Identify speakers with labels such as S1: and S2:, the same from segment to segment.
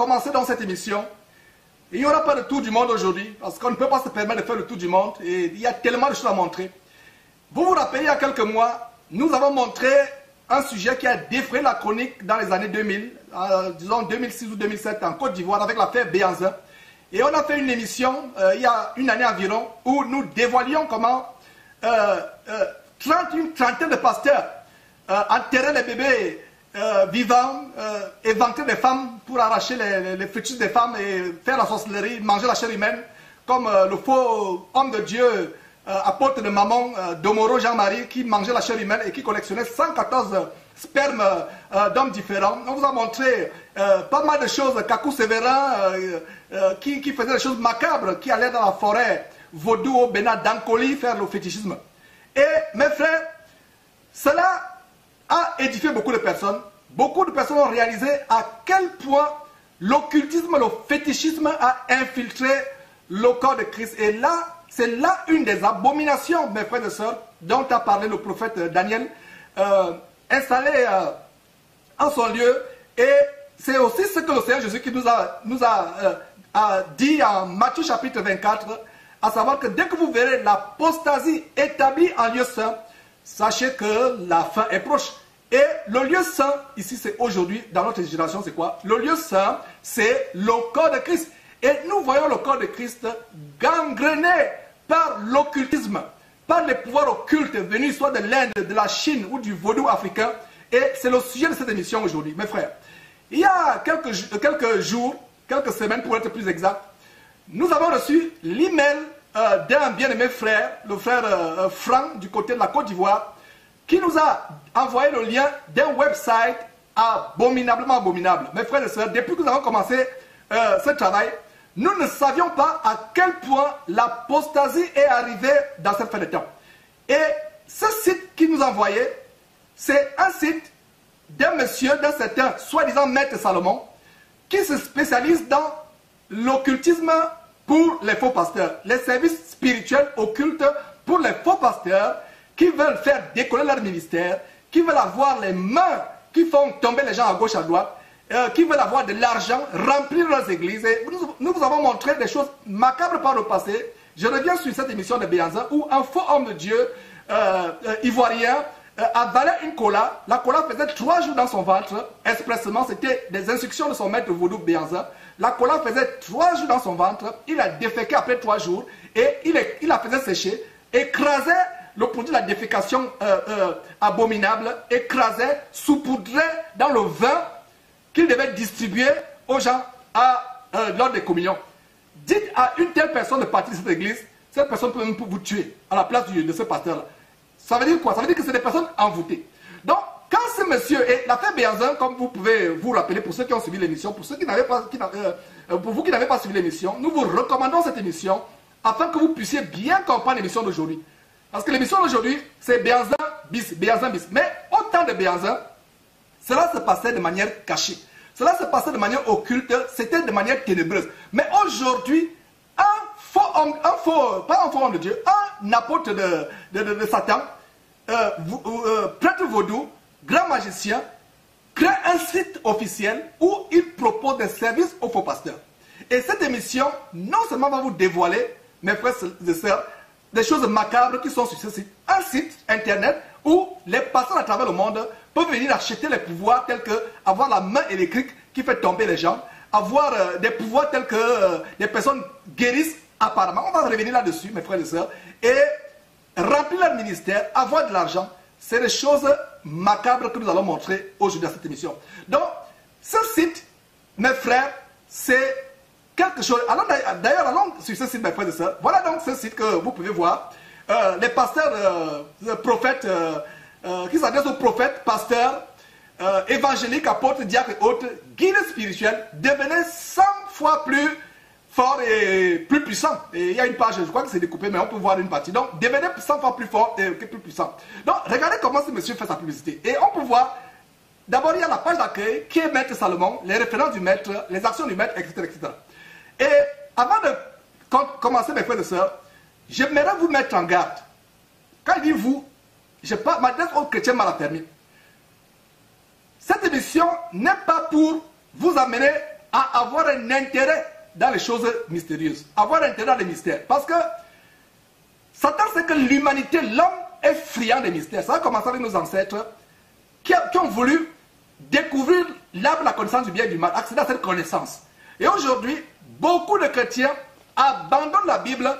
S1: commencer dans cette émission. Il n'y aura pas de tour du monde aujourd'hui, parce qu'on ne peut pas se permettre de faire le tour du monde, et il y a tellement de choses à montrer. Vous vous rappelez, il y a quelques mois, nous avons montré un sujet qui a défrayé la chronique dans les années 2000, disons 2006 ou 2007 en Côte d'Ivoire, avec l'affaire Béhanzin. Et on a fait une émission, il y a une année environ, où nous dévoilions comment une trentaine de pasteurs enterraient les bébés vivants, éventaient des femmes pour arracher les fœtus des femmes et faire la sorcellerie, manger la chair humaine, comme le faux homme de Dieu, apôtre de Maman, Domoro Jean-Marie, qui mangeait la chair humaine et qui collectionnait 114 spermes d'hommes différents. On vous a montré pas mal de choses, Kakou Sévérin, qui faisait des choses macabres, qui allait dans la forêt vaudou au Bénin d'Ankoli faire le fétichisme. Et mes frères, cela a édifié beaucoup de personnes. Beaucoup de personnes ont réalisé à quel point l'occultisme, le fétichisme a infiltré le corps de Christ. Et là, c'est là une des abominations, mes frères et sœurs, dont a parlé le prophète Daniel, installé en son lieu. Et c'est aussi ce que le Seigneur Jésus qui nous a dit en Matthieu chapitre 24, à savoir que dès que vous verrez l'apostasie établie en lieu saint, sachez que la fin est proche. Et le lieu saint, ici c'est aujourd'hui, dans notre génération, c'est quoi? Le lieu saint, c'est le corps de Christ. Et nous voyons le corps de Christ gangréné par l'occultisme, par les pouvoirs occultes venus soit de l'Inde, de la Chine ou du vaudou africain. Et c'est le sujet de cette émission aujourd'hui, mes frères. Il y a quelques jours, quelques semaines pour être plus exact, nous avons reçu l'email d'un bien-aimé frère, le frère Franck du côté de la Côte d'Ivoire, qui nous a envoyé le lien d'un website abominablement abominable. Mes frères et sœurs, depuis que nous avons commencé ce travail, nous ne savions pas à quel point l'apostasie est arrivée dans cette fin de temps. Et ce site qu'il nous a envoyé, c'est un site d'un monsieur, d'un certain soi-disant maître Salomon, qui se spécialise dans l'occultisme pour les faux pasteurs, les services spirituels occultes pour les faux pasteurs qui veulent faire décoller leur ministère, qui veulent avoir les mains qui font tomber les gens à gauche à droite, qui veulent avoir de l'argent, remplir leurs églises. Et nous vous avons montré des choses macabres par le passé. Je reviens sur cette émission de Béhanzin où un faux homme de Dieu ivoirien avalait une cola. La cola faisait 3 jours dans son ventre. Expressement, c'était des instructions de son maître vaudou Béhanzin. La cola faisait 3 jours dans son ventre. Il a déféqué après 3 jours et il la faisait sécher, écrasait le produit de la défécation abominable, écrasait, saupoudrait dans le vin qu'il devait distribuer aux gens lors des communions. Dites à une telle personne de partir de cette église, cette personne peut même vous tuer à la place de ce pasteur-là. Ça veut dire quoi? Ça veut dire que c'est des personnes envoûtées. Donc, quand ce monsieur, et l'affaire Béhanzin, comme vous pouvez vous rappeler, pour ceux qui ont suivi l'émission, pour ceux qui n'avaient pas, pour vous qui n'avez pas suivi l'émission, nous vous recommandons cette émission afin que vous puissiez bien comprendre l'émission d'aujourd'hui. Parce que l'émission d'aujourd'hui, c'est Béhanzin bis, Béhanzin bis. Mais au temps de Béhanzin, cela se passait de manière cachée. Cela se passait de manière occulte, c'était de manière ténébreuse. Mais aujourd'hui, pas un faux homme de Dieu, un apôtre de Satan, prêtre vaudou, grand magicien, crée un site officiel où il propose des services aux faux pasteurs. Et cette émission, non seulement va vous dévoiler, mes frères et sœurs, des choses macabres qui sont sur ce site. Un site internet où les pasteurs à travers le monde peuvent venir acheter les pouvoirs tels que avoir la main électrique qui fait tomber les gens, avoir des pouvoirs tels que des personnes guérissent apparemment. On va revenir là-dessus, mes frères et sœurs, et remplir leur ministère, avoir de l'argent. C'est des choses macabres que nous allons montrer aujourd'hui dans cette émission. Donc, ce site, mes frères, c'est quelque chose. Alors, d'ailleurs, allons sur ce site, mes frères et sœurs. Voilà donc ce site que vous pouvez voir. Les pasteurs, prophètes, qui s'adressent aux prophètes, pasteurs, évangéliques, apôtres, diacres et autres, guides spirituels, devenaient 100 fois plus forts et plus puissants. Et il y a une page, je crois que c'est découpé, mais on peut voir une partie. Donc, devenaient 100 fois plus forts et plus puissants. Donc, regardez comment ce monsieur fait sa publicité. Et on peut voir, d'abord, il y a la page d'accueil qui est Maître Salomon, les références du Maître, les actions du Maître, etc. etc. Et avant de commencer, mes frères et sœurs, j'aimerais vous mettre en garde. Quand je dis vous, je m'adresse aux chrétiens mal permis. Cette émission n'est pas pour vous amener à avoir un intérêt dans les choses mystérieuses, avoir un intérêt dans les mystères. Parce que Satan sait que l'humanité, l'homme est friand des mystères. Ça a commencé avec nos ancêtres qui ont voulu découvrir l'arbre de la connaissance du bien et du mal, accéder à cette connaissance. Et aujourd'hui, beaucoup de chrétiens abandonnent la Bible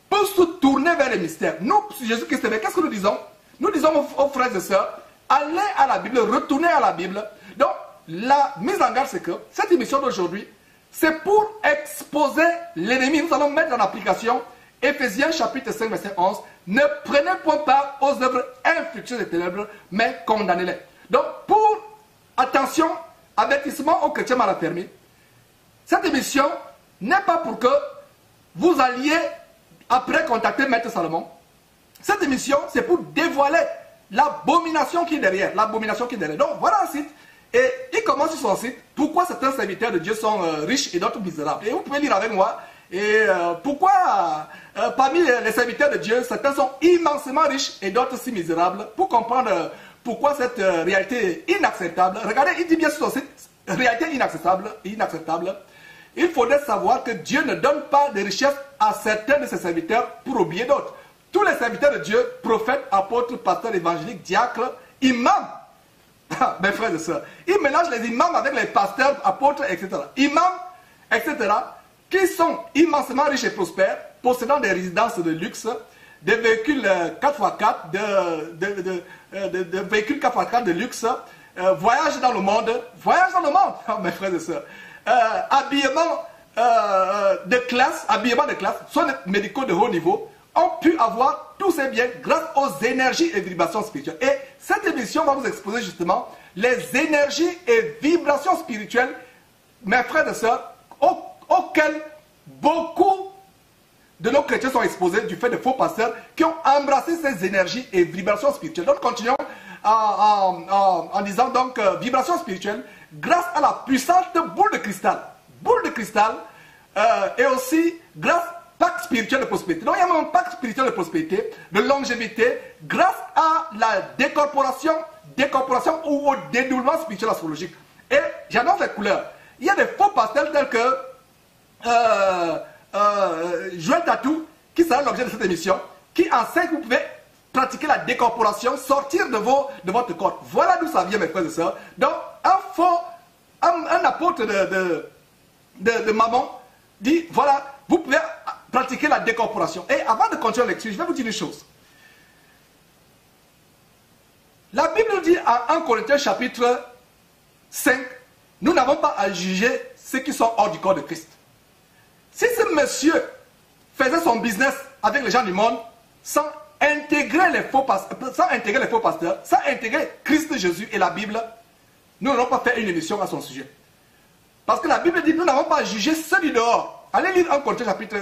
S1: pour se tourner vers les mystères. Nous, Jésus-Christ, qu'est-ce que nous disons? Nous disons aux frères et sœurs, allez à la Bible, retournez à la Bible. Donc, la mise en garde, c'est que cette émission d'aujourd'hui, c'est pour exposer l'ennemi. Nous allons mettre en application Éphésiens chapitre 5, verset 11. Ne prenez point part aux œuvres infructueuses des ténèbres, mais condamnez-les. Donc, attention, avertissement aux chrétiens mal affermis. Cette émission n'est pas pour que vous alliez après contacter Maître Salomon. Cette émission, c'est pour dévoiler l'abomination qui est derrière. L'abomination qui est derrière. Donc, voilà un site. Et il commence sur son site. Pourquoi certains serviteurs de Dieu sont riches et d'autres misérables. Et vous pouvez lire avec moi. Et pourquoi parmi les serviteurs de Dieu, certains sont immensément riches et d'autres si misérables. Pour comprendre pourquoi cette réalité est inacceptable. Regardez, il dit bien sur son site, réalité inacceptable. Il faudrait savoir que Dieu ne donne pas de richesse à certains de ses serviteurs pour oublier d'autres. Tous les serviteurs de Dieu, prophètes, apôtres, pasteurs, évangéliques, diacres, imams, mes frères et sœurs, ils mélangent les imams avec les pasteurs, apôtres, etc. Imams, etc., qui sont immensément riches et prospères, possédant des résidences de luxe, des véhicules 4x4, de véhicules 4x4 de luxe, voyagent dans le monde, mes frères et sœurs, habillement de classe, soins médicaux de haut niveau, ont pu avoir tous ces biens grâce aux énergies et vibrations spirituelles. Et cette émission va vous exposer justement les énergies et vibrations spirituelles, mes frères et sœurs, auxquelles beaucoup de nos chrétiens sont exposés du fait de faux pasteurs qui ont embrassé ces énergies et vibrations spirituelles. Donc continuons en disant donc vibrations spirituelles grâce à la puissante boule de cristal, et aussi grâce pacte spirituel de prospérité. Donc il y a un pacte spirituel de prospérité, de longévité, grâce à la décorporation ou au dédoublement spirituel astrologique. Et j'annonce les couleurs. Il y a des faux pasteurs tels que Joël Tatou, qui sera l'objet de cette émission, qui enseigne que vous pouvez pratiquer la décorporation, sortir de votre corps. Voilà d'où ça vient, mes frères et sœurs. Donc un apôtre de Mammon dit, voilà, vous pouvez pratiquer la décorporation. Et avant de continuer la lecture, je vais vous dire une chose. La Bible nous dit en 1 Corinthiens chapitre 5, nous n'avons pas à juger ceux qui sont hors du corps de Christ. Si ce monsieur faisait son business avec les gens du monde, sans intégrer les faux pasteurs, sans intégrer Christ Jésus et la Bible, nous n'allons pas faire une émission à son sujet. Parce que la Bible dit, nous n'avons pas à juger ceux du dehors. Allez lire 1 Corinthiens chapitre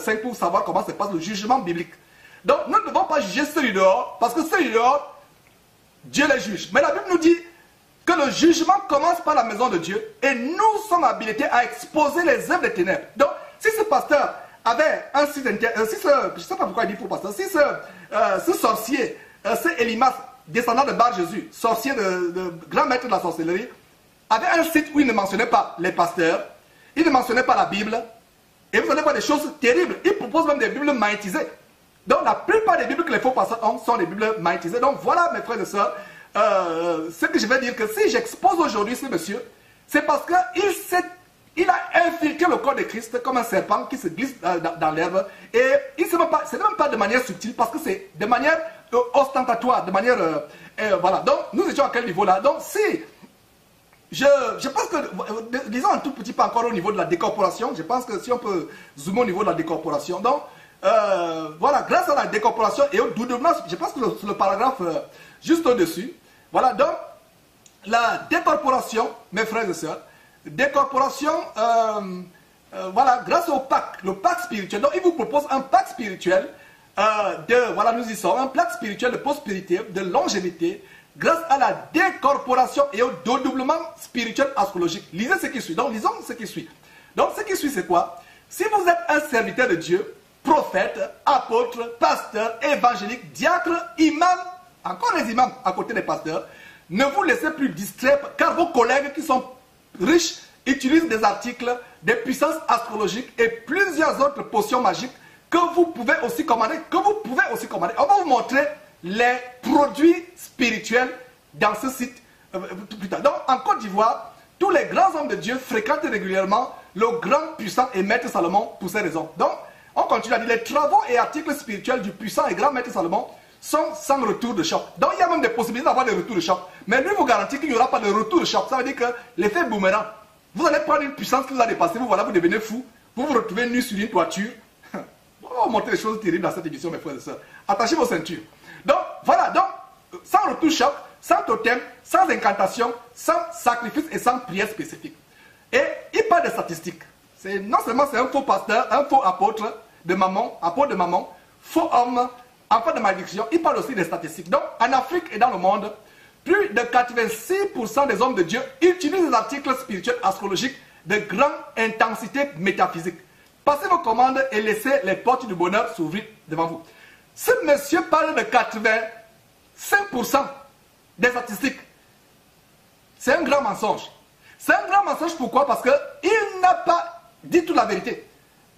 S1: 5 pour savoir comment se passe le jugement biblique. Donc nous ne devons pas juger ceux du dehors, parce que ceux du dehors, Dieu les juge. Mais la Bible nous dit que le jugement commence par la maison de Dieu, et nous sommes habilités à exposer les œuvres des ténèbres. Donc si ce pasteur avait un site internet, je ne sais pas pourquoi il dit faux pasteur, si ce sorcier, ce Elimas, descendant de Bar Jésus, sorcier de grand maître de la sorcellerie, avait un site où il ne mentionnait pas les pasteurs, il ne mentionnait pas la Bible, et vous allez voir des choses terribles. Il propose même des Bibles magnétisées. Donc la plupart des Bibles que les faux pasteurs ont sont des Bibles magnétisées. Donc voilà, mes frères et sœurs, ce que je vais dire, que si j'expose aujourd'hui ce monsieur, c'est parce qu'il a infiltré le corps de Christ comme un serpent qui se glisse dans l'herbe. Et ce n'est même pas de manière subtile, parce que c'est de manière ostentatoire, de manière... voilà. Donc nous étions à quel niveau là? Donc si... Je pense que, disons un tout petit peu encore au niveau de la décorporation, je pense que si on peut zoomer au niveau de la décorporation, donc, voilà, grâce à la décorporation et au doublement, je pense que le paragraphe juste au-dessus, voilà, donc, la décorporation, mes frères et sœurs, décorporation, voilà, grâce au pacte, le pacte spirituel, donc il vous propose un pacte spirituel, voilà, nous y sommes, un pacte spirituel de prospérité, de longévité, grâce à la décorporation et au dédoublement spirituel astrologique. Lisez ce qui suit. Donc, lisons ce qui suit. Donc, ce qui suit, c'est quoi? Si vous êtes un serviteur de Dieu, prophète, apôtre, pasteur, évangélique, diacre, imam, encore les imams à côté des pasteurs, ne vous laissez plus distraire car vos collègues qui sont riches utilisent des articles, des puissances astrologiques et plusieurs autres potions magiques que vous pouvez aussi commander, On va vous montrer les produits spirituels dans ce site plus tard. Donc, en Côte d'Ivoire, tous les grands hommes de Dieu fréquentent régulièrement le grand, puissant et maître Salomon pour ces raisons. Donc, on continue à dire, les travaux et articles spirituels du puissant et grand maître Salomon sont sans retour de choc. Donc, il y a même des possibilités d'avoir des retours de choc. Mais lui vous garantit qu'il n'y aura pas de retour de choc. Ça veut dire que l'effet boomerang, vous allez prendre une puissance qui vous a dépassé, vous devenez fou, vous vous retrouvez nu sur une toiture. On va vous montrer des choses terribles dans cette émission, mes frères et sœurs. Attachez vos ceintures. Donc, voilà, sans retour de choc, sans totem, sans incantation, sans sacrifice et sans prière spécifique. Et il parle de statistiques. Non seulement c'est un faux pasteur, un faux apôtre de maman, faux homme, enfant de malédiction, il parle aussi des statistiques. Donc, en Afrique et dans le monde, plus de 86% des hommes de Dieu utilisent des articles spirituels astrologiques de grande intensité métaphysique. Passez vos commandes et laissez les portes du bonheur s'ouvrir devant vous. Ce monsieur parle de 85% des statistiques. C'est un grand mensonge. C'est un grand mensonge pourquoi? Parce qu'il n'a pas dit toute la vérité.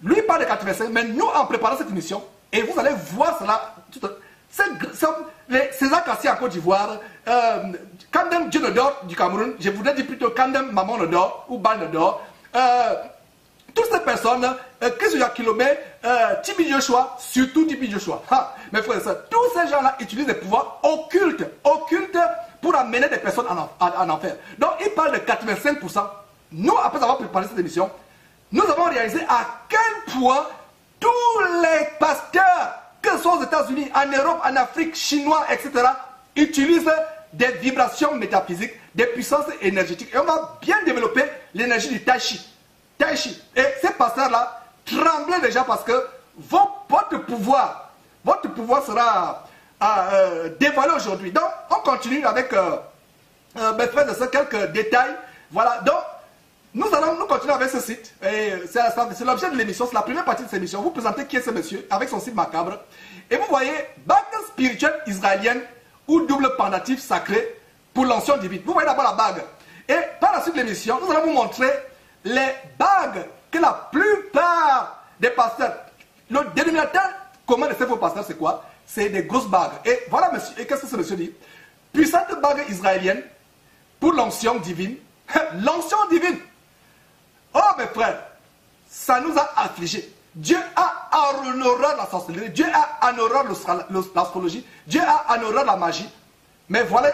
S1: Lui parle de 85, mais nous, en préparant cette émission, et vous allez voir cela, César Kassi en Côte d'Ivoire, Kandem Dieu Nodor du Cameroun, je voudrais dire plutôt Kandem Maman Nodor ou Ban Nodor, toutes ces personnes, Chris Yakilomé, Tibi Joshua, surtout Tibi Joshua, mes frères et sœurs, tous ces gens-là utilisent des pouvoirs occultes pour amener des personnes en enfer. Donc il parle de 85%. Nous, après avoir préparé cette émission, nous avons réalisé à quel point tous les pasteurs, que ce soit aux États-Unis, en Europe, en Afrique, chinois, etc., utilisent des vibrations métaphysiques, des puissances énergétiques. Et on va bien développer l'énergie du Tai Chi. Et ces pasteurs-là tremblaient déjà parce que votre pouvoir sera dévoilé aujourd'hui. Donc, on continue avec mes frères et sœurs, quelques détails. Voilà, donc, nous continuer avec ce site. C'est l'objet de l'émission, c'est la première partie de cette émission. Vous présentez qui est ce monsieur avec son site macabre. Et vous voyez, bague spirituelle israélienne ou double pendatif sacré pour l'onction divine. Vous voyez d'abord la bague. Et par la suite de l'émission, nous allons vous montrer les bagues que la plupart des pasteurs, le dénominateur commun de ces faux pasteurs, c'est quoi? C'est des grosses bagues. Et voilà, monsieur, et qu'est-ce que ce monsieur dit? Puissante bague israélienne pour l'onction divine. L'onction divine. Oh mes frères, ça nous a affligés. Dieu a en horreur la sorcellerie, Dieu a en horreur l'astrologie, Dieu a en horreur la magie. Mais voilà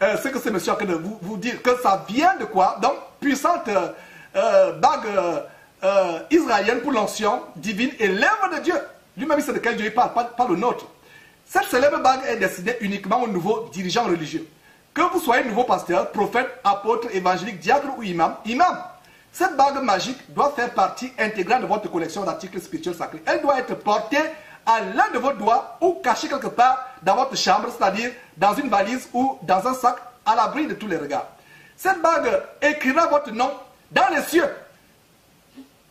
S1: ce que ce monsieur est en train de vous dire, que ça vient de quoi? Donc, puissante bague israélienne pour l'onction divine et l'œuvre de Dieu. Lui-même, c'est de quel Dieu il parle, pas le nôtre. Cette célèbre bague est destinée uniquement aux nouveaux dirigeants religieux. Que vous soyez nouveau pasteur, prophète, apôtre, évangélique, diacre ou imam, cette bague magique doit faire partie intégrante de votre collection d'articles spirituels sacrés. Elle doit être portée à l'un de vos doigts ou cachée quelque part dans votre chambre, c'est-à-dire dans une valise ou dans un sac à l'abri de tous les regards. Cette bague écrira votre nom dans les cieux.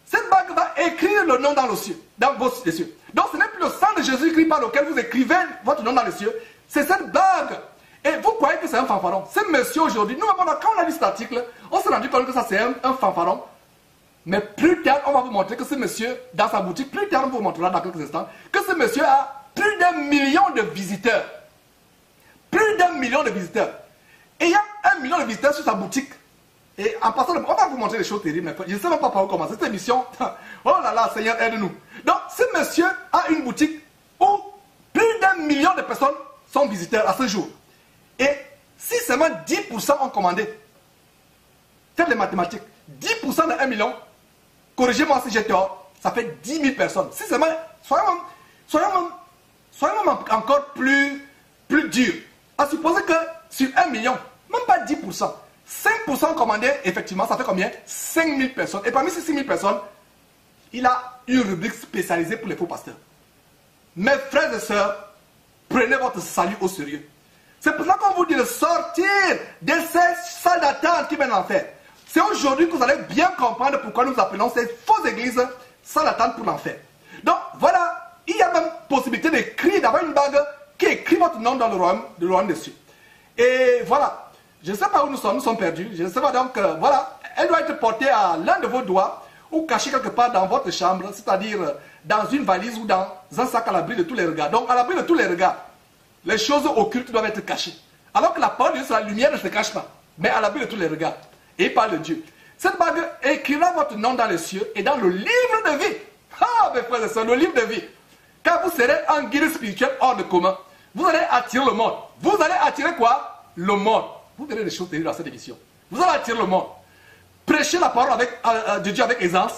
S1: Cette bague va écrire le nom dans les cieux. Donc ce n'est plus le sang de Jésus-Christ par lequel vous écrivez votre nom dans les cieux. C'est cette bague. Et vous croyez que c'est un fanfaron? Ce monsieur aujourd'hui, nous, quand on a lu cet article, on s'est rendu compte que ça c'est un fanfaron. Mais plus tard, on va vous montrer que ce monsieur, dans sa boutique, plus tard, on vous montrera dans quelques instants, que ce monsieur a plus d'1 million de visiteurs. Plus d'1 million de visiteurs. Et il y a 1 million de visiteurs sur sa boutique. Et en passant, on va vous montrer des choses terribles. Je ne sais même pas par où commencer. Cette émission, oh là là, Seigneur, aide-nous. Donc, ce monsieur a une boutique où plus d'1 million de personnes sont visiteurs à ce jour. Et si seulement 10% ont commandé, faites les mathématiques, 10% de 1 million, corrigez-moi si j'ai tort, ça fait 10 000 personnes. Si seulement, soyons même encore plus dur. À supposer que sur 1 million, même pas 10%, 5% ont commandé, effectivement, ça fait combien? 5 000 personnes. Et parmi ces 6 000 personnes, il a une rubrique spécialisée pour les faux pasteurs. Mes frères et sœurs, prenez votre salut au sérieux. C'est pour ça qu'on vous dit de sortir de ces salles d'attente qui mènent en enfer. C'est aujourd'hui que vous allez bien comprendre pourquoi nous appelons ces fausses églises salles d'attente pour l'enfer. Donc voilà, il y a même possibilité d'écrire, d'avoir une bague qui écrit votre nom dans le royaume des cieux. Et voilà, je ne sais pas où nous sommes perdus. Je ne sais pas donc, voilà, elle doit être portée à l'un de vos doigts ou cachée quelque part dans votre chambre, c'est-à-dire dans une valise ou dans un sac à l'abri de tous les regards. Donc, à l'abri de tous les regards, les choses occultes doivent être cachées. Alors que la parole de Dieu, c'est la lumière ne se cache pas, mais à l'abri de tous les regards. Et il parle de Dieu. Cette bague écrira votre nom dans les cieux et dans le livre de vie. Ah, mes frères et sœurs, le livre de vie. Quand vous serez un guide spirituel hors de commun, vous allez attirer le monde. Vous allez attirer quoi? Le monde. Vous verrez des choses terribles dans cette émission. Vous allez attirer le monde. Prêchez la parole de Dieu avec aisance,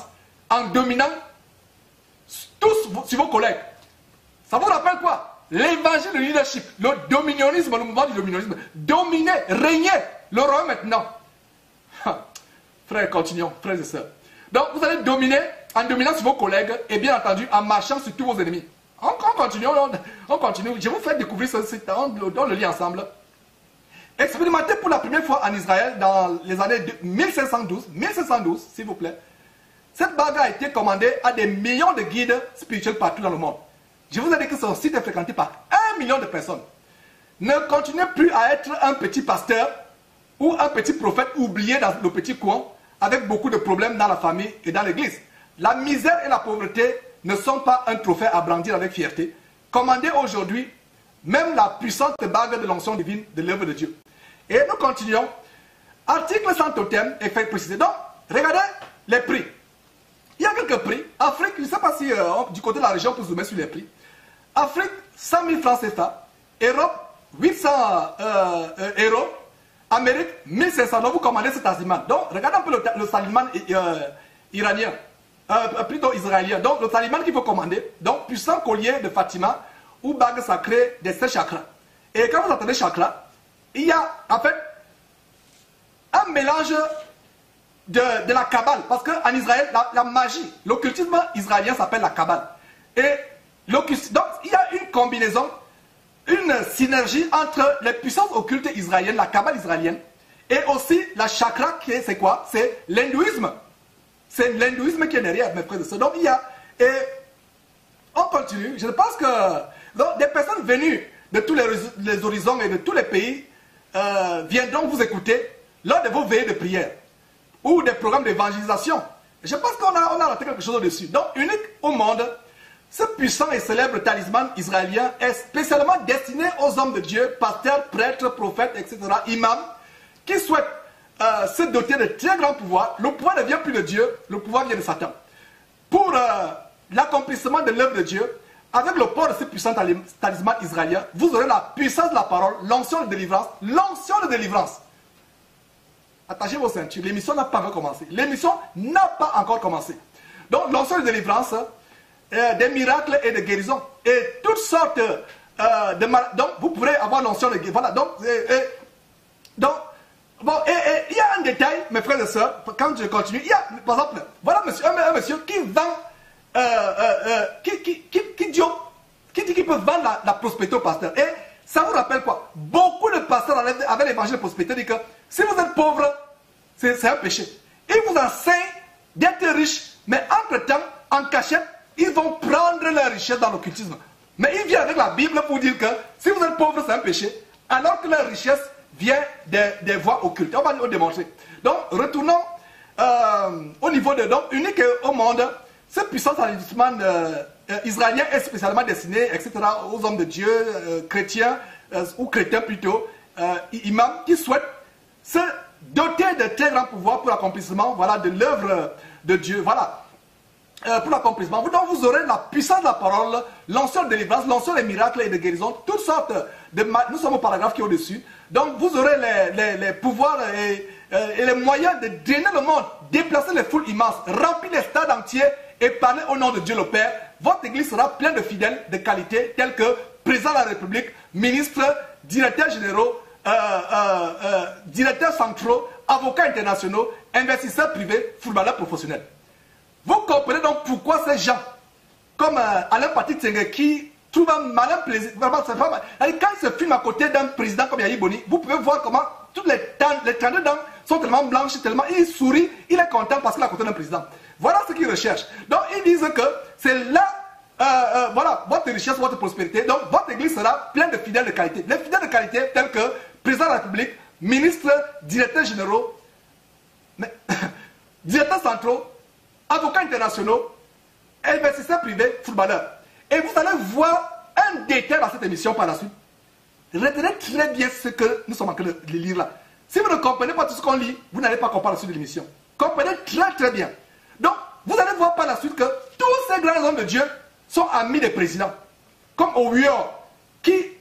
S1: en dominant tous sur vos collègues. Ça vous rappelle quoi? L'évangile du leadership, le dominionisme, le mouvement du dominionisme. Dominer, régner le roi maintenant. Frères, continuons, frères et sœurs. Donc, vous allez dominer en dominant sur vos collègues et bien entendu en marchant sur tous vos ennemis. On continue. Je vais vous faire découvrir ce site, on le lit ensemble. Expérimenté pour la première fois en Israël dans les années 1512, s'il vous plaît. Cette bague a été commandée à des millions de guides spirituels partout dans le monde. Je vous ai dit que son site est fréquenté par 1 million de personnes. Ne continuez plus à être un petit pasteur ou un petit prophète oublié dans le petit coin avec beaucoup de problèmes dans la famille et dans l'église. La misère et la pauvreté ne sont pas un trophée à brandir avec fierté. Commandez aujourd'hui même la puissante bague de l'onction divine de l'œuvre de Dieu. Et nous continuons. Article sans totem est fait préciser. Donc, regardez les prix. Il y a quelques prix. Afrique, je ne sais pas si du côté de la région, on peut zoomer sur les prix. Afrique, 100 000 francs CFA. Europe, 800 euros. Amérique, 1500. Donc, vous commandez cet talisman. Donc, regardez un peu le talisman iranien. Plutôt israélien. Donc, le talisman qu'il faut commander. Donc, puissant collier de Fatima ou bague sacrée des 7 chakras. Et quand vous entendez chakra, il y a en fait un mélange de la Kabbale. Parce qu'en Israël, la magie, l'occultisme israélien s'appelle la Kabbale. Et donc, il y a une combinaison, une synergie entre les puissances occultes israéliennes, la Kabbale israélienne, et aussi la chakra, qui c'est quoi? C'est l'hindouisme. C'est l'hindouisme qui est derrière, mes frères et sœurs. Donc, il y a... Et on continue. Je pense que donc, des personnes venues de tous les horizons et de tous les pays viendront vous écouter lors de vos veillées de prière ou des programmes d'évangélisation. Je pense qu'on a raté quelque chose au-dessus. Donc, unique au monde, ce puissant et célèbre talisman israélien est spécialement destiné aux hommes de Dieu, pasteurs, prêtres, prophètes, etc., imams, qui souhaitent se doter de très grands pouvoirs. Le pouvoir ne vient plus de Dieu, le pouvoir vient de Satan. Pour l'accomplissement de l'œuvre de Dieu, avec le port de ce puissant talisman israélien, vous aurez la puissance de la parole, l'onction de délivrance, l'onction de délivrance. Attachez vos ceintures, l'émission n'a pas encore commencé. L'émission n'a pas encore commencé. Donc, l'onction de délivrance, des miracles et de guérison, et toutes sortes de maladies. Donc, vous pourrez avoir l'onction de guérison. Voilà, bon, et il y a un détail, mes frères et sœurs, quand je continue, il y a, par exemple, voilà un monsieur qui vend, qui dit qu'il peut vendre la prospérité au pasteur. Et ça vous rappelle quoi? Beaucoup de pasteurs avec l'évangile de prospérité disent que si vous êtes pauvre, c'est un péché. Ils vous enseignent d'être riches, mais entre-temps, en cachette, ils vont prendre leur richesse dans l'occultisme. Mais ils viennent avec la Bible pour dire que si vous êtes pauvre, c'est un péché, alors que leur richesse vient des voies occultes. On va le démontrer. Donc, retournons au niveau de... Donc, unique au monde, ce puissant talisman israélien est spécialement destiné, etc., aux hommes de Dieu, chrétiens, ou chrétiens plutôt, imams, qui souhaitent se doter de très grands pouvoirs pour l'accomplissement, voilà, de l'œuvre de Dieu. Voilà. Pour l'accomplissement. Donc, vous aurez la puissance de la parole, l'onction de délivrance, l'onction des miracles et de guérison, toutes sortes de... Nous sommes au paragraphe qui est au-dessus. Donc, vous aurez les pouvoirs et les moyens de drainer le monde, déplacer les foules immenses, remplir les stades entiers et parler au nom de Dieu le Père. Votre église sera pleine de fidèles de qualité tels que président de la République, ministres, directeurs généraux, directeurs centraux, avocats internationaux, investisseurs privés, footballeurs professionnels. Vous comprenez donc pourquoi ces gens, comme Alain Patrick Tsenge, qui trouvent un malin plaisir, vraiment, c'est pas mal. Quand il se filme à côté d'un président comme Yahi Boni, vous pouvez voir comment toutes les 32 dents sont tellement blanches, tellement il sourit, il est content parce qu'il est à côté d'un président. Voilà ce qu'ils recherchent. Donc ils disent que c'est là, voilà, votre richesse, votre prospérité. Donc votre église sera pleine de fidèles de qualité. Les fidèles de qualité tels que président de la République, ministres, directeurs généraux. Mais directeurs centraux, avocats internationaux, investisseurs privés, footballeurs. Et vous allez voir un détail dans cette émission par la suite. Retenez très bien ce que nous sommes en train de lire là. Si vous ne comprenez pas tout ce qu'on lit, vous n'allez pas comprendre la suite de l'émission. Comprenez très bien. Donc, vous allez voir par la suite que tous ces grands hommes de Dieu sont amis des présidents. Comme Owior, qui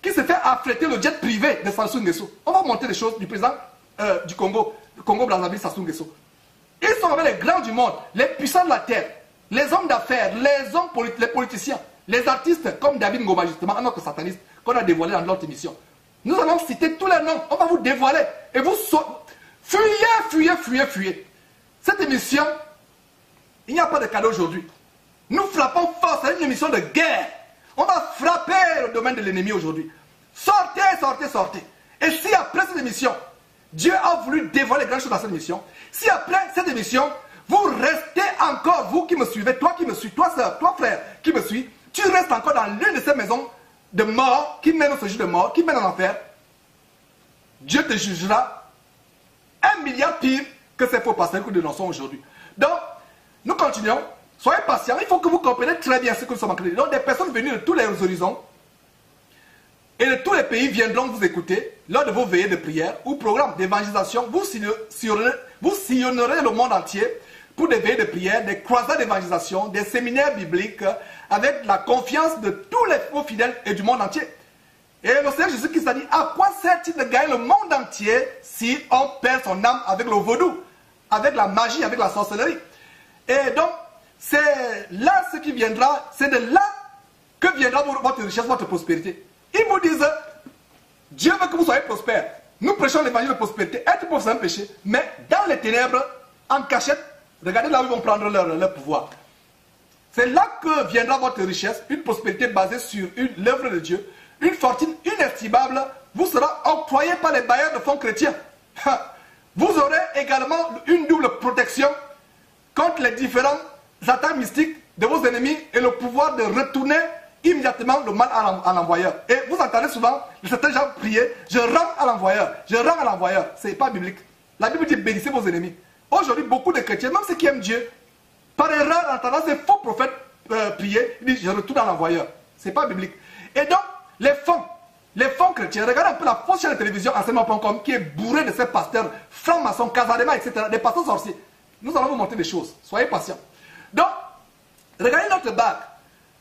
S1: se fait affréter le jet privé de Sassou Nguesso. On va montrer les choses du président du Congo-Brazzaville, Sassou Nguesso. Ils sont avec les grands du monde, les puissants de la terre, les hommes d'affaires, les politiciens, les artistes comme David Ngoma, justement, un autre sataniste qu'on a dévoilé dans notre émission. Nous allons citer tous les noms, on va vous dévoiler. Et vous fuyez. Cette émission, il n'y a pas de cadeau aujourd'hui. Nous frappons fort, c'est une émission de guerre. On va frapper le domaine de l'ennemi aujourd'hui. Sortez. Et si après cette émission, Dieu a voulu dévoiler les grandes choses dans cette émission, si après cette émission, vous restez encore, vous qui me suivez, toi qui me suis, toi soeur, toi frère qui me suis, tu restes encore dans l'une de ces maisons de mort, qui mène au séjour de mort, qui mène en enfer, Dieu te jugera 1 milliard pire que ces faux pasteurs que nous dénonçons aujourd'hui. Donc, nous continuons. Soyez patients. Il faut que vous compreniez très bien ce que nous sommes en train de dire. Donc, des personnes venues de tous les horizons et de tous les pays viendront vous écouter lors de vos veillées de prière ou programmes d'évangélisation. Vous sillonnerez le monde entier pour des veillées de prière, des croisades d'évangélisation, des séminaires bibliques avec la confiance de tous les faux fidèles et du monde entier. Et le Seigneur Jésus-Christ a dit, à quoi sert-il de gagner le monde entier si on perd son âme avec le vaudou, avec la magie, avec la sorcellerie? Et donc, c'est là ce qui viendra, c'est de là que viendra votre richesse, votre prospérité. Ils vous disent, Dieu veut que vous soyez prospères. Nous prêchons l'évangile de prospérité. Être pauvre, c'est un péché. Mais dans les ténèbres, en cachette, regardez là où ils vont prendre leur pouvoir. C'est là que viendra votre richesse, une prospérité basée sur l'œuvre de Dieu, une fortune inestimable, vous sera octroyée par les bailleurs de fonds chrétiens. Vous aurez également une double protection contre les différentes attaques mystiques de vos ennemis et le pouvoir de retourner immédiatement le mal à l'envoyeur. Et vous entendez souvent certains gens prier, je rends à l'envoyeur, je rends à l'envoyeur. Ce n'est pas biblique. La Bible dit bénissez vos ennemis. Aujourd'hui, beaucoup de chrétiens, même ceux qui aiment Dieu, par erreur, en entendant ces faux prophètes prier, ils disent je retourne à l'envoyeur. Ce n'est pas biblique. Et donc, les fonds chrétiens, regardez un peu la fausse chaîne de télévision enseignement.com qui est bourrée de ces pasteurs francs-maçons, Casadema, etc., des pasteurs sorciers. Nous allons vous montrer des choses. Soyez patients. Donc, regardez notre bague.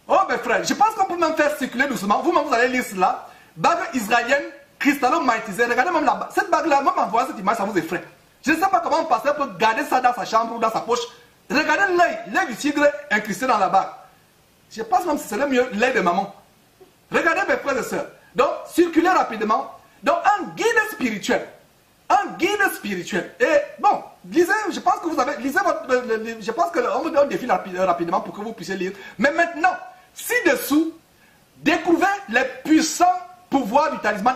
S1: Oh mes frères, je pense qu'on peut même faire circuler doucement. Vous-même, vous allez lire cela. Bague israélienne, cristallo-magnétisée. Regardez même la bague. Cette bague-là, même en voyant cette image, ça vous effraie. Je ne sais pas comment un pasteur peut garder ça dans sa chambre ou dans sa poche. Regardez l'œil du tigre incrusté dans la bague. Je pense même que c'est le mieux l'œil de maman. Regardez mes frères et sœurs. Donc, circulez rapidement. Donc, un guide spirituel. Un guide spirituel. Et bon, lisez, je pense que vous avez, lisez votre, je pense qu'on vous donne un défi rapidement pour que vous puissiez lire. Mais maintenant, ci-dessous, découvrez les puissants pouvoirs du talisman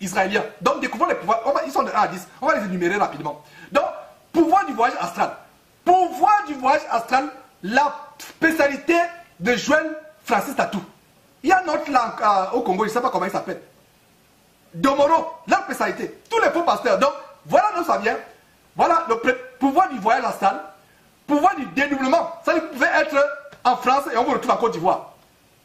S1: israélien. Donc, découvrez les pouvoirs, ils sont de 1 à 10, on va les énumérer rapidement. Donc, pouvoir du voyage astral. Pouvoir du voyage astral, la spécialité de Joël Francis Tatou. Il y a une autre langue au Congo, je ne sais pas comment il s'appelle. Domoro, leur spécialité. Tous les faux pasteurs. Donc, voilà d'où ça vient. Voilà le pouvoir du voyage astral. Pouvoir du dédoublement. Ça pouvait être en France et on vous retrouve en Côte d'Ivoire.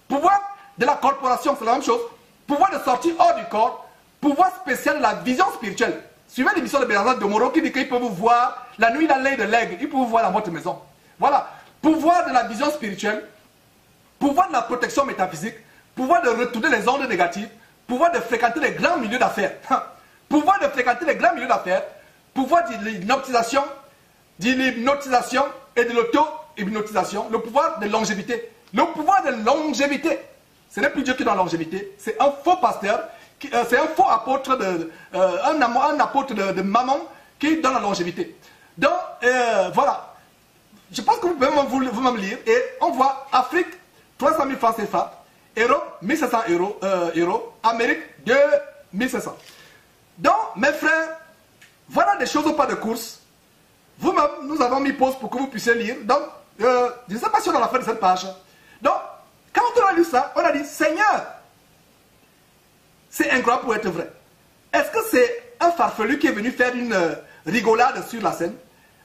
S1: Pouvoir de la corporation, c'est la même chose. Pouvoir de sortie hors du corps. Pouvoir spécial de la vision spirituelle. Suivez l'émission de Bernard Domoro qui dit qu'il peut vous voir la nuit dans l'œil de l'aigle. Il peut vous voir dans votre maison. Voilà. Pouvoir de la vision spirituelle. Pouvoir de la protection métaphysique. Pouvoir de retourner les ondes négatives. Pouvoir de fréquenter les grands milieux d'affaires. Pouvoir de fréquenter les grands milieux d'affaires. Pouvoir de l'hypnotisation et de l'auto-hypnotisation. Le pouvoir de longévité. Le pouvoir de longévité. Ce n'est plus Dieu qui donne la longévité. C'est un faux pasteur. C'est un faux apôtre, un apôtre de maman qui donne la longévité. Donc, voilà. Je pense que vous pouvez vous-même lire. Et on voit Afrique, 300 000 francs CFA. Europe, 1500 euros. Amérique, 2500. Donc, mes frères, voilà des choses au pas de course. Vous-même, nous avons mis pause pour que vous puissiez lire. Donc, je ne sais pas si on a la fin de cette page. Donc, quand on a lu ça, on a dit, Seigneur, c'est incroyable pour être vrai. Est-ce que c'est un farfelu qui est venu faire une rigolade sur la scène.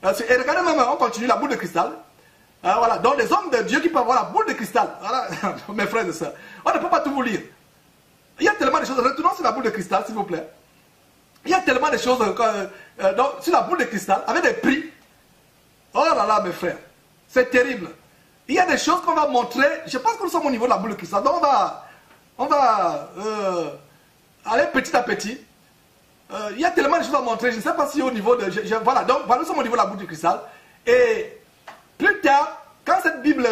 S1: Et regardez même, on continue la boule de cristal. Voilà, donc des hommes de Dieu qui peuvent avoir la boule de cristal. Voilà, mes frères et sœurs. On ne peut pas tout vous lire. Il y a tellement de choses. Retournons sur la boule de cristal, s'il vous plaît. Il y a tellement de choses sur la boule de cristal, avec des prix. Oh là là, mes frères. C'est terrible. Il y a des choses qu'on va montrer. Je pense que nous sommes au niveau de la boule de cristal. Donc on va aller petit à petit. Il y a tellement de choses à montrer. Je ne sais pas si au niveau de... voilà, donc voilà, nous sommes au niveau de la boule de cristal. Et plus tard, quand cette Bible,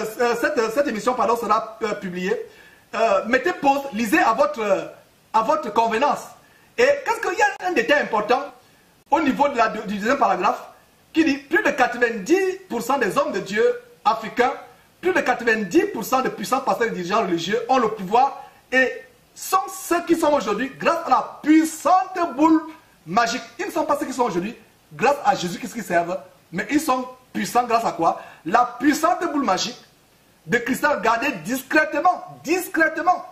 S1: cette émission pardon, sera publiée, mettez pause, lisez à votre convenance. Et qu'est-ce qu'il y a un détail important au niveau de du deuxième paragraphe qui dit plus de 90% des hommes de Dieu africains, plus de 90% des puissants pasteurs et dirigeants religieux ont le pouvoir et sont ceux qui sont aujourd'hui grâce à la puissante boule magique. Ils ne sont pas ceux qui sont aujourd'hui grâce à Jésus qui servent, mais ils sont puissants grâce à quoi? La puissante boule magique de cristal gardée discrètement. Discrètement.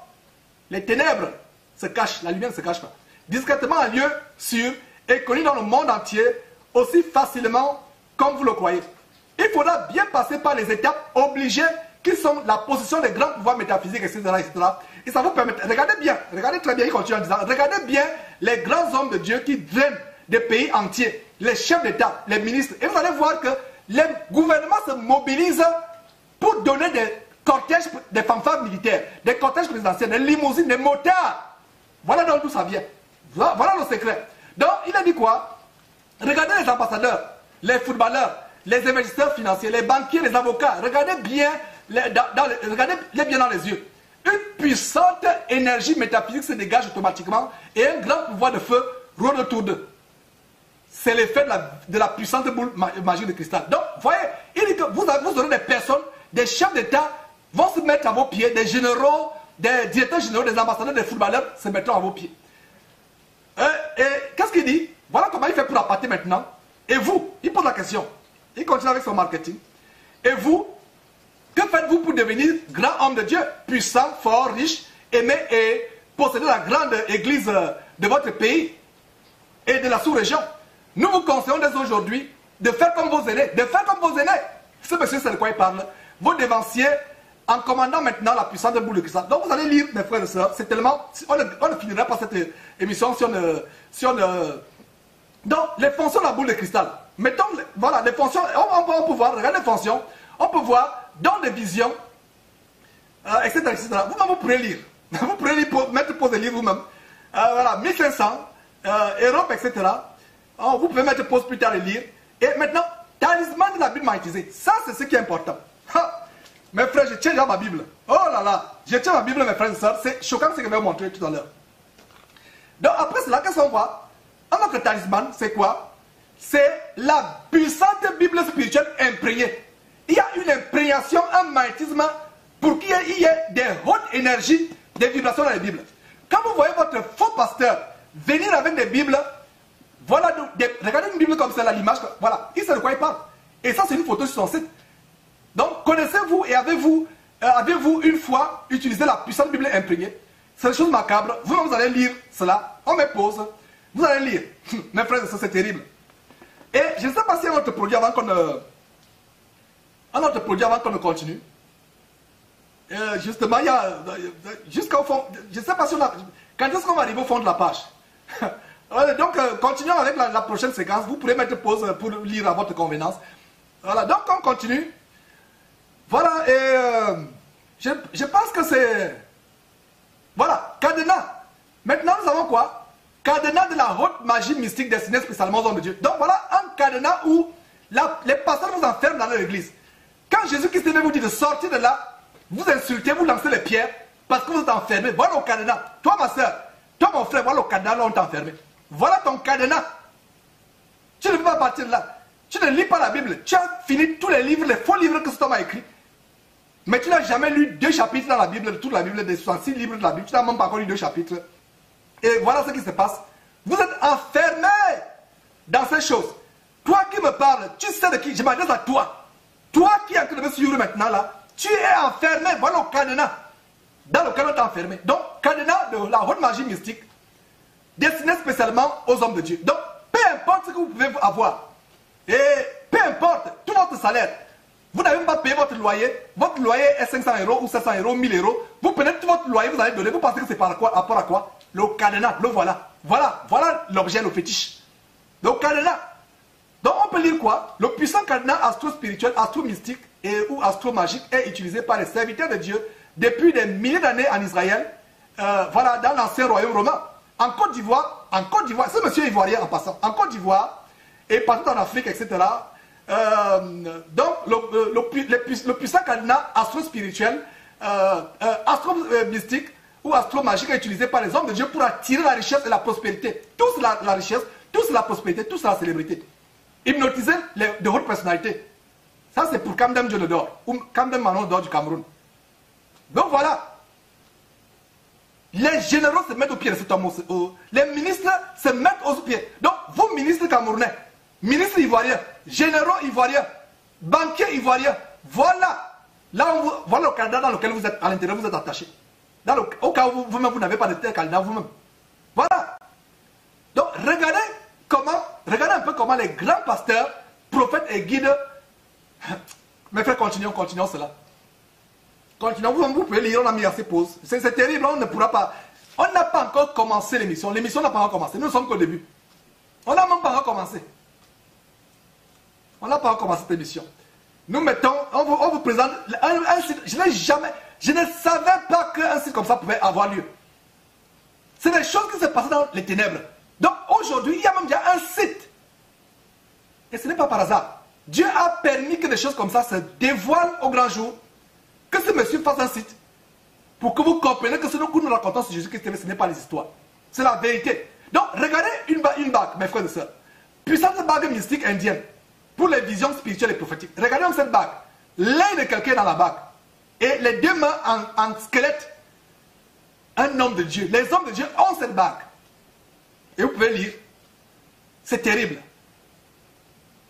S1: Les ténèbres se cachent, la lumière ne se cache pas. Discrètement en lieu sûr et connu dans le monde entier aussi facilement comme vous le croyez. Il faudra bien passer par les étapes obligées qui sont la position des grands pouvoirs métaphysiques, etc. Et ça vous permet, regardez bien, regardez très bien, il continue en disant, regardez bien les grands hommes de Dieu qui drainent des pays entiers, les chefs d'État, les ministres. Et vous allez voir que les gouvernements se mobilisent pour donner des cortèges, des fanfares militaires, des cortèges présidentiels, des limousines, des motards. Voilà d'où ça vient. Voilà le secret. Donc, il a dit quoi? Regardez les ambassadeurs, les footballeurs, les investisseurs financiers, les banquiers, les avocats. Regardez bien, regardez-les bien dans les yeux. Une puissante énergie métaphysique se dégage automatiquement et un grand pouvoir de feu rôde autour d'eux. C'est l'effet de la puissante boule magique de cristal. Donc, voyez, il dit que vous aurez des personnes, des chefs d'État vont se mettre à vos pieds, des généraux, des directeurs généraux, des ambassadeurs, des footballeurs se mettront à vos pieds. Et qu'est-ce qu'il dit? Voilà comment il fait pour appâter maintenant. Et vous, il pose la question. Il continue avec son marketing. Et vous, que faites-vous pour devenir grand homme de Dieu, puissant, fort, riche, aimé et posséder la grande église de votre pays et de la sous-région? Nous vous conseillons dès aujourd'hui de faire comme vos aînés. De faire comme vos aînés. Ce monsieur, c'est de quoi il parle. Vos dévanciers, en commandant maintenant la puissance de boule de cristal. Donc vous allez lire, mes frères et sœurs, c'est tellement... On ne finira pas cette émission si on donc, les fonctions de la boule de cristal. Mettons, voilà, les fonctions, on peut voir, regardez les fonctions, on peut voir dans des visions, etc., etc. Vous-même, vous pourrez lire. Vous pourrez lire, mettre pause et lire vous-même. Voilà, 1500, Europe, etc. Vous pouvez mettre pause plus tard et lire. Et maintenant, talisman de la Bible magnétisée. Ça, c'est ce qui est important. Mes frères, je tiens déjà ma Bible. Oh là là, je tiens ma Bible, mes frères et sœurs. C'est choquant ce que je vais vous montrer tout à l'heure. Donc, après cela, qu'est-ce qu'on voit? Un autre talisman, c'est quoi? C'est la puissante Bible spirituelle imprégnée. Il y a une imprégnation, un magnétisme pour qu'il y ait des hautes énergies, des vibrations dans les Bibles. Quand vous voyez votre faux pasteur venir avec des Bibles, voilà, regardez une Bible comme celle-là, l'image, voilà, il sait de quoi il parle. Et ça, c'est une photo sur son site. Donc, connaissez-vous et avez-vous une fois utilisé la puissante Bible imprégnée? C'est une chose macabre. Vous allez lire cela. On met pause. Vous allez lire. Mes frères, c'est terrible. Et je ne sais pas s'il y a un autre produit avant qu'on ne continue. Justement, il y a... Jusqu'au fond... Je ne sais pas si on a... Quand est-ce qu'on va arriver au fond de la page? Donc, continuons avec la prochaine séquence. Vous pourrez mettre pause pour lire à votre convenance. Voilà, donc on continue. Voilà, et je pense que c'est... Voilà, cadenas. Maintenant, nous avons quoi? Cadenas de la haute magie mystique destinée spécialement aux hommes de Dieu. Donc voilà un cadenas où les pasteurs vous enferment dans leur église. Quand Jésus-Christ vous dit de sortir de là, vous insultez, vous lancez les pierres parce que vous êtes enfermés. Voilà le cadenas. Toi, ma soeur, toi, mon frère, voilà le cadenas là où on t'a enfermé. Voilà ton cadenas. Tu ne peux pas partir de là. Tu ne lis pas la Bible. Tu as fini tous les livres, les faux livres que cet homme a écrits. Mais tu n'as jamais lu 2 chapitres dans la Bible, toute la Bible, des 66 livres de la Bible. Tu n'as même pas encore lu 2 chapitres. Et voilà ce qui se passe. Vous êtes enfermés dans ces choses. Toi qui me parles, tu sais de qui? Je m'adresse à toi. Toi qui es en train de me suivre maintenant là, tu es enfermé. Voilà le cadenas. Dans lequel on est enfermé. Donc, cadenas de la haute magie mystique. destiné spécialement aux hommes de Dieu. Donc, peu importe ce que vous pouvez avoir, et peu importe tout votre salaire, vous n'avez même pas payé votre loyer est 500 € ou 700 € 1000 €, vous prenez tout votre loyer, vous allez donner, vous pensez que c'est par rapport à quoi? Le cadenas, le voilà. Voilà l'objet, le fétiche. Le cadenas. Donc on peut lire quoi? Le puissant cadenas astro-spirituel, astro-mystique ou astro-magique est utilisé par les serviteurs de Dieu depuis des milliers d'années en Israël, voilà, dans l'ancien royaume romain. En Côte d'Ivoire, ce monsieur est ivoirien en passant, en Côte d'Ivoire et partout en Afrique, etc. Donc le puissant cadenas astro-spirituel, astro-mystique ou astro-magique est utilisé par les hommes de Dieu pour attirer la richesse et la prospérité. Tous la richesse, tous la prospérité, tous la célébrité. Hypnotiser de hautes personnalités. Ça c'est pour Kamdem Dieu d'or ou Kamdem Manon d'or du Cameroun. Donc voilà. Les généraux se mettent au pied de cet homme. Les ministres se mettent aux pieds. Donc vous ministres camerounais, ministres ivoiriens, généraux ivoiriens, banquiers ivoiriens, voilà. Là, voilà le candidat dans lequel vous êtes, à l'intérieur, vous êtes attaché. Au cas où vous-même, vous n'avez pas de tel candidat vous-même. Voilà. Donc, regardez un peu comment les grands pasteurs, prophètes et guides... Mes frères, continuons cela. Continuons, vous pouvez lire, on a mis assez pause. C'est terrible, on ne pourra pas... On n'a pas encore commencé l'émission. L'émission n'a pas encore commencé. Nous ne sommes qu'au début. On n'a même pas encore commencé. On n'a pas encore commencé cette émission. Nous mettons, on vous présente un site. Je ne savais pas qu'un site comme ça pouvait avoir lieu. C'est des choses qui se passent dans les ténèbres. Donc aujourd'hui, il y a même déjà un site. Et ce n'est pas par hasard. Dieu a permis que des choses comme ça se dévoilent au grand jour. Que ce monsieur fasse un site. Pour que vous compreniez que ce que nous racontons sur Jésus-Christ, ce n'est pas les histoires. C'est la vérité. Donc regardez une bague, mes frères et sœurs. Puissante bague mystique indienne. Pour les visions spirituelles et prophétiques. Regardez cette bague. L'œil de quelqu'un dans la bague. Et les deux mains en squelette. Un homme de Dieu. Les hommes de Dieu ont cette bague. Et vous pouvez lire. C'est terrible.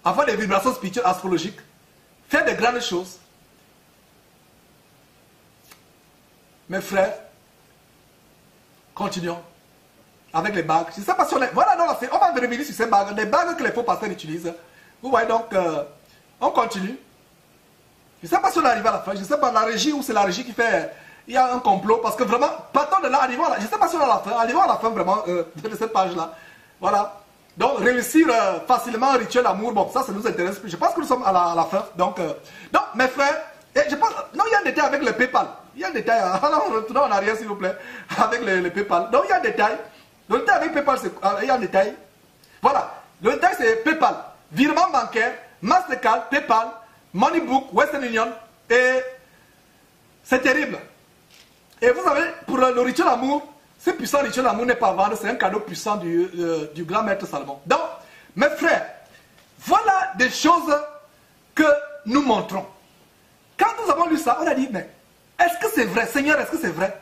S1: Avoir des vibrations spirituelles astrologiques. Faire de grandes choses. Mes frères. Continuons. Avec les bagues. Je ne sais pas si on est... Voilà, non, on va revenir sur ces bagues. Les bagues que les faux pasteurs utilisent. Vous voyez donc, on continue. Je ne sais pas si on est arrivé à la fin. Je ne sais pas la régie ou c'est la régie qui fait... Il y a un complot. Parce que vraiment, partons de là, arrivons à la... Je ne sais pas si on est à la fin. Arrivons à la fin vraiment de cette page-là. Voilà. Donc, réussir facilement un rituel d'amour. Bon, ça nous intéresse plus. Je pense que nous sommes à la fin. Donc, mes frères, je pense... Non, il y a un détail avec le PayPal. Il y a un détail. Alors, retournons en arrière, s'il vous plaît. Avec le PayPal. Donc, il y a un détail. Le détail avec PayPal, c'est... Il y a un détail. Voilà. Le détail, c'est PayPal. Virement bancaire, Mastercard, PayPal, Moneybook, Western Union, et c'est terrible. Et vous savez, pour le rituel d'amour, ce puissant rituel d'amour n'est pas à vendre, c'est un cadeau puissant du grand maître Salomon. Donc, mes frères, voilà des choses que nous montrons. Quand nous avons lu ça, on a dit, mais est-ce que c'est vrai, Seigneur, est-ce que c'est vrai?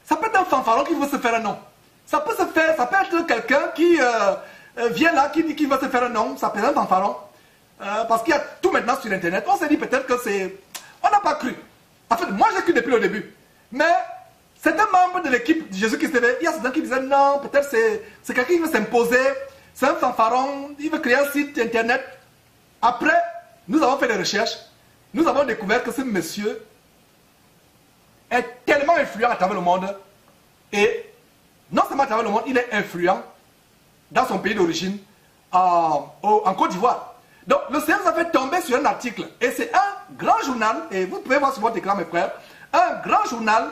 S1: Ça peut être un fanfaron qui veut se faire un nom. Ça peut se faire, ça peut être quelqu'un qui... vient là, qui dit qu'il va se faire un nom, ça peut être un fanfaron. Parce qu'il y a tout maintenant sur Internet. On s'est dit peut-être que c'est... On n'a pas cru. En fait, moi j'ai cru depuis le début. Mais c'est un membre de l'équipe de Jésus-Christ TV. Il y a certains qui disaient non, peut-être c'est quelqu'un qui veut s'imposer. C'est un fanfaron, il veut créer un site Internet. Après, nous avons fait des recherches. Nous avons découvert que ce monsieur est tellement influent à travers le monde. Et non seulement à travers le monde, il est influent dans son pays d'origine, en Côte d'Ivoire. Donc, le Seigneur nous a fait tomber sur un article. Et c'est un grand journal, et vous pouvez voir sur votre écran, mes frères, un grand journal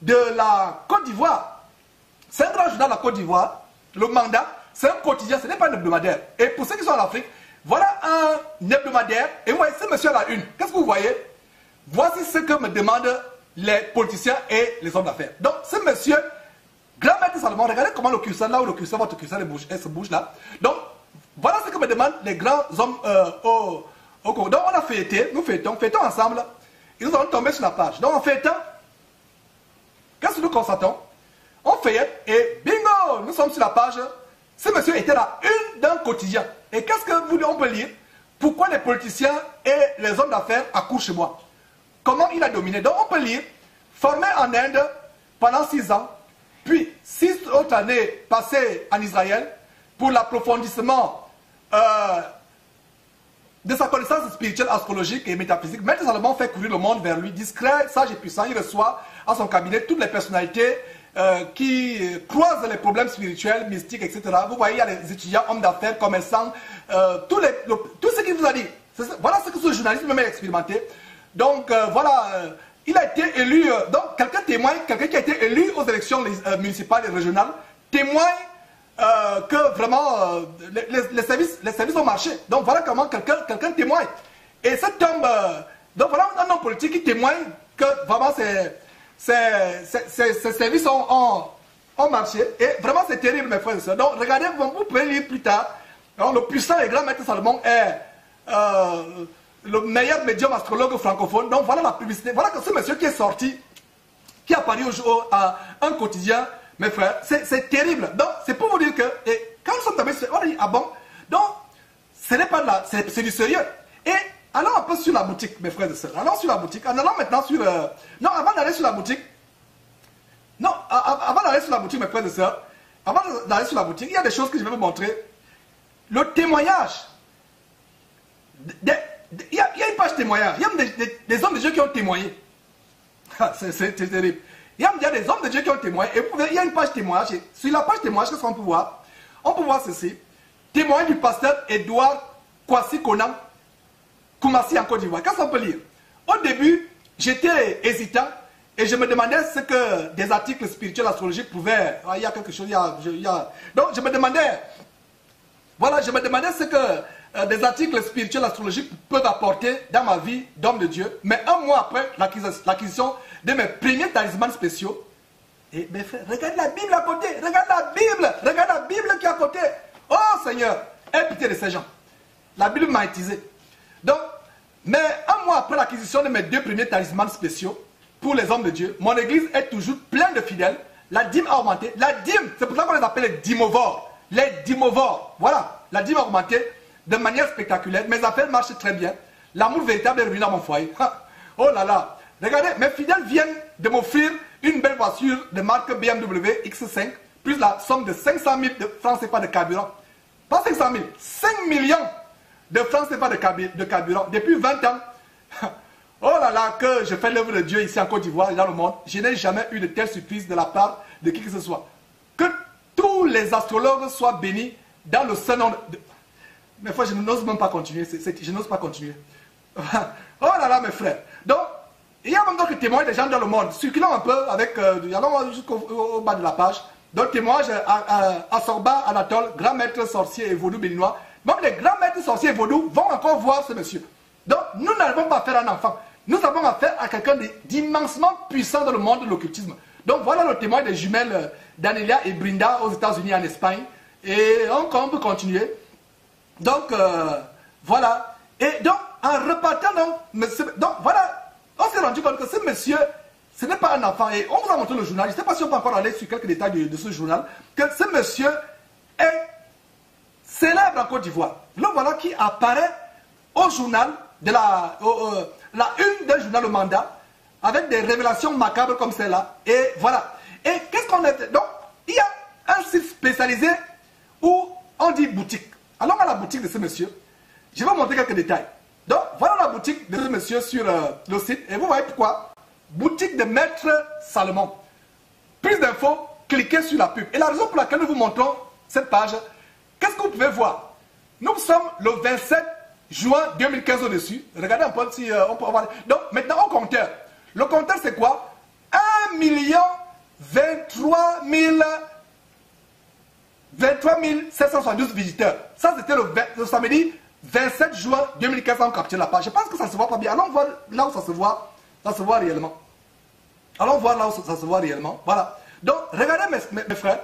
S1: de la Côte d'Ivoire. C'est un grand journal de la Côte d'Ivoire. Le mandat, c'est un quotidien, ce n'est pas un hebdomadaire. Et pour ceux qui sont en Afrique, voilà un hebdomadaire. Et vous voyez, ce monsieur à la une, qu'est-ce que vous voyez? Voici ce que me demandent les politiciens et les hommes d'affaires. Donc, ce monsieur... Grand maître Salomon, regardez comment le curseur, là où le curseur, votre curseur se bouge là. Donc, voilà ce que me demandent les grands hommes au Congo. Donc, on a feuilleté, nous feuilletons ensemble, et nous allons tomber sur la page. Donc, en feuilletant, qu'est-ce que nous constatons? On feuillette, et bingo, nous sommes sur la page. Ce monsieur était là, une d'un quotidien. Et qu'est-ce que on peut lire? Pourquoi les politiciens et les hommes d'affaires accouchent chez moi? Comment il a dominé? Donc, on peut lire, formé en Inde pendant 6 ans, puis 6 autres années passées en Israël pour l'approfondissement de sa connaissance spirituelle, astrologique et métaphysique. Maître Salomon fait courir le monde vers lui, discret, sage et puissant. Il reçoit à son cabinet toutes les personnalités qui croisent les problèmes spirituels, mystiques, etc. Vous voyez, il y a les étudiants, hommes d'affaires, commerçants, tout ce qu'il vous a dit. Voilà ce que ce journaliste même a expérimenté. Donc voilà, il a été élu, donc quelqu'un témoigne, quelqu'un qui a été élu aux élections municipales et régionales, témoigne que vraiment les services ont marché. Donc voilà comment quelqu'un témoigne. Et cet homme, donc voilà un homme politique qui témoigne que vraiment ces services ont marché. Et vraiment c'est terrible mes frères et sœurs. Donc regardez, vous pouvez lire plus tard. Alors, le puissant et grand maître Salomon est le meilleur médium astrologue francophone. Donc voilà la publicité. Voilà que ce monsieur qui est sorti, qui a apparu à un quotidien. Mes frères, c'est terrible. Donc, c'est pour vous dire que, et quand nous sommes tombés sur, on a dit, ah bon, donc, ce n'est pas de la, c'est du sérieux. Et allons un peu sur la boutique, mes frères et sœurs. Allons sur la boutique. En allant maintenant sur, non, avant d'aller sur la boutique, non, avant d'aller sur la boutique, mes frères et sœurs, avant d'aller sur la boutique, il y a des choses que je vais vous montrer. Le témoignage, il y a une page témoignage. Il y a des hommes de Dieu qui ont témoigné. C'est terrible. Il y a des hommes de Dieu qui ont témoigné. Et il y a une page témoignage. Et sur la page témoignage, qu'est-ce qu'on peut voir? On peut voir ceci. Témoignage du pasteur Edouard Kwasi Konan, Koumassi en Côte d'Ivoire. Qu'est-ce qu'on peut lire? Au début, j'étais hésitant et je me demandais ce que des articles spirituels astrologiques pouvaient. Il y a quelque chose. Donc je me demandais. Voilà, je me demandais ce que des articles spirituels astrologiques peuvent apporter dans ma vie d'homme de Dieu. Mais un mois après l'acquisition de mes premiers talismans spéciaux, et mes frères, regarde la Bible à côté, regarde la Bible qui est à côté. Oh Seigneur, aie pitié de ces gens. La Bible m'a utilisé. Donc, mais un mois après l'acquisition de mes 2 premiers talismans spéciaux pour les hommes de Dieu, mon église est toujours pleine de fidèles. La dîme a augmenté. La dîme, c'est pour ça qu'on les appelle les dîmovores. Les dîmovores, voilà, la dîme a augmenté de manière spectaculaire. Mes affaires marchent très bien. L'amour véritable est revenu dans mon foyer. Oh là là. Regardez, mes fidèles viennent de m'offrir une belle voiture de marque BMW X5, plus la somme de 500 000 francs CFA de carburant. Pas 500 000, 5 millions de francs CFA de carburant. Depuis 20 ans, oh là là, que je fais l'œuvre de Dieu ici en Côte d'Ivoire et dans le monde, je n'ai jamais eu de telle surprise de la part de qui que ce soit. Que tous les astrologues soient bénis dans le seul nom de... Mais fois, je n'ose même pas continuer. Je n'ose pas continuer. Oh là là, mes frères. Donc, il y a même d'autres témoignages des gens dans le monde. Circulons un peu avec... allons jusqu'au bas de la page. Donc, témoignages à Sorba, Anatole, grand maître sorcier et vaudou béninois. Même les grands maîtres sorciers et vaudou vont encore voir ce monsieur. Donc, nous n'avons pas affaire à un enfant. Nous avons affaire à quelqu'un d'immensement puissant dans le monde de l'occultisme. Donc, voilà le témoignage des jumelles Danelia et Brinda aux États-Unis, en Espagne. Et on peut continuer. Donc, voilà. Et donc, en repartant, donc voilà, on s'est rendu compte que ce monsieur, ce n'est pas un enfant. Et on vous a montré le journal. Je ne sais pas si on peut encore aller sur quelques détails de ce journal. Que ce monsieur est célèbre en Côte d'Ivoire. Le voilà qui apparaît au journal, la une d'un journal Le Mandat, avec des révélations macabres comme celle-là. Et voilà. Et qu'est-ce qu'on a fait? Donc, il y a un site spécialisé où on dit boutique. Allons à la boutique de ce monsieur. Je vais vous montrer quelques détails. Donc, voilà la boutique de ce monsieur sur le site. Et vous voyez pourquoi. Boutique de Maître Salomon. Plus d'infos, cliquez sur la pub. Et la raison pour laquelle nous vous montrons cette page, qu'est-ce que vous pouvez voir? Nous sommes le 27 juin 2015 au-dessus. Regardez un peu si on peut voir. Donc, maintenant, au compteur. Le compteur, c'est quoi? 1 023 772 visiteurs. Ça, c'était le samedi 27 juin 2015 en capture la page. Je pense que ça ne se voit pas bien. Allons voir là où ça se voit réellement. Allons voir là où ça se voit réellement. Voilà. Donc, regardez mes frères.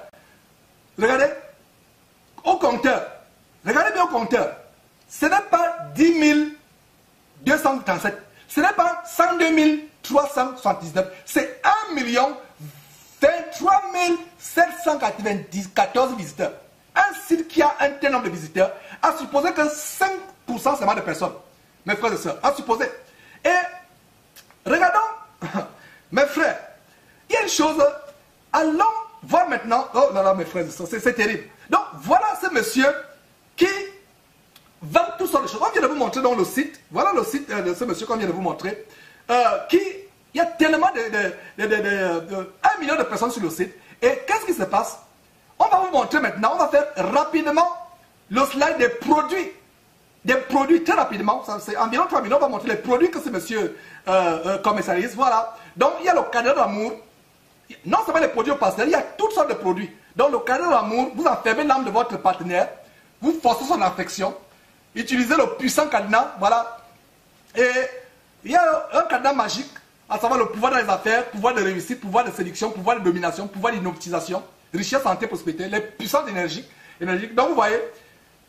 S1: Regardez au compteur. Regardez bien au compteur. Ce n'est pas 10 237. Ce n'est pas 102 379. C'est 1 23 794 visiteurs. Un site qui a un tel nombre de visiteurs, à supposer que 5% seulement de personnes, mes frères et sœurs, à supposer. Et regardons, mes frères, il y a une chose, allons voir maintenant, oh là là mes frères, c'est terrible. Donc voilà ce monsieur qui vend toutes sortes de choses. On vient de vous montrer dans le site, voilà le site de ce monsieur qu'on vient de vous montrer, il y a tellement de 1 million de personnes sur le site. Et qu'est-ce qui se passe? On va vous montrer maintenant, on va faire rapidement le slide des produits. Des produits très rapidement, c'est environ 3 minutes, on va montrer les produits que ce monsieur commercialise. Voilà. Donc il y a le cadre d'amour. Non seulement les produits au pastel, il y a toutes sortes de produits. Donc le cadre d'amour, vous enfermez l'âme de votre partenaire, vous forcez son affection, utilisez le puissant cadenas, voilà. Et il y a un cadenas magique, à savoir le pouvoir dans les affaires, pouvoir de réussite, pouvoir de séduction, pouvoir de domination, pouvoir d'inoptisation, richesse, santé, prospérité, les puissances énergiques. Donc vous voyez,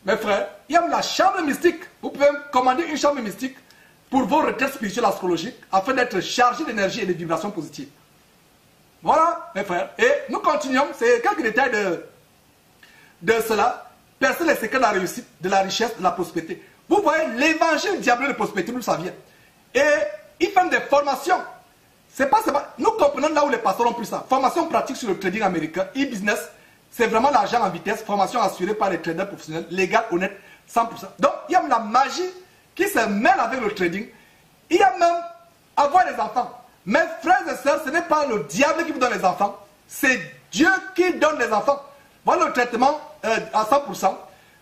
S1: mes frères, il y a la chambre mystique. Vous pouvez commander une chambre mystique pour vos retraites spirituelles astrologiques afin d'être chargé d'énergie et de vibrations positives. Voilà, mes frères. Et nous continuons, c'est quelques détails de cela. Percer les secrets de la réussite, de la richesse, de la prospérité. Vous voyez, l'évangile diable de prospérité, nous ça vient. Et ils font des formations. C'est pas, nous comprenons là où les pasteurs ont pris ça. Formation pratique sur le trading américain, e-business. C'est vraiment l'argent en vitesse. Formation assurée par les traders professionnels, légal, honnête, 100%. Donc, il y a la magie qui se mêle avec le trading. Il y a même avoir des enfants. Mes frères et sœurs, ce n'est pas le diable qui vous donne les enfants. C'est Dieu qui donne les enfants. Voilà le traitement à 100%.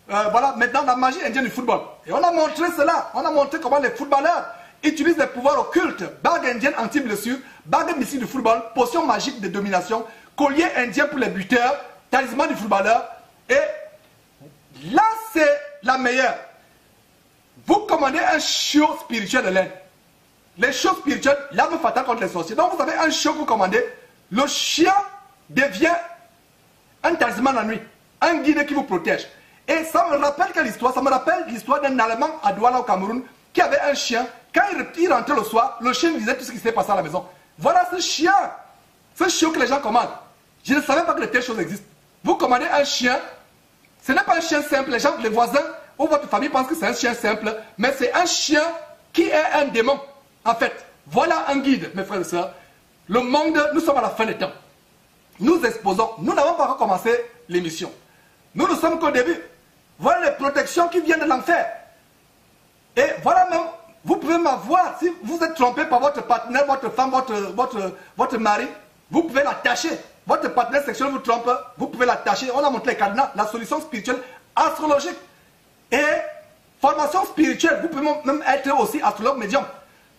S1: Voilà maintenant la magie indienne du football. Et on a montré cela. On a montré comment les footballeurs utilisent les pouvoirs occultes. Bague indienne anti-blessure, bague mystique du football, potion magique de domination, collier indien pour les buteurs, talisman du footballeur. Et là, c'est la meilleure. Vous commandez un chiot spirituel de l'Inde. Les chiots spirituels, l'arme fatale contre les sorciers. Donc vous avez un chiot que vous commandez. Le chien devient un talisman la nuit. Un guide qui vous protège. Et ça me rappelle quelle histoire? Ça me rappelle l'histoire d'un Allemand à Douala au Cameroun qui avait un chien. Quand il rentrait le soir, le chien lui disait tout ce qui s'est passé à la maison. Voilà ce chien. Ce chiot que les gens commandent. Je ne savais pas que de telles choses existent. Vous commandez un chien. Ce n'est pas un chien simple. Les gens, les voisins ou votre famille pensent que c'est un chien simple. Mais c'est un chien qui est un démon. En fait, voilà un guide, mes frères et sœurs. Le monde, nous sommes à la fin des temps. Nous exposons. Nous n'avons pas encore commencé l'émission. Nous ne sommes qu'au début. Voilà les protections qui viennent de l'enfer. Et voilà même, vous pouvez m'avoir, si vous êtes trompé par votre partenaire, votre femme, votre mari, vous pouvez l'attacher. Votre partenaire sexuel vous trompe, vous pouvez l'attacher. On a montré les cadenas, la solution spirituelle astrologique. Et formation spirituelle, vous pouvez même être aussi astrologue médium.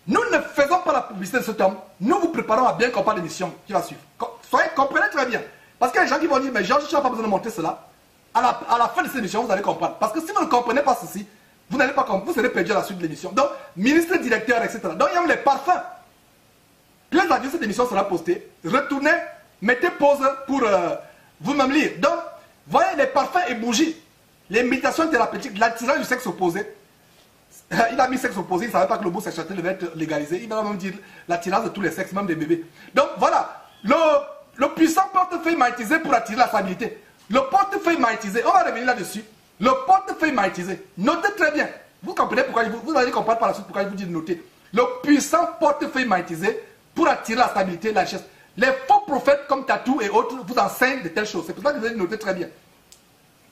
S1: Nous ne faisons pas la publicité de cet homme. Nous vous préparons à bien comprendre l'émission qui va suivre. Soyez, comprenez très bien. Parce qu'il y a des gens qui vont dire, mais Georges, tu n'as pas besoin de montrer cela. À la fin de cette émission, vous allez comprendre. Parce que si vous ne comprenez pas ceci, vous n'allez pas comprendre, vous serez perdu à la suite de l'émission. Donc, ministre, directeur, etc. Donc, il y a les parfums. Plein d'avions, cette émission sera postée. Retournez, mettez pause pour vous-même lire. Donc, voyez les parfums et bougies. Les méditations thérapeutiques, l'attirance du sexe opposé. Il a mis sexe opposé, il ne savait pas que le mot sexualité devait être légalisé. Il va même dire l'attirance de tous les sexes, même des bébés. Donc voilà, le puissant portefeuille magnétisé pour attirer la stabilité. Le portefeuille magnétisé, on va revenir là-dessus. Le portefeuille magnétisé, notez très bien. Vous comprenez pourquoi vous allez comprendre par la suite pourquoi je vous dis de noter. Le puissant portefeuille magnétisé pour attirer la stabilité et la richesse. Les faux prophètes comme Tatou et autres vous enseignent de telles choses. C'est pour ça que vous allez noter très bien.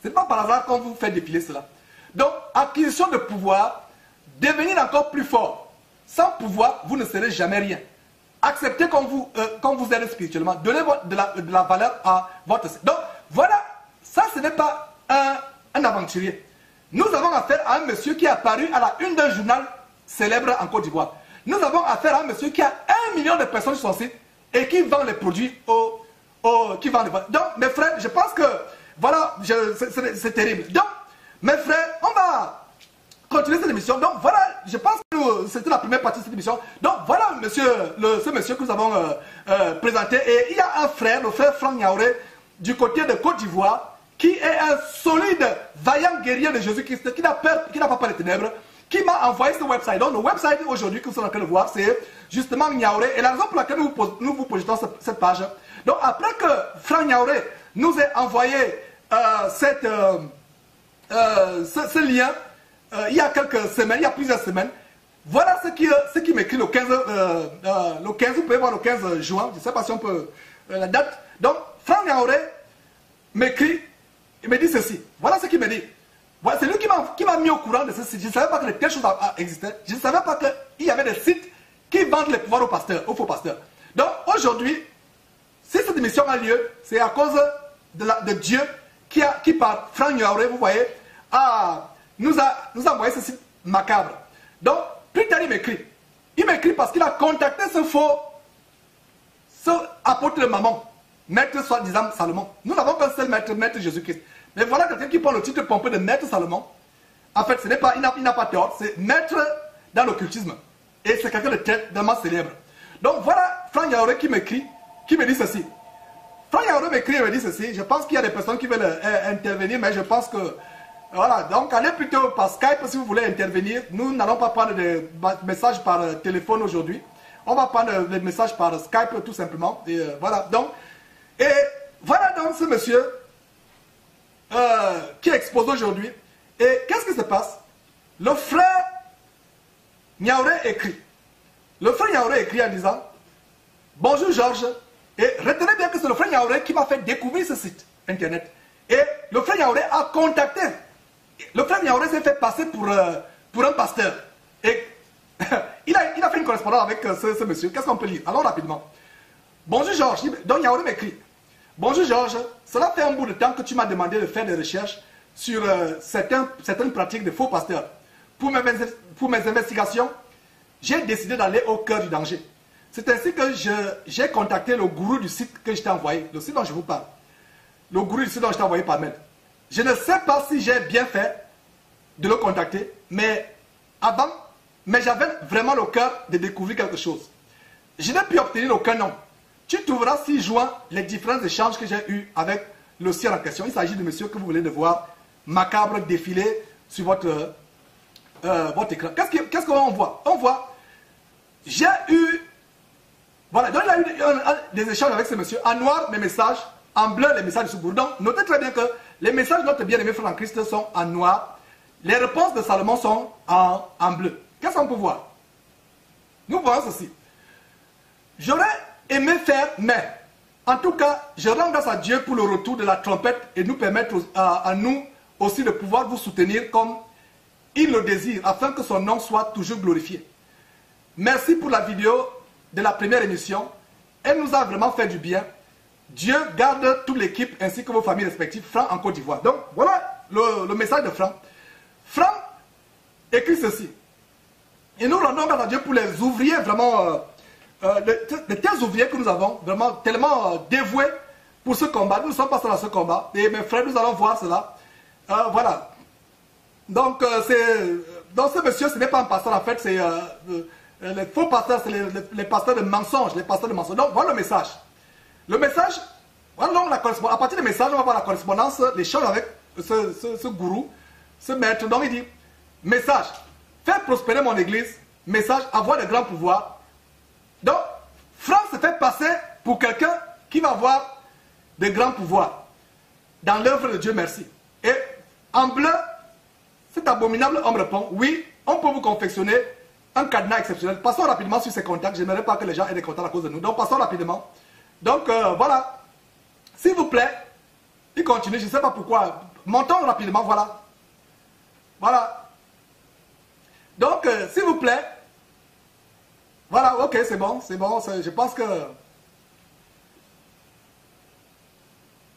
S1: Ce n'est pas par hasard qu'on vous fait défiler cela. Donc, acquisition de pouvoir. Devenir encore plus fort. Sans pouvoir, vous ne serez jamais rien. Acceptez qu'on vous aide spirituellement. Donnez de la valeur à votre... Donc, voilà, ça ce n'est pas un aventurier. Nous avons affaire à un monsieur qui est apparu à la une d'un journal célèbre en Côte d'Ivoire. Nous avons affaire à un monsieur qui a 1 million de personnes sur son site et qui vend les produits qui vend les... Donc, mes frères, je pense que... Voilà, c'est terrible. Donc, mes frères, on va... continuer cette émission. Donc voilà, je pense que c'était la première partie de cette émission. Donc voilà ce monsieur que nous avons présenté. Et il y a un frère, le frère Franck Niaouré, du côté de Côte d'Ivoire, qui est un solide, vaillant guerrier de Jésus-Christ, qui n'a pas peur des ténèbres, qui m'a envoyé ce website. Donc le website aujourd'hui que vous êtes en train de voir, c'est justement Niaouré. Et la raison pour laquelle nous vous projetons cette page. Donc après que Franck Niaouré nous ait envoyé ce lien, il y a quelques semaines, il y a plusieurs semaines, voilà ce qui m'écrit le 15, vous pouvez voir le 15 juin, je ne sais pas si on peut, la date. Donc, Franck Niaouré m'écrit, il me dit ceci. Voilà ce qu'il me dit. Voilà, c'est lui qui m'a mis au courant de ceci. Je ne savais pas que de telles choses existaient. Je ne savais pas qu'il y avait des sites qui vendent les pouvoirs aux pasteurs, aux faux pasteurs. Donc aujourd'hui, si cette émission a lieu, c'est à cause de Dieu qui par Franck Niaouré, vous voyez, nous a envoyé ce site macabre. Donc, plus tard, il m'écrit. Il m'écrit parce qu'il a contacté ce apôtre de maman, maître soi-disant Salomon. Nous n'avons qu'un seul maître, maître Jésus-Christ. Mais voilà quelqu'un qui prend le titre pompeux de maître Salomon. En fait, il n'a pas tort, c'est maître dans l'occultisme. Et c'est quelqu'un de tellement célèbre. Donc voilà Franck Niaouré qui m'écrit, qui me dit ceci. Franck Niaouré m'écrit et me dit ceci. Je pense qu'il y a des personnes qui veulent intervenir, mais je pense que... Voilà, donc allez plutôt par Skype si vous voulez intervenir. Nous n'allons pas prendre des messages par téléphone aujourd'hui. On va prendre les messages par Skype tout simplement. Et voilà donc ce monsieur qui expose aujourd'hui. Et qu'est-ce qui se passe? Le frère Niaouré écrit. Le frère Niaouré écrit en disant: bonjour Georges. Et retenez bien que c'est le frère Niaouré qui m'a fait découvrir ce site internet. Et le frère Niaouré a contacté. Le frère Niaouré s'est fait passer pour un pasteur. Et il a fait une correspondance avec ce monsieur. Qu'est-ce qu'on peut lire? Allons rapidement. Bonjour Georges. Donc Niaouré m'écrit: bonjour Georges, cela fait un bout de temps que tu m'as demandé de faire des recherches sur certaines pratiques de faux pasteurs. Pour mes investigations, j'ai décidé d'aller au cœur du danger. C'est ainsi que j'ai contacté le gourou du site que je t'ai envoyé, le site dont je vous parle. Le gourou du site dont je t'ai envoyé par mail. Je ne sais pas si j'ai bien fait de le contacter, mais j'avais vraiment le cœur de découvrir quelque chose. Je n'ai pu obtenir aucun nom. Tu trouveras ci-joint les différents échanges que j'ai eus avec le ciel en question. Il s'agit de monsieur que vous venez de voir, macabre, défiler sur votre écran. Qu'est-ce qu'on voit? On voit, j'ai eu, voilà, donc il a eu des échanges avec ce monsieur. En noir, mes messages, en bleu, les messages de ce gourou. Donc, notez très bien que les messages de notre bien-aimé frère en Christ sont en noir. Les réponses de Salomon sont en bleu. Qu'est-ce qu'on peut voir? Nous voyons ceci. J'aurais aimé faire, mais en tout cas, je rends grâce à Dieu pour le retour de la trompette et nous permettre à nous aussi de pouvoir vous soutenir comme il le désire, afin que son nom soit toujours glorifié. Merci pour la vidéo de la première émission. Elle nous a vraiment fait du bien. Dieu garde toute l'équipe ainsi que vos familles respectives. Franck en Côte d'Ivoire. Donc voilà le message de Franck. Franck écrit ceci. Et nous rendons grâce à Dieu pour les ouvriers vraiment, les tels ouvriers que nous avons, vraiment tellement dévoués pour ce combat. Nous ne sommes pas seuls dans ce combat. Et mes frères, nous allons voir cela. Voilà. Donc ce monsieur, ce n'est pas un pasteur en fait, c'est les faux pasteurs, c'est les pasteurs de mensonges, les pasteurs de mensonges. Donc voilà le message. Le message, voilà donc la correspondance. À partir du message, on va voir la correspondance, l'échange avec ce gourou, ce maître. Donc il dit, message, faire prospérer mon église, message, avoir de grands pouvoirs. Donc, Franck se fait passer pour quelqu'un qui va avoir de grands pouvoirs dans l'œuvre de Dieu, merci. Et en bleu, cet abominable homme répond, oui, on peut vous confectionner un cadenas exceptionnel. Passons rapidement sur ces contacts. Je n'aimerais pas que les gens aient des contacts à cause de nous. Donc, passons rapidement. Donc, voilà. S'il vous plaît, il continue. Je ne sais pas pourquoi. Montons rapidement, voilà. Voilà. Donc, s'il vous plaît. Voilà, ok, c'est bon. C'est bon. Je pense que...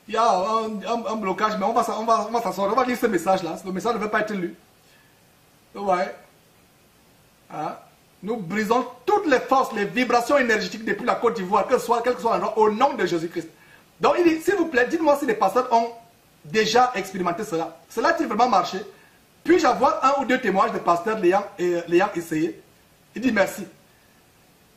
S1: il y a un blocage, mais on va s'asseoir. On va lire ce message-là. Le message ne veut pas être lu. Ouais. Hein? Nous brisons toutes les forces, les vibrations énergétiques depuis la Côte d'Ivoire, quel que soit l'endroit, au nom de Jésus-Christ. Donc il dit, s'il vous plaît, dites-moi si les pasteurs ont déjà expérimenté cela. Cela a-t-il vraiment marché? Puis-je avoir un ou deux témoignages de pasteurs l'ayant essayé? Il dit merci.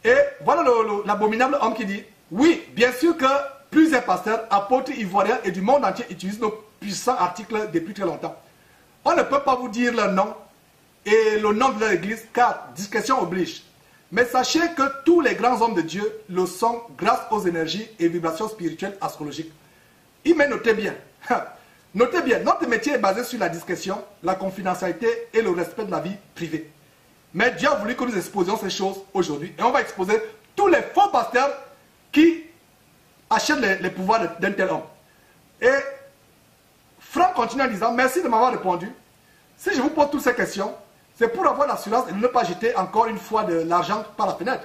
S1: Et voilà l'abominable homme qui dit, oui, bien sûr que plusieurs pasteurs, apôtres ivoiriens et du monde entier utilisent nos puissants articles depuis très longtemps. On ne peut pas vous dire leur nom et le nom de leur église, car discrétion oblige. Mais sachez que tous les grands hommes de Dieu le sont grâce aux énergies et vibrations spirituelles astrologiques. Il m'a noté bien. Notez bien, notre métier est basé sur la discrétion, la confidentialité et le respect de la vie privée. Mais Dieu a voulu que nous exposions ces choses aujourd'hui. Et on va exposer tous les faux pasteurs qui achète les pouvoirs d'un tel homme. Et Franck continue en disant, merci de m'avoir répondu. Si je vous pose toutes ces questions, c'est pour avoir l'assurance et ne pas jeter encore une fois de l'argent par la fenêtre.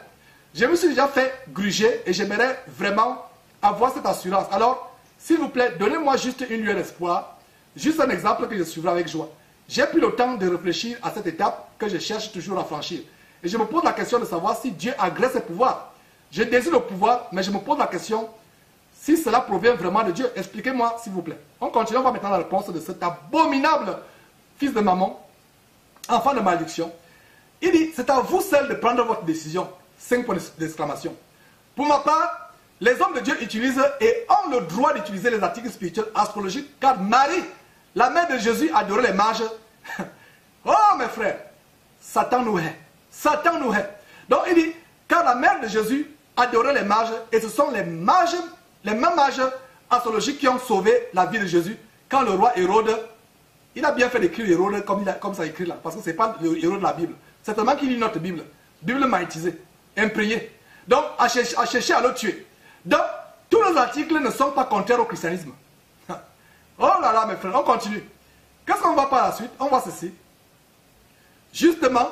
S1: Je me suis déjà fait gruger et j'aimerais vraiment avoir cette assurance. Alors, s'il vous plaît, donnez-moi juste une lueur d'espoir, juste un exemple que je suivrai avec joie. J'ai pris le temps de réfléchir à cette étape que je cherche toujours à franchir. Et je me pose la question de savoir si Dieu agrée ses pouvoirs. Je désire le pouvoir, mais je me pose la question si cela provient vraiment de Dieu. Expliquez-moi, s'il vous plaît. On continue, on va maintenant la réponse de cet abominable fils de maman, enfant de malédiction. Il dit, c'est à vous seul de prendre votre décision. 5 points d'exclamation. Pour ma part, les hommes de Dieu utilisent et ont le droit d'utiliser les articles spirituels astrologiques, car Marie, la mère de Jésus, adorait les mages. Oh mes frères, Satan nous hait. Satan nous hait. Donc il dit, car la mère de Jésus adorait les mages, et ce sont les mages, les mêmes mages astrologiques qui ont sauvé la vie de Jésus, quand le roi Hérode, il a bien fait d'écrire Hérode comme ça écrit là, parce que ce n'est pas le Hérode de la Bible. C'est tellement qu'il lit notre Bible. Bible magnétisée, imprégnée. Donc, à chercher à le tuer. Donc, tous les articles ne sont pas contraires au christianisme. Oh là là, mes frères, on continue. Qu'est-ce qu'on va par la suite? On voit ceci. Justement,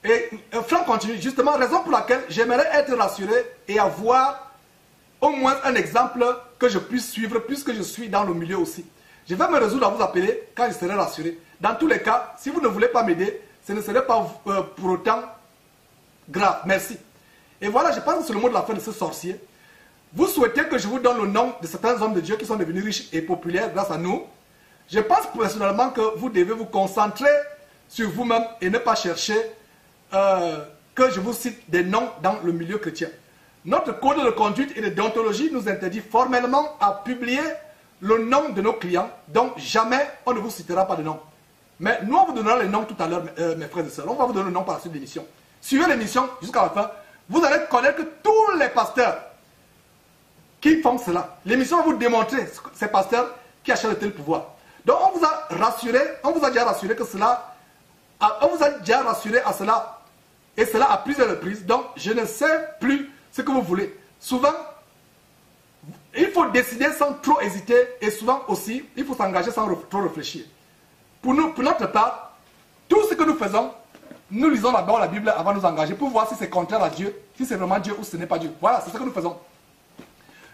S1: et Franck continue, justement, raison pour laquelle j'aimerais être rassuré et avoir au moins un exemple que je puisse suivre, puisque je suis dans le milieu aussi. Je vais me résoudre à vous appeler quand je serai rassuré. Dans tous les cas, si vous ne voulez pas m'aider, ce ne serait pas pour autant grave. Merci. Et voilà, je pense que c'est le mot de la fin de ce sorcier. Vous souhaitez que je vous donne le nom de certains hommes de Dieu qui sont devenus riches et populaires grâce à nous. Je pense personnellement que vous devez vous concentrer sur vous-même et ne pas chercher que je vous cite des noms dans le milieu chrétien. Notre code de conduite et de déontologie nous interdit formellement à publier le nom de nos clients, donc jamais on ne vous citera pas de nom. Mais nous, on vous donnera les noms tout à l'heure, mes frères et sœurs. On va vous donner le nom par la suite de l'émission. Suivez l'émission jusqu'à la fin. Vous allez connaître tous les pasteurs qui font cela. L'émission va vous démontrer ces pasteurs qui achètent tel pouvoir. Donc, on vous a rassuré, on vous a déjà rassuré que cela, on vous a déjà rassuré à cela, et cela à plusieurs reprises. Donc, je ne sais plus ce que vous voulez. Souvent, il faut décider sans trop hésiter, et souvent aussi, il faut s'engager sans trop réfléchir. Pour notre part, tout ce que nous faisons, nous lisons d'abord la Bible avant de nous engager pour voir si c'est contraire à Dieu, si c'est vraiment Dieu ou ce n'est pas Dieu. Voilà, c'est ce que nous faisons.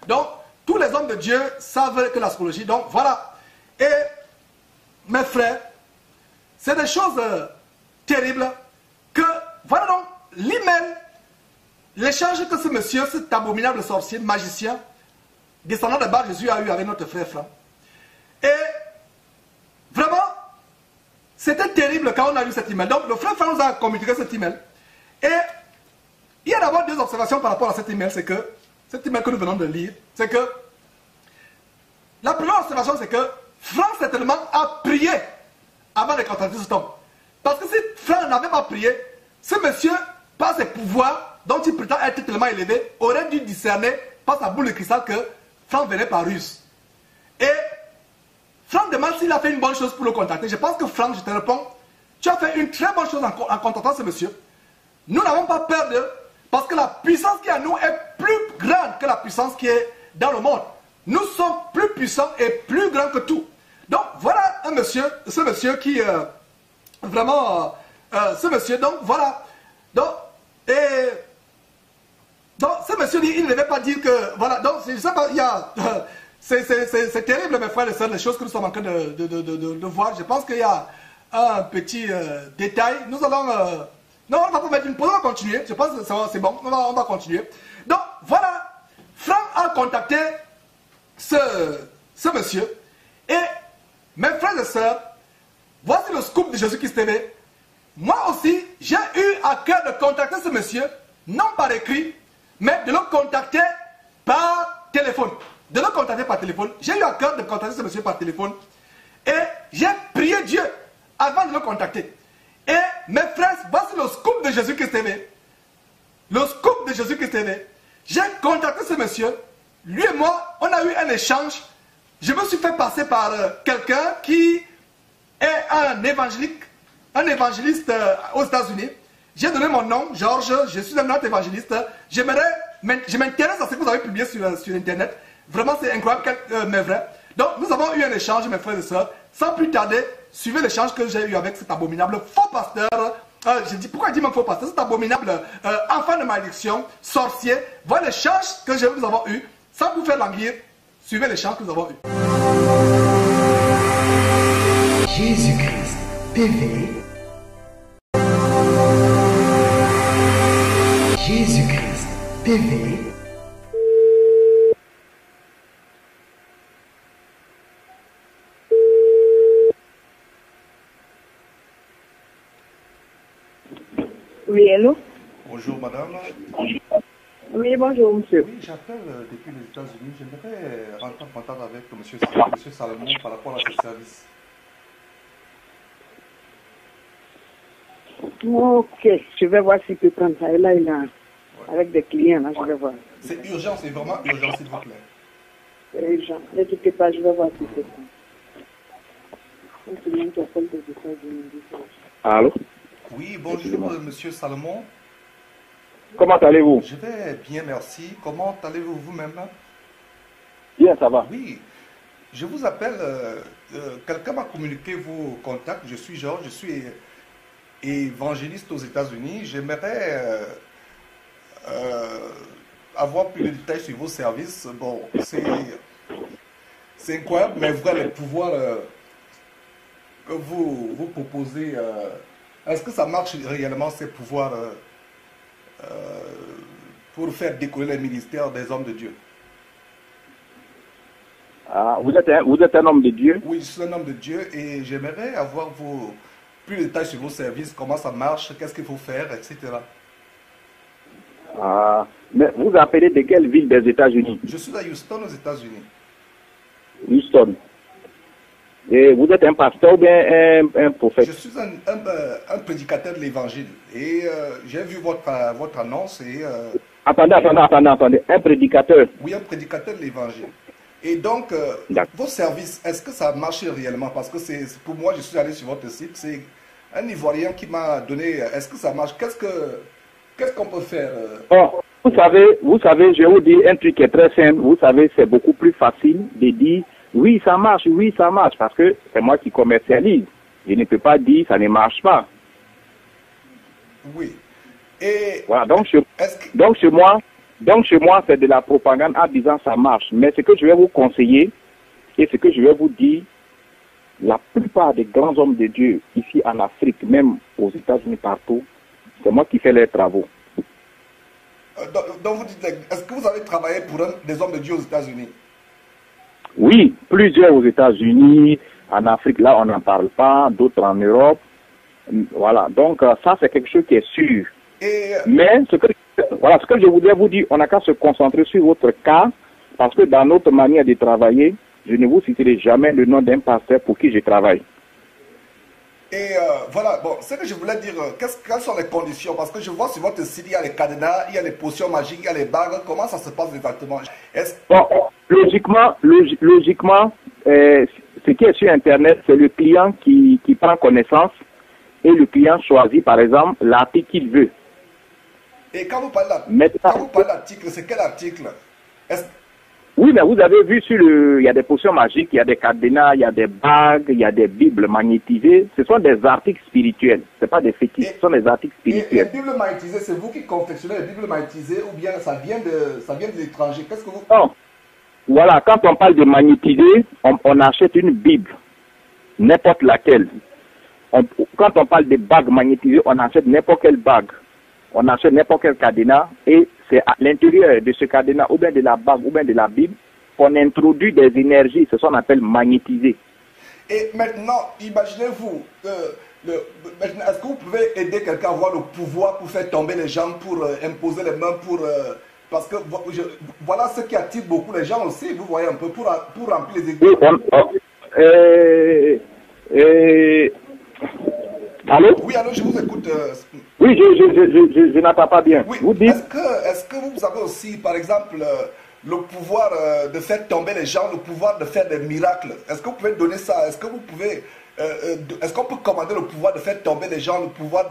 S1: Donc, tous les hommes de Dieu savent que l'astrologie, donc voilà. Et, mes frères, c'est des choses terribles que, voilà donc, l'email, l'échange que ce monsieur, cet abominable sorcier, magicien, descendant de bas Jésus a eu avec notre frère Franck. Et, vraiment, c'était terrible quand on a lu cet email. Donc, le frère Franck nous a communiqué cet email. Et, il y a d'abord deux observations par rapport à cet email, c'est que, cet email que nous venons de lire, c'est que, la première observation, c'est que Franck certainement a prié avant de contacter cet homme. Parce que si Franck n'avait pas prié, ce monsieur, par ses pouvoirs, dont il prétend être tellement élevé, aurait dû discerner par sa boule de cristal que Franck venait par ruse. Et Franck demande s'il a fait une bonne chose pour le contacter. Je pense que Franck, je te réponds, tu as fait une très bonne chose en contactant ce monsieur. Nous n'avons pas peur d'eux, parce que la puissance qui est en nous est plus grande que la puissance qui est dans le monde. Nous sommes plus puissants et plus grands que tout. Donc voilà un monsieur, ce monsieur qui vraiment, ce monsieur, donc voilà. Donc ce monsieur dit, il ne devait pas dire que, voilà, donc je sais pas, il y a, c'est terrible mes frères et sœurs, les choses que nous sommes en train de voir. Je pense qu'il y a un petit détail. Nous allons, non, on va pas mettre une pause, on va continuer. Je pense que c'est bon, on va continuer. Donc voilà, Franck a contacté ce monsieur. Et mes frères et sœurs, voici le scoop de Jésus-Christ TV. Moi aussi, j'ai eu à cœur de contacter ce monsieur, non par écrit, mais de le contacter par téléphone. De le contacter par téléphone. J'ai eu à cœur de contacter ce monsieur par téléphone. Et j'ai prié Dieu avant de le contacter. Et mes frères, voici le scoop de Jésus-Christ TV. Le scoop de Jésus-Christ TV. J'ai contacté ce monsieur. Lui et moi, on a eu un échange. Je me suis fait passer par quelqu'un qui est un évangéliste aux États-Unis. J'ai donné mon nom, Georges, je suis un autre évangéliste. J'aimerais Mais je m'intéresse à ce que vous avez publié sur Internet. Vraiment, c'est incroyable, mais vrai. Donc, nous avons eu un échange, mes frères et sœurs. Sans plus tarder, suivez l'échange que j'ai eu avec cet abominable faux pasteur. Pourquoi je dis même faux pasteur? Cet abominable enfant de malédiction, sorcier. Voilà l'échange que nous avons eu. Sans vous faire languir, suivez l'échange que nous avons eu.
S2: Jésus-Christ TV. Jésus-Christ TV.
S3: Oui, allô?
S1: Bonjour madame.
S3: Oui, bonjour monsieur.
S1: Oui, j'appelle depuis les États-Unis. J'aimerais rentrer en contact avec monsieur Salomon par rapport à ce service.
S3: Ok, je vais voir s'il peut prendre ça. Et là, il a avec des clients, là, je vais voir.
S1: C'est urgent, c'est vraiment urgent, s'il vous plaît.
S3: C'est urgent. Ne quittez pas, je vais voir s'il peut prendre. Un client qui appelle des États-Unis.
S4: Allô?
S1: Oui, bonjour monsieur Salomon.
S4: Comment allez-vous?
S1: Je vais bien, merci. Comment allez-vous vous-même?
S4: Bien, ça va.
S1: Oui, je vous appelle. Quelqu'un m'a communiqué vos contacts. Je suis Georges, je suis évangéliste aux États-Unis. J'aimerais avoir plus de détails sur vos services. Bon, c'est incroyable, mais vrai, les pouvoirs que vous proposez. Est-ce que ça marche réellement, ces pouvoirs pour faire décoller les ministères des hommes de Dieu?
S4: Ah, vous êtes un homme de Dieu?
S1: Oui, je suis un homme de Dieu et j'aimerais avoir plus de détails sur vos services, comment ça marche, qu'est-ce qu'il faut faire, etc.
S4: Ah, mais vous appelez de quelle ville des États-Unis?
S1: Je suis à Houston, aux États-Unis.
S4: Houston. Et vous êtes un pasteur ou bien un prophète?
S1: Je suis un prédicateur de l'évangile et j'ai vu votre annonce et...
S4: Attendez. Un prédicateur?
S1: Oui, un prédicateur de l'évangile. Et donc, vos services, est-ce que ça marche réellement? Parce que pour moi, je suis allé sur votre site, c'est un Ivoirien qui m'a donné... Est-ce que ça marche? Qu'est-ce qu'on peut faire?
S4: Oh, vous savez, je vais vous dire un truc qui est très simple. Vous savez, c'est beaucoup plus facile de dire oui, ça marche, parce que c'est moi qui commercialise. Je ne peux pas dire ça ne marche pas.
S1: Oui. Et
S4: voilà, donc chez moi, c'est de la propagande en disant ça marche. Mais ce que je vais vous conseiller et ce que je vais vous dire, la plupart des grands hommes de Dieu ici en Afrique, même aux États-Unis partout, c'est moi qui fais les travaux.
S1: Donc vous dites, est-ce que vous avez travaillé pour des hommes de Dieu aux États-Unis?
S4: Oui, plusieurs aux États-Unis, en Afrique, là on n'en parle pas, d'autres en Europe. Voilà, donc ça c'est quelque chose qui est sûr. Mais ce que je voudrais vous dire, on n'a qu'à se concentrer sur votre cas, parce que dans notre manière de travailler, je ne vous citerai jamais le nom d'un pasteur pour qui je travaille.
S1: Et voilà, bon, ce que je voulais dire, quelles sont les conditions? Parce que je vois sur votre site, il y a les cadenas, il y a les potions magiques, il y a les bagues. Comment ça se passe exactement?
S4: Bon, logiquement, ce qui est sur Internet, c'est le client qui prend connaissance et le client choisit, par exemple, l'article qu'il veut.
S1: Et quand vous parlez d'article, c'est quel article?
S4: Oui, mais vous avez vu il y a des potions magiques, il y a des cadenas, il y a des bagues, il y a des bibles magnétisées. Ce sont des articles spirituels, ce n'est pas des fétiches, ce sont des articles spirituels.
S1: Et les bibles magnétisées, c'est vous qui confectionnez les bibles magnétisées ou bien ça vient de l'étranger? Qu'est-ce que vous...
S4: Non. Voilà, quand on parle de magnétiser, on achète une bible, n'importe laquelle. Quand on parle de bagues magnétisées, on achète n'importe quelle bague. On achète n'importe quel cadenas et c'est à l'intérieur de ce cadenas ou bien de la bague ou bien de la Bible qu'on introduit des énergies, c'est ce qu'on appelle magnétiser.
S1: Et maintenant, imaginez-vous, est-ce que vous pouvez aider quelqu'un à avoir le pouvoir pour faire tomber les gens, pour imposer les mains, parce que voilà ce qui attire beaucoup les gens aussi, vous voyez un peu, pour remplir les églises.
S4: Oui, allô?
S1: Oui, allô, je vous écoute.
S4: Oui, je n'entends pas bien.
S1: Oui.
S4: Vous dites...
S1: Est-ce que vous avez aussi, par exemple, le pouvoir de faire tomber les gens, le pouvoir de faire des miracles? Est-ce que vous pouvez donner ça? Est-ce que vous pouvez... est-ce qu'on peut commander le pouvoir de faire tomber les gens, le pouvoir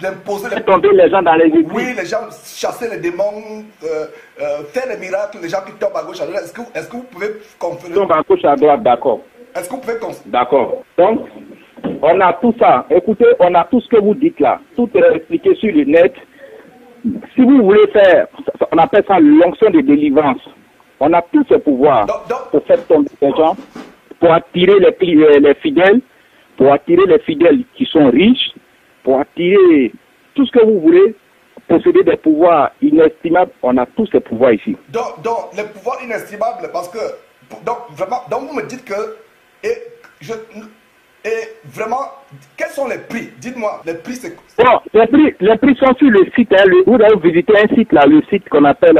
S1: d'imposer
S4: faire tomber les gens dans les églises.
S1: Oui, les gens chasser les démons, faire les miracles, les gens qui tombent à gauche, à droite. Est-ce que vous pouvez confirmer?
S4: Tombent à gauche, à droite, d'accord.
S1: Est-ce que vous pouvez confirmer?
S4: D'accord. Donc, on a tout ça. Écoutez, on a tout ce que vous dites là. Tout est expliqué sur le net. Si vous voulez faire, on appelle ça l'onction de délivrance. On a tous ce pouvoir pour faire tomber les gens, pour attirer les fidèles, pour attirer les fidèles qui sont riches, pour attirer tout ce que vous voulez, posséder des pouvoirs inestimables. On a tous ces pouvoirs ici.
S1: Donc les pouvoirs inestimables, parce que, donc vraiment, donc vous me dites que, et vraiment, quels sont les prix? Dites-moi, les prix c'est quoi?
S4: Bon, les prix sont sur le site. Hein, vous allez visiter un site là, le site qu'on appelle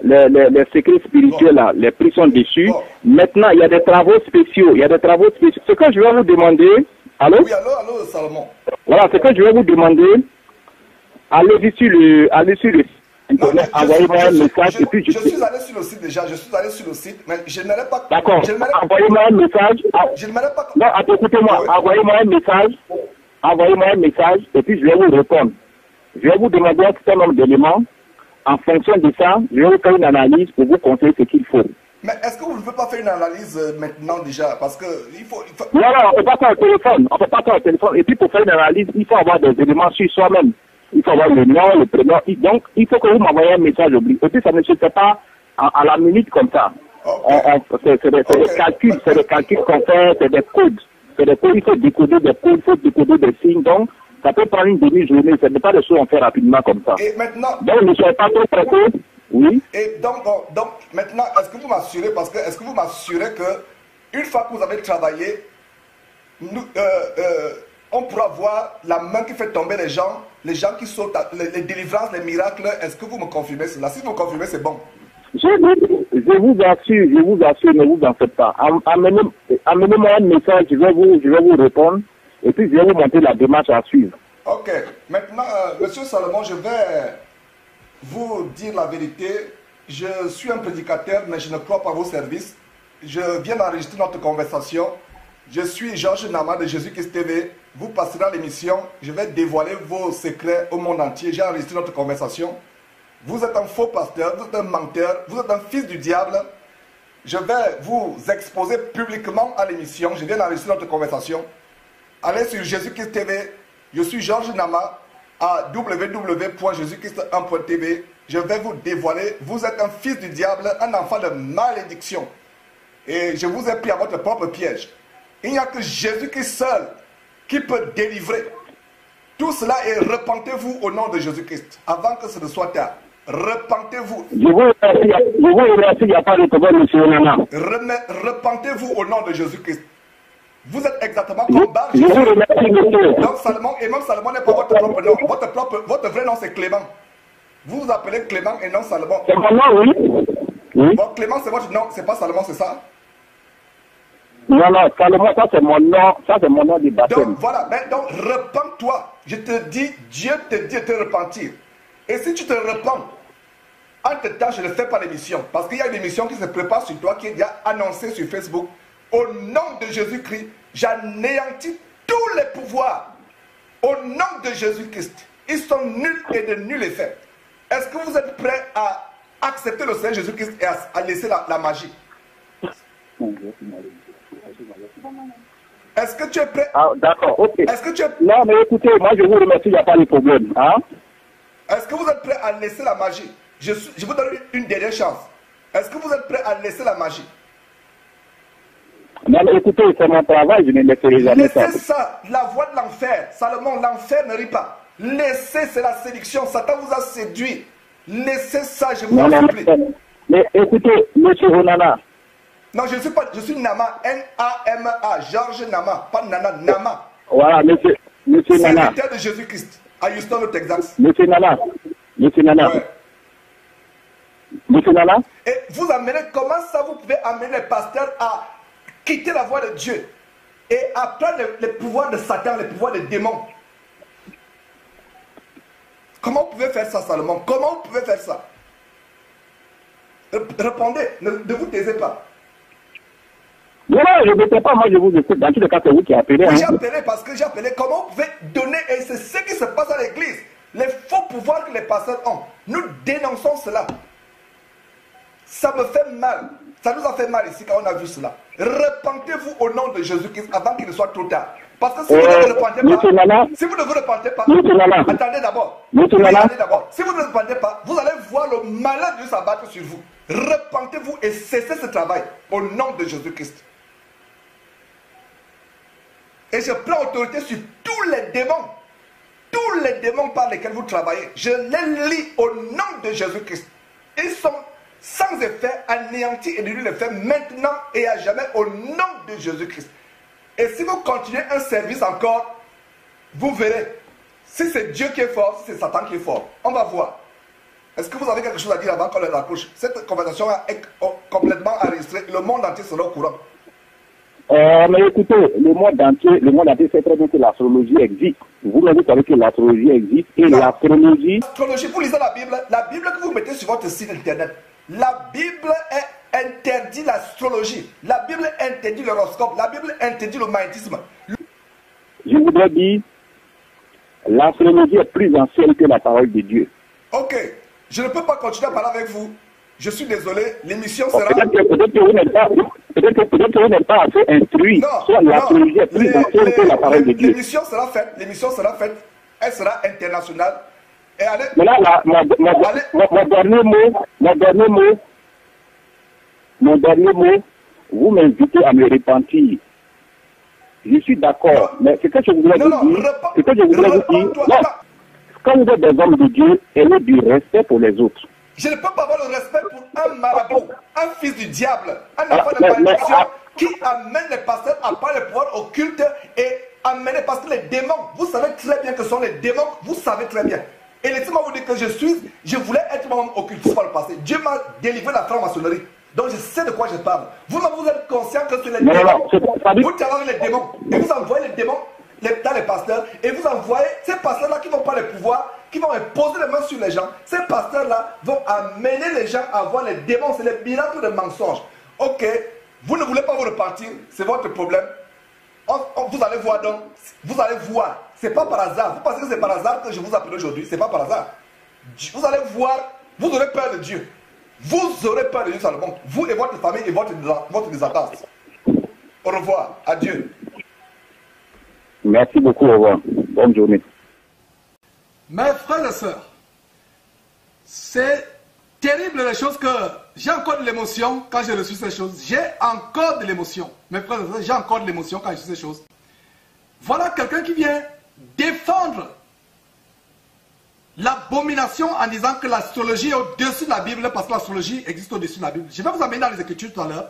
S4: les secrets spirituels là. Les prix sont dessus.
S1: Bon.
S4: Maintenant, il y a des travaux spéciaux. Il y a des travaux spéciaux. Ce que je vais vous demander, allô?
S1: Oui, allô, Salomon.
S4: Voilà, ce que je vais vous demander, allez sur le site. Internet, envoyez-moi un message et puis
S1: je suis allé sur le site déjà, mais je n'allais pas.
S4: D'accord, envoyez-moi un message.
S1: Je ne m'allais pas.
S4: Non, écoutez-moi, envoyez-moi un message et puis je vais vous répondre. Je vais vous demander un certain nombre d'éléments. En fonction de ça, je vais vous faire une analyse pour vous conseiller ce qu'il faut.
S1: Mais est-ce que vous ne pouvez pas faire une analyse maintenant déjà? Parce que il faut...
S4: Non, on ne peut pas faire au téléphone. Et puis pour faire une analyse, il faut avoir des éléments sur soi-même. Il faut avoir le nom, le prénom. Donc, il faut que vous m'envoyiez un message au but. Et puis, ça ne se fait pas à la minute comme ça.
S1: Okay.
S4: C'est des calculs qu'on fait, c'est des codes. Il faut décoder des codes, il faut décoder des signes. Donc, ça peut prendre une demi-journée. Ce n'est pas des choses qu'on fait rapidement comme ça.
S1: Et maintenant...
S4: Donc, ne soyez pas trop pressés. Oui.
S1: Et donc maintenant, est-ce que vous m'assurez que une fois que vous avez travaillé, on pourra voir la main qui fait tomber les gens qui sautent, les délivrances, les miracles? Est-ce que vous me confirmez cela? Si vous me confirmez, c'est bon.
S4: Je vous assure, ne vous en faites pas. Amenez-moi un message, je vais vous répondre, et puis je vais vous montrer la démarche à suivre.
S1: Ok. Maintenant, Monsieur Salomon, je vais vous dire la vérité. Je suis un prédicateur, mais je ne crois pas à vos services. Je viens d'enregistrer notre conversation. Je suis Georges Nama de Jésus-Christ TV. Vous passerez à l'émission. Je vais dévoiler vos secrets au monde entier. J'ai enregistré notre conversation. Vous êtes un faux pasteur, vous êtes un menteur, vous êtes un fils du diable. Je vais vous exposer publiquement à l'émission. Je viens d'enregistrer notre conversation. Allez sur Jésus-Christ TV. Je suis Georges Nama à www.jésuschrist1.tv. Je vais vous dévoiler. Vous êtes un fils du diable, un enfant de malédiction. Et je vous ai pris à votre propre piège. Il n'y a que Jésus-Christ seul qui peut délivrer. Tout cela est repentez-vous au nom de Jésus-Christ avant que ce ne soit tard. Repentez-vous.
S4: Je vous remercie, il n'y a pas de problème, monsieur Nana.
S1: Repentez-vous au nom de Jésus-Christ. Vous êtes exactement comme Bar
S4: Je
S1: Jésus.
S4: vous remercie, monsieur.
S1: Donc Salomon, et même Salomon n'est pas votre propre nom. Votre vrai nom c'est Clément. Vous vous appelez Clément et non Salomon.
S4: C'est mon nom, oui. Oui.
S1: Bon, Clément c'est votre nom, c'est pas Salomon, c'est ça?
S4: Non, Salomon, ça c'est mon nom, de baptême.
S1: Donc voilà, donc repens-toi. Je te dis, Dieu te dit de te repentir. Et si tu te repens, entre-temps, je ne fais pas l'émission. Parce qu'il y a une émission qui se prépare sur toi, qui est déjà annoncée sur Facebook. Au nom de Jésus-Christ, j'anéantis tous les pouvoirs. Au nom de Jésus-Christ. Ils sont nuls et de nul effet. Est-ce que vous êtes prêts à accepter le Seigneur Jésus-Christ et à laisser la magie? Est-ce que tu es prêt?
S4: Ah, d'accord, ok.
S1: Est-ce que tu es...
S4: Non, mais écoutez, moi je vous remercie, il n'y a pas de problème. Hein?
S1: Est-ce que vous êtes prêt à laisser la magie? Je vous donne une dernière chance. Est-ce que vous êtes prêt à laisser la magie?
S4: Non, mais écoutez, c'est mon travail, je ne laisserai jamais ça.
S1: Laissez ça, la voie de l'enfer. Salomon, l'enfer ne rit pas. Laissez, c'est la séduction. Satan vous a séduit. Laissez ça, je vous en supplie.
S4: Mais écoutez, monsieur Honana.
S1: Non, je suis Nama, N-A-M-A, Georges Nama, pas Nana, Nama.
S4: Voilà, monsieur Nana.
S1: Serviteur de Jésus-Christ, à Houston, au Texas.
S4: Monsieur Nana.
S1: Ouais.
S4: Monsieur Nana.
S1: Et vous amenez, comment ça vous pouvez amener les pasteurs à quitter la voie de Dieu et à prendre les pouvoirs de Satan, les pouvoirs des démons? Comment vous pouvez faire ça, Salomon? Comment vous pouvez faire ça? Répondez, ne vous taisez pas.
S4: Non, je ne m'étais pas, moi je vous écoute. Dans tous les cas, c'est vous qui appelez.
S1: Oui, j'ai appelé parce que j'ai appelé comment vous pouvez donner, et c'est ce qui se passe à l'église. Les faux pouvoirs que les pasteurs ont. Nous dénonçons cela. Ça me fait mal. Ça nous a fait mal ici quand on a vu cela. Repentez-vous au nom de Jésus-Christ avant qu'il ne soit trop tard. Parce que si vous ne vous repentez pas, si vous ne vous repentez pas, attendez d'abord. Si vous ne vous repentez pas, vous allez voir le malheur de s'abattre sur vous. Repentez-vous et cessez ce travail au nom de Jésus-Christ. Et je prends autorité sur tous les démons par lesquels vous travaillez. Je les lis au nom de Jésus-Christ. Ils sont sans effet, anéantis et de lui le fait maintenant et à jamais au nom de Jésus-Christ. Et si vous continuez un service encore, vous verrez. Si c'est Dieu qui est fort, si c'est Satan qui est fort. On va voir. Est-ce que vous avez quelque chose à dire avant qu'on le raccroche? Cette conversation est complètement enregistrée. Le monde entier sera au courant.
S4: Mais écoutez, le monde entier sait très bien que l'astrologie existe. Vous-même savez que l'astrologie existe et l'astrologie...
S1: L'astrologie, vous lisez la Bible que vous mettez sur votre site internet. La Bible interdit l'astrologie. La Bible interdit l'horoscope. La Bible interdit le magnétisme.
S4: Je voudrais dire, l'astrologie est plus ancienne que la parole de Dieu.
S1: Ok, je ne peux pas continuer à parler avec vous. Je suis désolé, l'émission sera...
S4: Peut-être que vous n'êtes pas assez instruit.
S1: Non,
S4: l'astrologie est plus ancienne que la parole de Dieu.
S1: L'émission sera faite. Elle sera internationale. Et allez...
S4: Mais là, mon dernier mot, vous m'invitez à me repentir. Je suis d'accord, mais ce que je voudrais vous dire, quand vous êtes des hommes de Dieu, ayez du respect pour les autres.
S1: Je ne peux pas avoir le respect pour un marabout, un fils du diable, un enfant de malédiction qui amène les pasteurs à part le pouvoir occulte et amener, parce que les démons, vous savez très bien que ce sont les démons, vous savez très bien. Et laissez-moi vous dire que je voulais être moi-même occultiste par le passé. Dieu m'a délivré la franc-maçonnerie. Donc je sais de quoi je parle. Vous êtes conscient que c'est les démons. Vous travaillez les démons et vous envoyez les démons dans les pasteurs et vous envoyez ces pasteurs-là qui vont prendre le pouvoir, qui vont imposer les mains sur les gens. Ces pasteurs-là vont amener les gens à voir les démons. C'est les miracles de mensonges. Ok, vous ne voulez pas vous repartir, c'est votre problème. Vous allez voir donc, vous allez voir. C'est pas par hasard. Vous pensez que c'est par hasard que je vous appelle aujourd'hui? C'est pas par hasard. Vous allez voir, vous aurez peur de Dieu. Vous aurez peur de Dieu, Salomon. Vous et votre famille et votre descendance. Au revoir. Adieu.
S4: Merci beaucoup. Au revoir. Bonne journée.
S1: Mes frères et sœurs, c'est terrible les choses que j'ai encore de l'émotion quand j'ai reçu ces choses. J'ai encore de l'émotion. Mes frères et sœurs, j'ai encore de l'émotion quand j'ai reçu ces choses. Voilà quelqu'un qui vient défendre l'abomination en disant que l'astrologie est au-dessus de la Bible parce que l'astrologie existe au-dessus de la Bible. Je vais vous amener dans les Écritures tout à l'heure.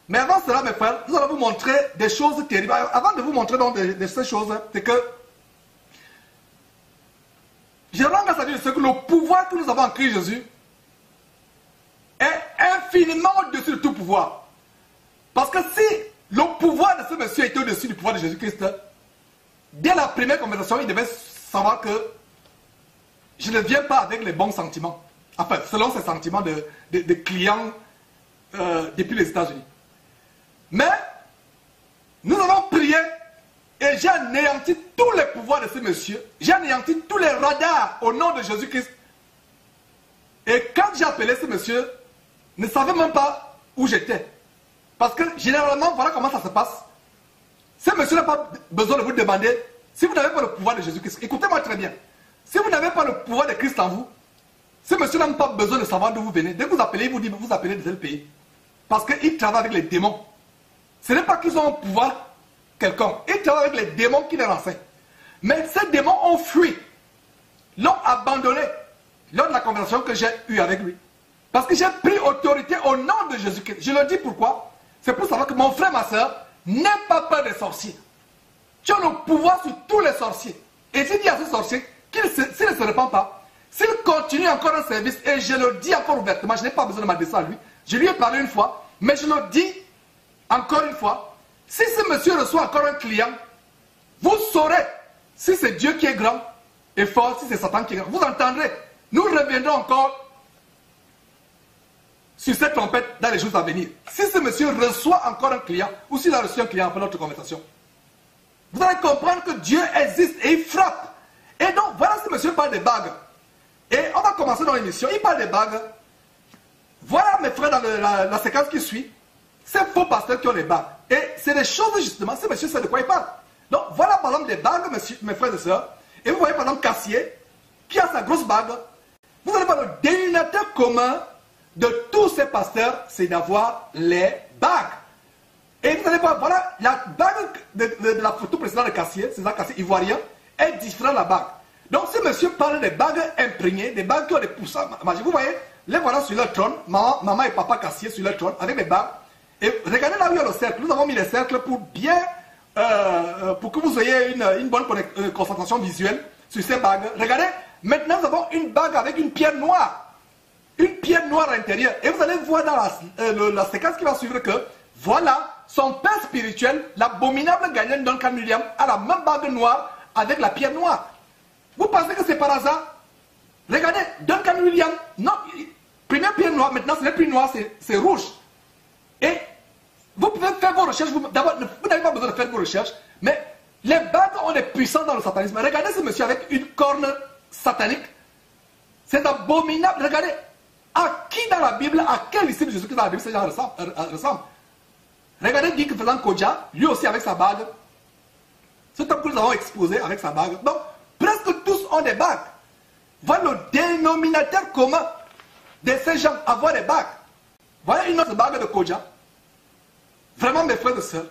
S1: Mais avant cela, mes frères, nous allons vous montrer des choses terribles. Avant de vous montrer donc ces choses, c'est que je rends grâce à Dieu, c'est que le pouvoir que nous avons en Christ Jésus est infiniment au-dessus de tout pouvoir. Parce que si le pouvoir de ce monsieur était au-dessus du pouvoir de Jésus-Christ, dès la première conversation, il devait savoir que je ne viens pas avec les bons sentiments. Enfin, selon ses sentiments de clients depuis les États-Unis. Mais, nous avons prié et j'ai anéanti tous les pouvoirs de ce monsieur. J'ai anéanti tous les radars au nom de Jésus-Christ. Et quand j'ai appelé ce monsieur, ne savait même pas où j'étais. Parce que généralement, voilà comment ça se passe. Ce monsieur n'a pas besoin de vous demander si vous n'avez pas le pouvoir de Jésus-Christ. Écoutez-moi très bien. Si vous n'avez pas le pouvoir de Christ en vous, ce monsieur n'a pas besoin de savoir d'où vous venez. Dès que vous appelez, il vous dit vous appelez de tel pays. Parce qu'il travaille avec les démons. Ce n'est pas qu'ils ont un pouvoir quelconque. Ils travaillent avec les démons qui les renseignent. Mais ces démons ont fui. L'ont abandonné lors de la conversation que j'ai eue avec lui. Parce que j'ai pris autorité au nom de Jésus-Christ. Je le dis pourquoi. C'est pour savoir que mon frère, ma soeur, n'aie pas peur des sorciers. Tu as le pouvoir sur tous les sorciers. Et j'ai dit à ce sorcier s'il ne se repent pas, s'il continue encore un service, et je le dis encore ouvertement, je n'ai pas besoin de m'adresser à lui, je lui ai parlé une fois, mais je le dis encore une fois, si ce monsieur reçoit encore un client, vous saurez si c'est Dieu qui est grand et fort, si c'est Satan qui est grand. Vous entendrez, nous reviendrons encore sur cette trompette dans les jours à venir. Si ce monsieur reçoit encore un client, ou s'il a reçu un client après notre conversation, vous allez comprendre que Dieu existe et il frappe. Et donc, voilà ce monsieur parle des bagues. Et on va commencer dans l'émission. Il parle des bagues. Voilà, mes frères, dans la séquence qui suit, ces faux pasteurs qui ont les bagues. Et c'est des choses, justement, ce monsieur sait de quoi il parle. Donc, voilà, par exemple, des bagues, mes frères et sœurs. Et vous voyez, par exemple, Cassier, qui a sa grosse bague. Vous allez voir, le dénominateur commun de tous ces pasteurs, c'est d'avoir les bagues. Et vous allez voir, voilà, la bague de la photo précédente de Cassier, c'est ça, Cassier ivoirien, est différente de la bague. Donc, ce monsieur parle des bagues imprégnées, des bagues qui ont des poussins magiques. Vous voyez, les voilà sur leur trône, maman et papa Cassier sur leur trône, avec les bagues. Et regardez là où il y a le cercle. Nous avons mis les cercles pour bien, pour que vous ayez une bonne concentration visuelle sur ces bagues. Regardez, maintenant nous avons une bague avec une pierre noire. Une pierre noire à l'intérieur. Et vous allez voir dans la séquence qui va suivre que, voilà, son père spirituel, l'abominable gagnant Duncan Williams, a la même bague noire avec la pierre noire. Vous pensez que c'est par hasard? Regardez, Duncan Williams, non, première pierre noire, maintenant ce n'est plus noir, c'est rouge. Et vous pouvez faire vos recherches, d'abord, vous n'avez pas besoin de faire vos recherches, mais les bagues ont des puissances dans le satanisme. Regardez ce monsieur avec une corne satanique. C'est abominable. Regardez, à qui dans la Bible, à quel disciple de Jésus-Christ dans la Bible ces gens ressemblent? Regardez Guy faisant Kodja, lui aussi avec sa bague. Ce homme que nous avons exposé avec sa bague. Donc, presque tous ont des bagues. Voilà le dénominateur commun de ces gens, avoir des bagues. Voilà une autre bague de Kodja. Vraiment, mes frères et sœurs.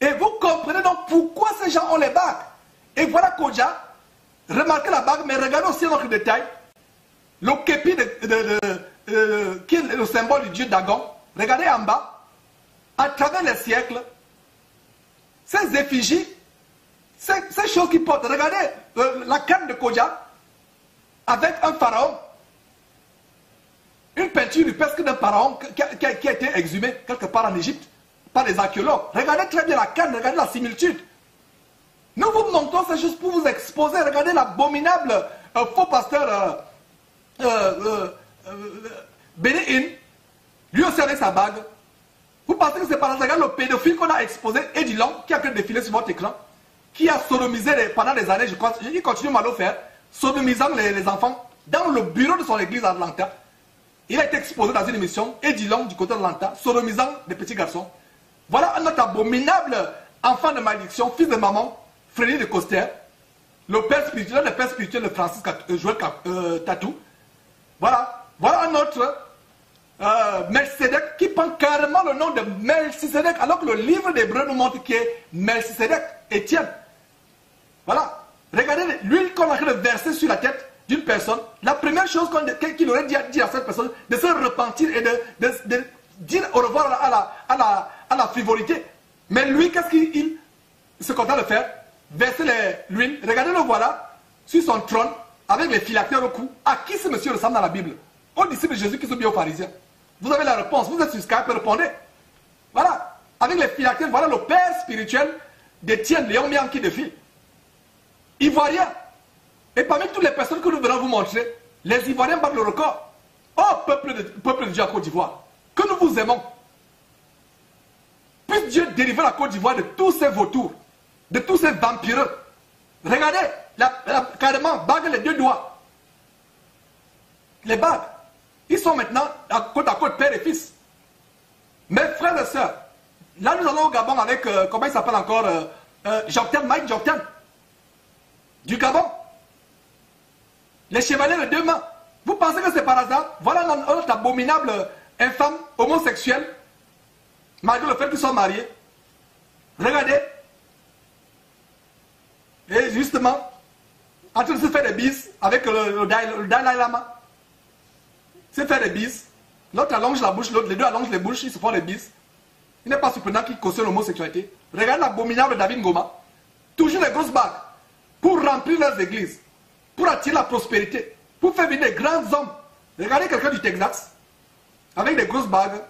S1: Et vous comprenez donc pourquoi ces gens ont les bagues. Et voilà Kodja. Remarquez la bague, mais regardez aussi un autre détail. Le képi qui est le symbole du dieu Dagon. Regardez en bas. À travers les siècles, ces effigies, ces choses qui portent. Regardez la canne de Kodja avec un pharaon. Une peinture presque d'un pharaon qui a été exhumée quelque part en Égypte par les archéologues. Regardez très bien la canne, regardez la similitude. Nous vous montrons ces choses pour vous exposer. Regardez l'abominable faux pasteur Bénéin, lui aussi avec sa bague. Vous pensez que c'est par hasard le pédophile qu'on a exposé, Eddie Long, qui a pu défiler sur votre écran, qui a sodomisé pendant des années, je crois, il continue à le faire, sodomisant les enfants dans le bureau de son église à Atlanta. Il a été exposé dans une émission, Eddie Long du côté d'Atlanta, sodomisant des petits garçons. Voilà un autre abominable enfant de malédiction, fils de maman, Frédéric de Coster, le père spirituel de Francis Joël Tatou. Voilà un autre Melchizedek qui prend carrément le nom de Melchizedek, alors que le livre d'Hébreux nous montre qui est Melchizedek, Étienne. Voilà. Regardez l'huile qu'on a versée sur la tête d'une personne. La première chose qu'il aurait dit à cette personne, de se repentir et de dire au revoir à la frivolité. Mais lui, qu'est-ce qu'il se contente de faire? Verser l'huile. Regardez-le voilà sur son trône avec les phylactères au cou. À qui ce monsieur ressemble dans la Bible? Aux disciples de Jésus qui sont bien aux pharisiens. Vous avez la réponse. Vous êtes sur Skype et répondez. Voilà. Avec les phylactères, voilà le père spirituel d'Étienne Léon Mian qui défile. Ivoirien. Et parmi toutes les personnes que nous venons vous montrer, les Ivoiriens battent le record. Oh, peuple de Dieu à Côte d'Ivoire, que nous vous aimons. Puisse Dieu délivrer la Côte d'Ivoire de tous ces vautours, de tous ces vampireux. Regardez, carrément, bague les deux doigts. Les bagues, ils sont maintenant à côte, père et fils. Mes frères et sœurs, là nous allons au Gabon avec, comment il s'appelle encore, Mike Joktan, du Gabon. Les chevaliers de deux mains. Vous pensez que c'est par hasard? Voilà notre abominable infâme homosexuel, malgré le fait qu'ils sont mariés. Regardez. Et justement, en train de se faire des bises avec le Dalai Lama. Se faire des bises. L'autre allonge la bouche, les deux allongent les bouches, ils se font des bises. Il n'est pas surprenant qu'ils cautionnent l'homosexualité. Regardez l'abominable David Ngoma. Toujours les grosses bagues. Pour remplir leurs églises. Pour attirer la prospérité. Pour faire venir des grands hommes. Regardez quelqu'un du Texas. Avec des grosses bagues.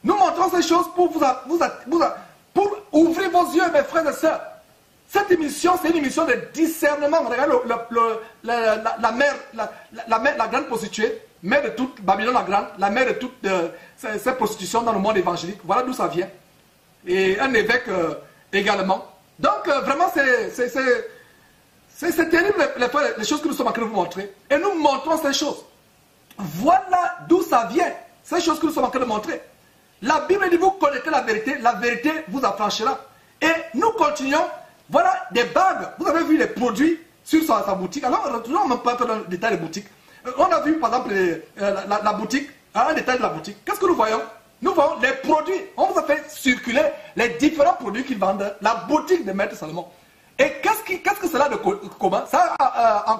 S1: Nous montrons ces choses pour pour ouvrir vos yeux, mes frères et sœurs. Cette émission, c'est une émission de discernement. Regardez la grande prostituée, mère de toute Babylone la Grande, la mère de toutes ces prostitutions dans le monde évangélique. Voilà d'où ça vient. Et un évêque également. Donc vraiment c'est terrible les choses que nous sommes en train de vous montrer. Et nous montrons ces choses. Voilà d'où ça vient. Ces choses que nous sommes en train de montrer. La Bible dit vous connaissez la vérité vous affranchira. Et nous continuons. Voilà des bagues. Vous avez vu les produits sur sa boutique. Alors, on ne peut pas dans le détail des boutiques. On a vu par exemple la boutique, un détail de la boutique. Qu'est-ce que nous voyons? Nous voyons les produits. On vous a fait circuler les différents produits qu'ils vendent. La boutique de Maître Salomon. Et qu'est-ce que cela de commun? Ça a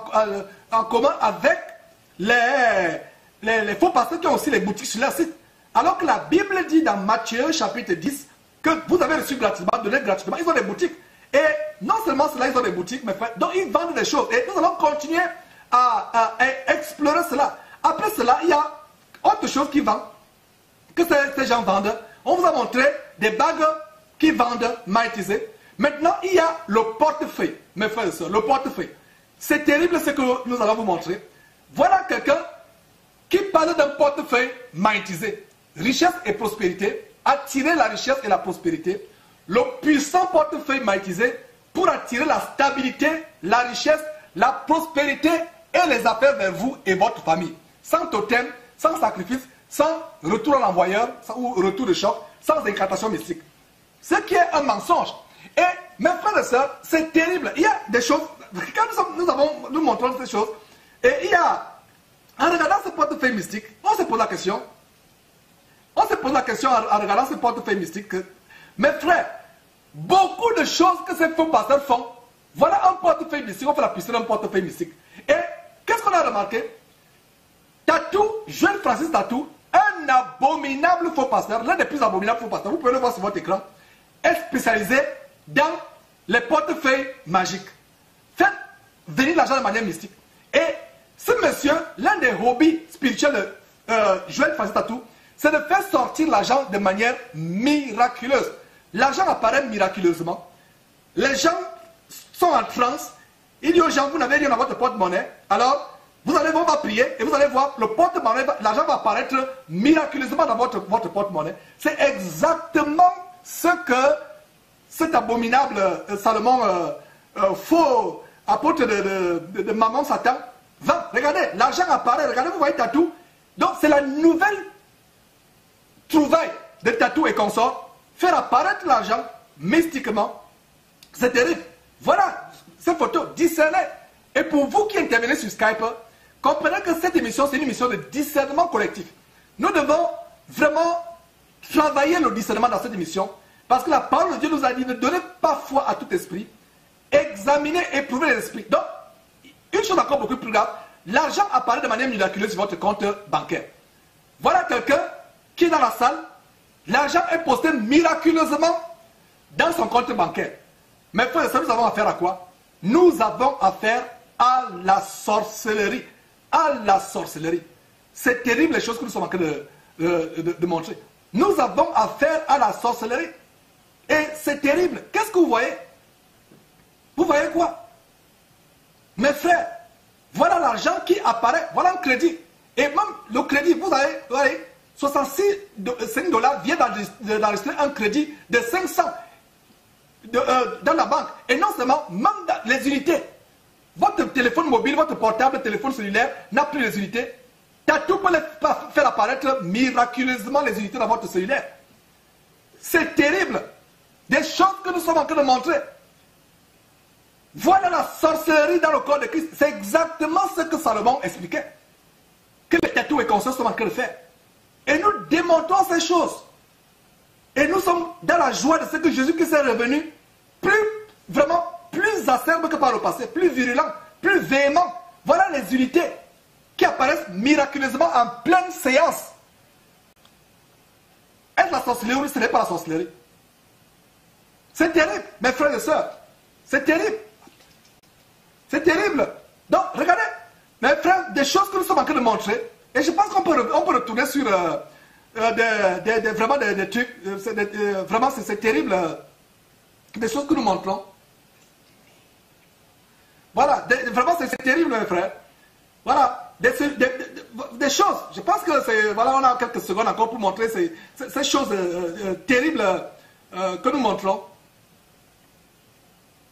S1: en commun avec les faux pasteurs qui ont aussi les boutiques sur leur site. Alors que la Bible dit dans Matthieu chapitre 10 que vous avez reçu gratuitement, donné gratuitement, ils ont des boutiques. Et non seulement cela, ils ont des boutiques, mais donc ils vendent des choses. Et nous allons continuer à explorer cela. Après cela, il y a autre chose qui vend, que ces gens vendent. On vous a montré des bagues qui vendent magnétisées. Maintenant, il y a le portefeuille, mes frères et sœurs, le portefeuille. C'est terrible ce que nous allons vous montrer. Voilà quelqu'un qui parle d'un portefeuille magnétisé. Richesse et prospérité, attirer la richesse et la prospérité. Le puissant portefeuille magnétisé pour attirer la stabilité, la richesse, la prospérité et les affaires vers vous et votre famille. Sans totem, sans sacrifice, sans retour à l'envoyeur ou retour de choc, sans incantation mystique. Ce qui est un mensonge. Et mes frères et sœurs, c'est terrible. Il y a des choses, quand nous montrons ces choses, et il y a, en regardant ce portefeuille mystique, on se pose la question, en regardant ce portefeuille mystique, que, mes frères, beaucoup de choses que ces faux pasteurs font, voilà un portefeuille mystique, on fait la puissance d'un portefeuille mystique. Et qu'est-ce qu'on a remarqué? Tatou, jeune Francis Tatou, un abominable faux pasteur, l'un des plus abominables faux pasteurs, vous pouvez le voir sur votre écran, est spécialisé dans les portefeuilles magiques. Faites venir l'argent de manière mystique. Et ce monsieur, l'un des hobbies spirituels de Joël Francis Tatou, c'est de faire sortir l'argent de manière miraculeuse. L'argent apparaît miraculeusement. Les gens sont en transe. Il dit aux gens, vous n'avez rien dans votre porte-monnaie. Alors, vous allez voir, prier et vous allez voir, le porte-monnaie, l'argent va apparaître miraculeusement dans votre porte-monnaie. C'est exactement ce que cet abominable Salomon, faux apôtre de Maman Satan, va. Regardez, l'argent apparaît, regardez, vous voyez Tatou. Donc, c'est la nouvelle trouvaille de Tatou et consorts, faire apparaître l'argent mystiquement. C'est terrible. Voilà, ces photos, discernez. Et pour vous qui intervenez sur Skype, comprenez que cette émission, c'est une émission de discernement collectif. Nous devons vraiment travailler le discernement dans cette émission, parce que la parole de Dieu nous a dit, ne donnez pas foi à tout esprit, examinez, éprouvez les esprits. Donc, une chose encore beaucoup plus grave, l'argent apparaît de manière miraculeuse sur votre compte bancaire. Voilà quelqu'un qui est dans la salle, l'argent est posté miraculeusement dans son compte bancaire. Mais frères et sœurs, nous avons affaire à quoi? Nous avons affaire à la sorcellerie. À la sorcellerie. C'est terrible les choses que nous sommes en train de montrer. Nous avons affaire à la sorcellerie. Et c'est terrible. Qu'est-ce que vous voyez? Vous voyez quoi? Mes frères, voilà l'argent qui apparaît. Voilà un crédit. Et même le crédit, vous voyez, 66 $ vient d'enregistrer un crédit de 500 dans la banque. Et non seulement, même dans les unités. Votre téléphone mobile, votre portable, téléphone cellulaire n'a plus les unités. Tatou peut faire apparaître miraculeusement les unités dans votre cellulaire. C'est terrible. Des choses que nous sommes en train de montrer. Voilà la sorcellerie dans le corps de Christ. C'est exactement ce que Salomon expliquait. Que les tatous et consorts sont en train de faire. Et nous démontrons ces choses. Et nous sommes dans la joie de ce que Jésus-Christ est revenu plus acerbe que par le passé, plus virulent, plus véhément. Voilà les unités qui apparaissent miraculeusement en pleine séance. Est-ce la sorcellerie ou ce n'est pas la sorcellerie? C'est terrible, mes frères et sœurs. C'est terrible. C'est terrible. Donc, regardez, mes frères, des choses que nous sommes en train de montrer. Et je pense qu'on peut retourner sur vraiment des trucs. Vraiment, c'est terrible. Des choses que nous montrons. Voilà, vraiment, c'est terrible, mes frères. Voilà, des choses. Je pense que c'est... Voilà, on a quelques secondes encore pour montrer ces choses terribles que nous montrons.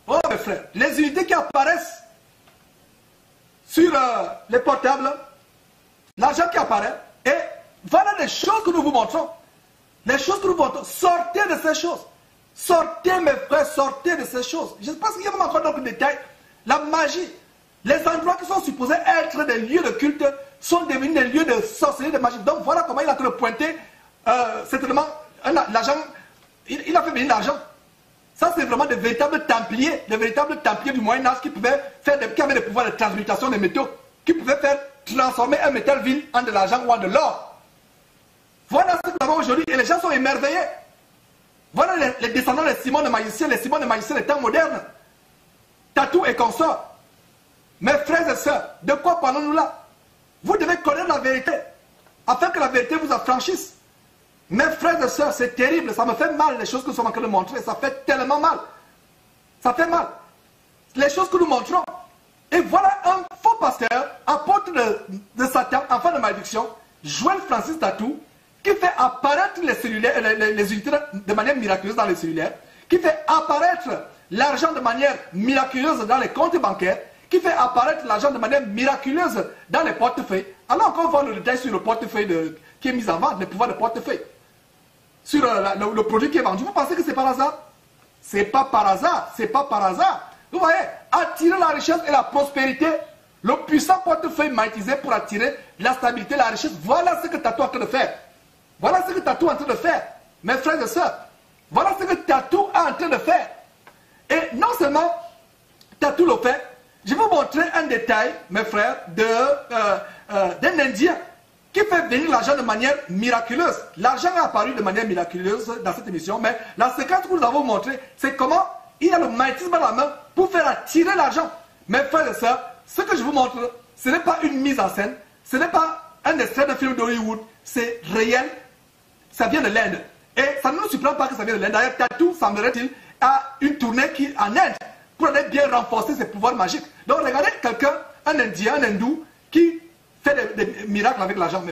S1: Oh mes frères, les unités qui apparaissent sur les portables, l'argent qui apparaît, et voilà les choses que nous vous montrons. Les choses que nous vous montrons, sortez de ces choses. Sortez mes frères, sortez de ces choses. Je pense qu'il y a encore d'autres détails. La magie, les endroits qui sont supposés être des lieux de culte sont devenus des lieux de sorcellerie, de magie. Donc voilà comment il a pu le pointer, certainement, l'argent, il a fait venir l'argent. Ça, c'est vraiment des véritables templiers du Moyen-Âge qui qui avaient des pouvoirs de transmutation des métaux, qui pouvaient faire transformer un métal vil en de l'argent ou en de l'or. Voilà ce que nous avons aujourd'hui, et les gens sont émerveillés. Voilà les descendants des Simon de magiciens, les Simon de magiciens des temps modernes. Tatou et consorts. Mes frères et sœurs, de quoi parlons-nous là? Vous devez connaître la vérité, afin que la vérité vous affranchisse. Mes frères et sœurs, c'est terrible, ça me fait mal les choses que nous sommes en train de montrer, ça fait tellement mal. Ça fait mal. Les choses que nous montrons. Et voilà un faux pasteur, apôtre de Satan, enfant de malédiction, Joël Francis Tatou, qui fait apparaître les cellulaires, les unités de manière miraculeuse dans les cellulaires, qui fait apparaître l'argent de manière miraculeuse dans les comptes bancaires, qui fait apparaître l'argent de manière miraculeuse dans les portefeuilles. Alors qu'on voit le détail sur le portefeuille qui est mis en vente, les pouvoirs de portefeuille. Sur le produit qui est vendu. Vous pensez que c'est par hasard? C'est pas par hasard, c'est pas par hasard. Vous voyez, attirer la richesse et la prospérité, le puissant portefeuille magnétisé pour attirer la stabilité, la richesse. Voilà ce que Tatou est en train de faire. Voilà ce que Tatou est en train de faire, mes frères et sœurs. Voilà ce que Tatou est en train de faire. Et non seulement Tatou le fait, je vais vous montrer un détail, mes frères, d'un Indien qui fait venir l'argent de manière miraculeuse. L'argent est apparu de manière miraculeuse dans cette émission, mais la séquence que nous avons montrée, c'est comment il a le magnétisme dans la main pour faire attirer l'argent. Mes frères et sœurs, ce que je vous montre, ce n'est pas une mise en scène, ce n'est pas un extrait de film d'Hollywood, c'est réel, ça vient de l'Inde. Et ça ne nous surprend pas que ça vienne de l'Inde. D'ailleurs, Tatou, semblerait-il, a une tournée en Inde pour aller bien renforcer ses pouvoirs magiques. Donc regardez quelqu'un, un Indien, un Hindou, qui fait des miracles avec l'argent.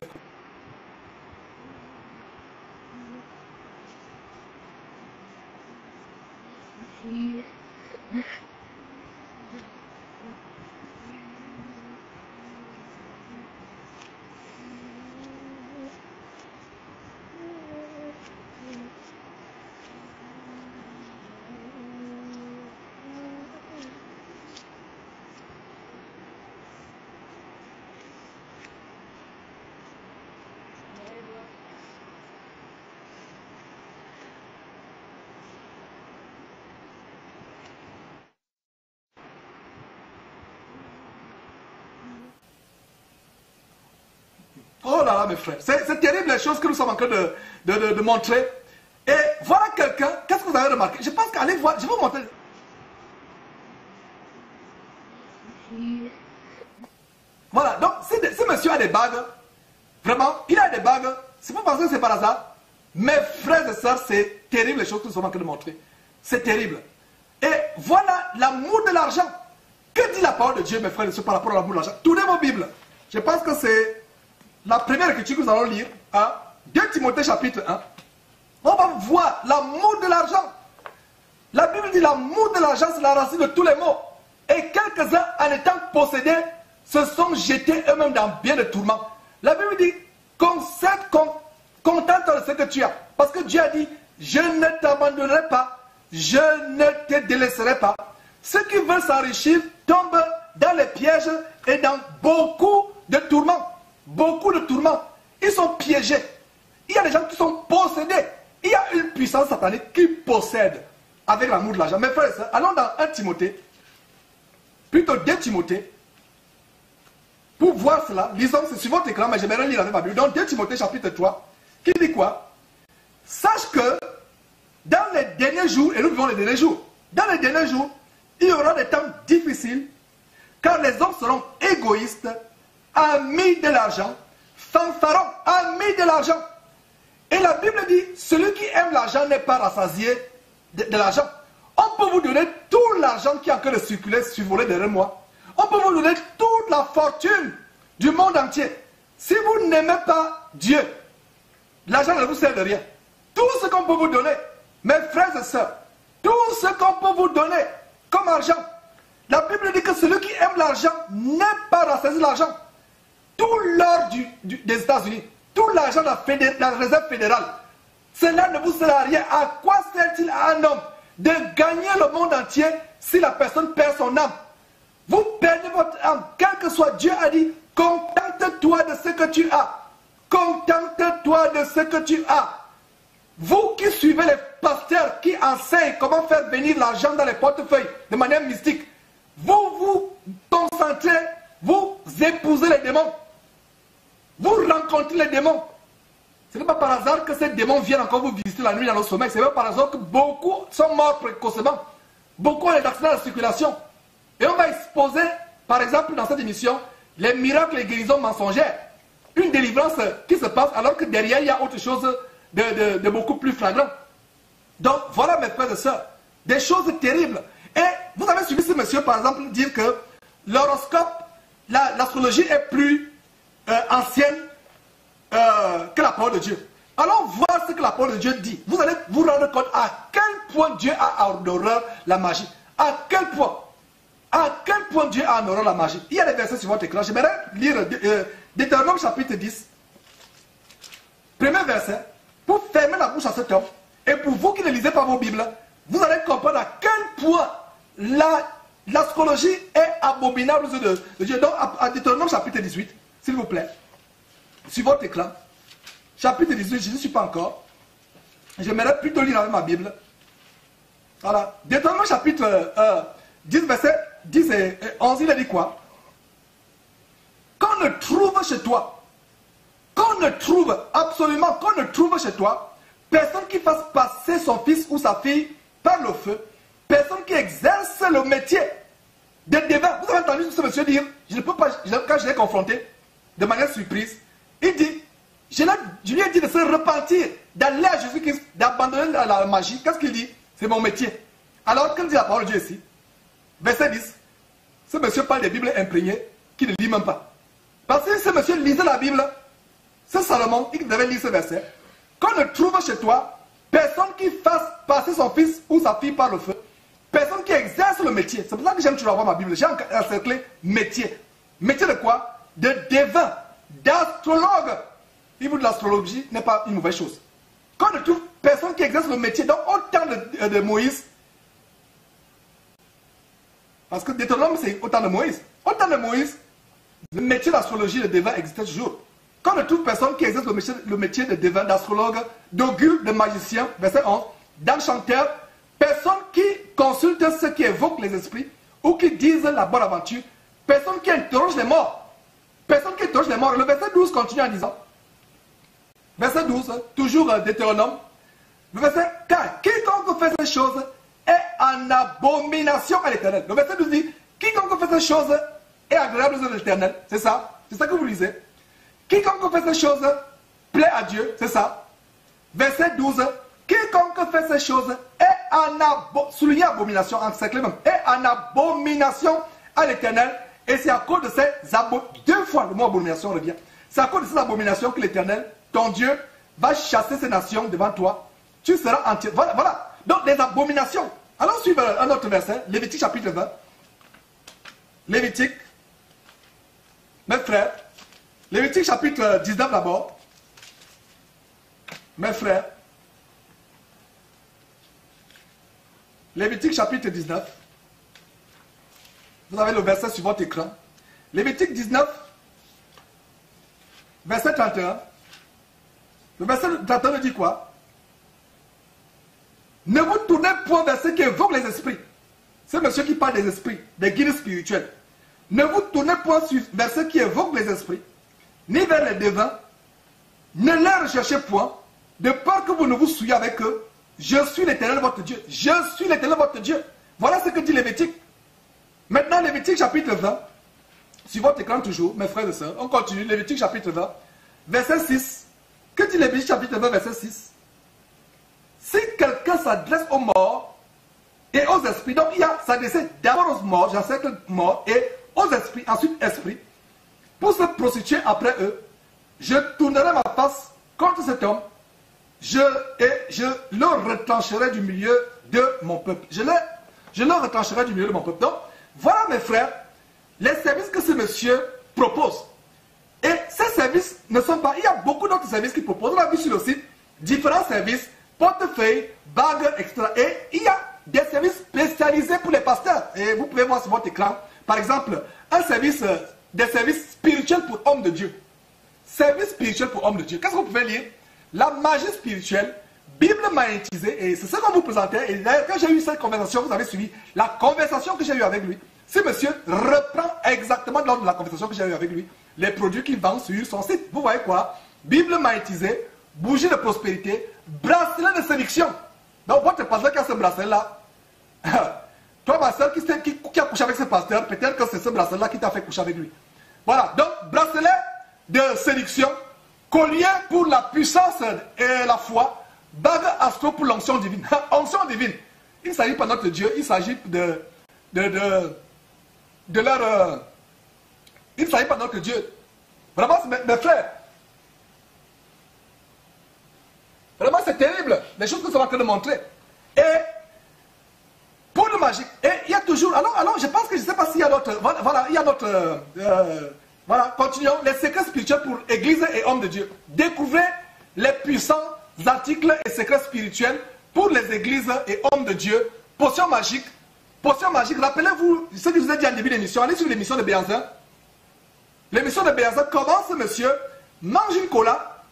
S1: Oh là là, mes frères, c'est terrible les choses que nous sommes en train de montrer. Et voilà quelqu'un, qu'est-ce que vous avez remarqué? Je pense qu'allez voir, je vais vous montrer. Voilà, donc si monsieur a des bagues, vraiment, il a des bagues, si vous pensez que c'est par hasard, mes frères et sœurs, c'est terrible les choses que nous sommes en train de montrer. C'est terrible. Et voilà l'amour de l'argent. Que dit la parole de Dieu, mes frères et sœurs, par rapport à l'amour de l'argent? Tournez vos Bibles. Je pense que c'est la première écriture que nous allons lire, 2 Timothée chapitre 1. On va voir l'amour de l'argent. La Bible dit l'amour de l'argent, c'est la racine de tous les maux. Et quelques-uns, en étant possédés, se sont jetés eux-mêmes dans bien de tourments. La Bible dit, contente de ce que tu as. Parce que Dieu a dit, je ne t'abandonnerai pas, je ne te délaisserai pas. Ceux qui veulent s'enrichir tombent dans les pièges et dans beaucoup de tourments. Beaucoup de tourments. Ils sont piégés. Il y a des gens qui sont possédés. Il y a une puissance satanique qui possède avec l'amour de l'argent. Mes frères et sœurs, allons dans 1 Timothée, plutôt 2 Timothée, pour voir cela. Lisons, c'est sur votre écran, mais j'aimerais lire avec ma Bible. Donc 2 Timothée chapitre 3, qui dit quoi? Sache que dans les derniers jours, et nous vivons les derniers jours, dans les derniers jours, il y aura des temps difficiles, car les hommes seront égoïstes, amis de l'argent, fanfarons, amis de l'argent. Et la Bible dit, celui qui aime l'argent n'est pas rassasié de l'argent. On peut vous donner tout l'argent qui est en train de circuler, survoler derrière moi. On peut vous donner toute la fortune du monde entier. Si vous n'aimez pas Dieu, l'argent ne vous sert de rien. Tout ce qu'on peut vous donner, mes frères et sœurs, tout ce qu'on peut vous donner comme argent, la Bible dit que celui qui aime l'argent n'est pas rassasié de l'argent. Tout l'or des États-Unis, tout l'argent de la réserve fédérale, cela ne vous sert à rien. À quoi sert-il à un homme de gagner le monde entier si la personne perd son âme? Vous perdez votre âme, quel que soit. Dieu a dit, contente-toi de ce que tu as. Contente-toi de ce que tu as. Vous qui suivez les pasteurs qui enseignent comment faire venir l'argent dans les portefeuilles de manière mystique, vous vous concentrez, vous épousez les démons. Vous rencontrez les démons. Ce n'est pas par hasard que ces démons viennent encore vous visiter la nuit dans le sommeil. Ce n'est pas par hasard que beaucoup sont morts précocement. Beaucoup ont des accidents de circulation. Et on va exposer, par exemple, dans cette émission, les miracles et guérisons mensongères. Une délivrance qui se passe alors que derrière, il y a autre chose de beaucoup plus flagrant. Donc, voilà mes frères et sœurs, des choses terribles. Et vous avez suivi ce monsieur, par exemple, dire que l'horoscope, l'astrologie est plus ancienne que la parole de Dieu. Allons voir ce que la parole de Dieu dit. Vous allez vous rendre compte à quel point Dieu a en horreur la magie. À quel point Dieu a en horreur la magie. Il y a des versets sur votre écran. J'aimerais lire Deutéronome chapitre 10. Premier verset. Pour fermer la bouche à cet homme, et pour vous qui ne lisez pas vos Bibles, vous allez comprendre à quel point l'astrologie est abominable aux yeux de Dieu. Donc, à Deutéronome chapitre 18, s'il vous plaît, sur votre écran, chapitre 18, je ne suis pas encore. J'aimerais plutôt lire avec ma Bible. Voilà. Deutéronome chapitre 10, verset 10 et 11, il a dit quoi? Qu'on ne trouve chez toi, qu'on ne trouve absolument, qu'on ne trouve chez toi, personne qui fasse passer son fils ou sa fille par le feu, personne qui exerce le métier de devin. Vous avez entendu ce monsieur dire, je ne peux pas, quand je l'ai confronté, de manière surprise, il dit, je lui ai dit de se repentir, d'aller à Jésus-Christ, d'abandonner la magie. Qu'est-ce qu'il dit? C'est mon métier. Alors, quand dit la parole de Dieu ici, verset 10, ce monsieur parle des Bibles imprégnées, qui ne lit même pas. Parce que ce monsieur lisait la Bible, c'est Salomon, il devait lire ce verset. Qu'on ne trouve chez toi personne qui fasse passer son fils ou sa fille par le feu, personne qui exerce le métier. C'est pour ça que j'aime toujours avoir ma Bible. J'ai encerclé métier. Métier de quoi? De devin, d'astrologue. Le niveau de l'astrologie n'est pas une mauvaise chose. Qu'on ne trouve personne qui exerce le métier, donc au temps de Moïse, parce que Deutéronome c'est au temps de Moïse. Au temps de Moïse, le métier d'astrologie de devin existait toujours. Qu'on ne trouve personne qui exerce le métier de devin, d'astrologue, d'augure, de magicien, verset 11, d'enchanteur, personne qui consulte ceux qui évoquent les esprits ou qui disent la bonne aventure, personne qui interroge les morts. Personne qui interroge les morts. Le verset 12 continue en disant, verset 12, toujours Deutéronome, le verset 4, quiconque fait ces choses est en abomination à l'Éternel. Le verset 12 dit, quiconque fait ces choses est agréable aux yeux de l'Éternel. C'est ça que vous lisez. Quiconque fait ces choses plaît à Dieu, c'est ça. Verset 12, quiconque fait ces choses est en souligné abomination, encerclé même, est en abomination à l'Éternel. Et c'est à cause de ces abominations, deux fois le mot abomination revient. C'est à cause de ces abominations que l'Éternel, ton Dieu, va chasser ces nations devant toi. Tu seras entier. Voilà, voilà. Donc les abominations. Allons suivre un autre verset, Lévitique chapitre 20. Lévitique, mes frères, Lévitique chapitre 19 d'abord. Mes frères. Lévitique chapitre 19. Vous avez le verset sur votre écran. Lévitique 19, verset 31. Le verset 31 dit quoi? Ne vous tournez point vers ceux qui évoquent les esprits. C'est monsieur qui parle des esprits, des guides spirituels. Ne vous tournez point vers ceux qui évoquent les esprits, ni vers les devins. Ne les recherchez point, de peur que vous ne vous souillez avec eux. Je suis l'Éternel votre Dieu. Je suis l'Éternel votre Dieu. Voilà ce que dit Lévitique. Maintenant, Lévitique chapitre 20, sur votre écran toujours, mes frères et sœurs, on continue, Lévitique chapitre 20, verset 6. Que dit Lévitique chapitre 20, verset 6? Si quelqu'un s'adresse aux morts et aux esprits, donc il y a s'adresser d'abord aux morts, j'encercle morts, et aux esprits, ensuite esprits, pour se prostituer après eux, je tournerai ma face contre cet homme, et je le retrancherai du milieu de mon peuple. Je le retrancherai du milieu de mon peuple. Donc, voilà mes frères, les services que ce monsieur propose. Et ces services ne sont pas... Il y a beaucoup d'autres services qu'il propose. On a vu sur le site différents services, portefeuille, bague, etc. Et il y a des services spécialisés pour les pasteurs. Et vous pouvez voir sur votre écran, par exemple, des services spirituels pour hommes de Dieu. Service spirituel pour hommes de Dieu. Qu'est-ce que vous pouvez lire? La magie spirituelle, Bible magnétisée, et c'est ce qu'on vous présentait. Et d'ailleurs, quand j'ai eu cette conversation, vous avez suivi la conversation que j'ai eue avec lui. Ce monsieur reprend exactement lors de la conversation que j'ai eue avec lui les produits qu'il vend sur son site. Vous voyez quoi? Bible magnétisée, bougie de prospérité, bracelet de séduction. Donc votre pasteur qui a ce bracelet-là, toi ma soeur qui a couché avec ce pasteur, peut-être que c'est ce bracelet-là qui t'a fait coucher avec lui. Voilà, donc bracelet de séduction, collier pour la puissance et la foi, bague astro pour l'onction divine. Onction divine. Il ne s'agit pas de notre Dieu, il s'agit de leur... il ne s'agit pas de notre Dieu. Vraiment, mes frères, vraiment c'est terrible, les choses que nous sommes en train de montrer. Et pour le magique, et il y a toujours... Alors je pense que je ne sais pas s'il y a d'autres... Voilà, il y a d'autres... voilà, continuons. Les secrets spirituels pour Église et hommes de Dieu. Découvrez les puissants articles et secrets spirituels pour les églises et hommes de Dieu. Potion magique. Potion magique. Rappelez-vous ce que je vous ai dit en début d'émission. Allez sur l'émission de Béanzin. L'émission de Béanzin, comment ce monsieur mange une cola.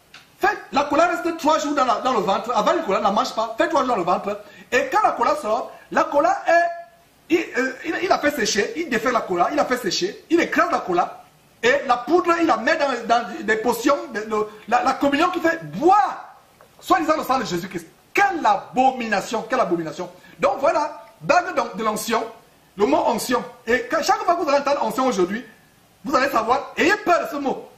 S1: La cola reste 3 jours dans le ventre. Avant une cola, ne mange pas. Fait 3 jours dans le ventre. Et quand la cola sort, la cola est... Il a fait sécher. Il défait la cola. Il a fait sécher. Il écrase la cola. Et la poudre, il la met dans des potions, la communion qui fait boire, soi-disant le sang de Jésus-Christ. Quelle abomination, quelle abomination. Donc voilà, bague de l'onction, le mot onction. Et chaque fois que vous allez entendre onction aujourd'hui, vous allez savoir, ayez peur de ce mot.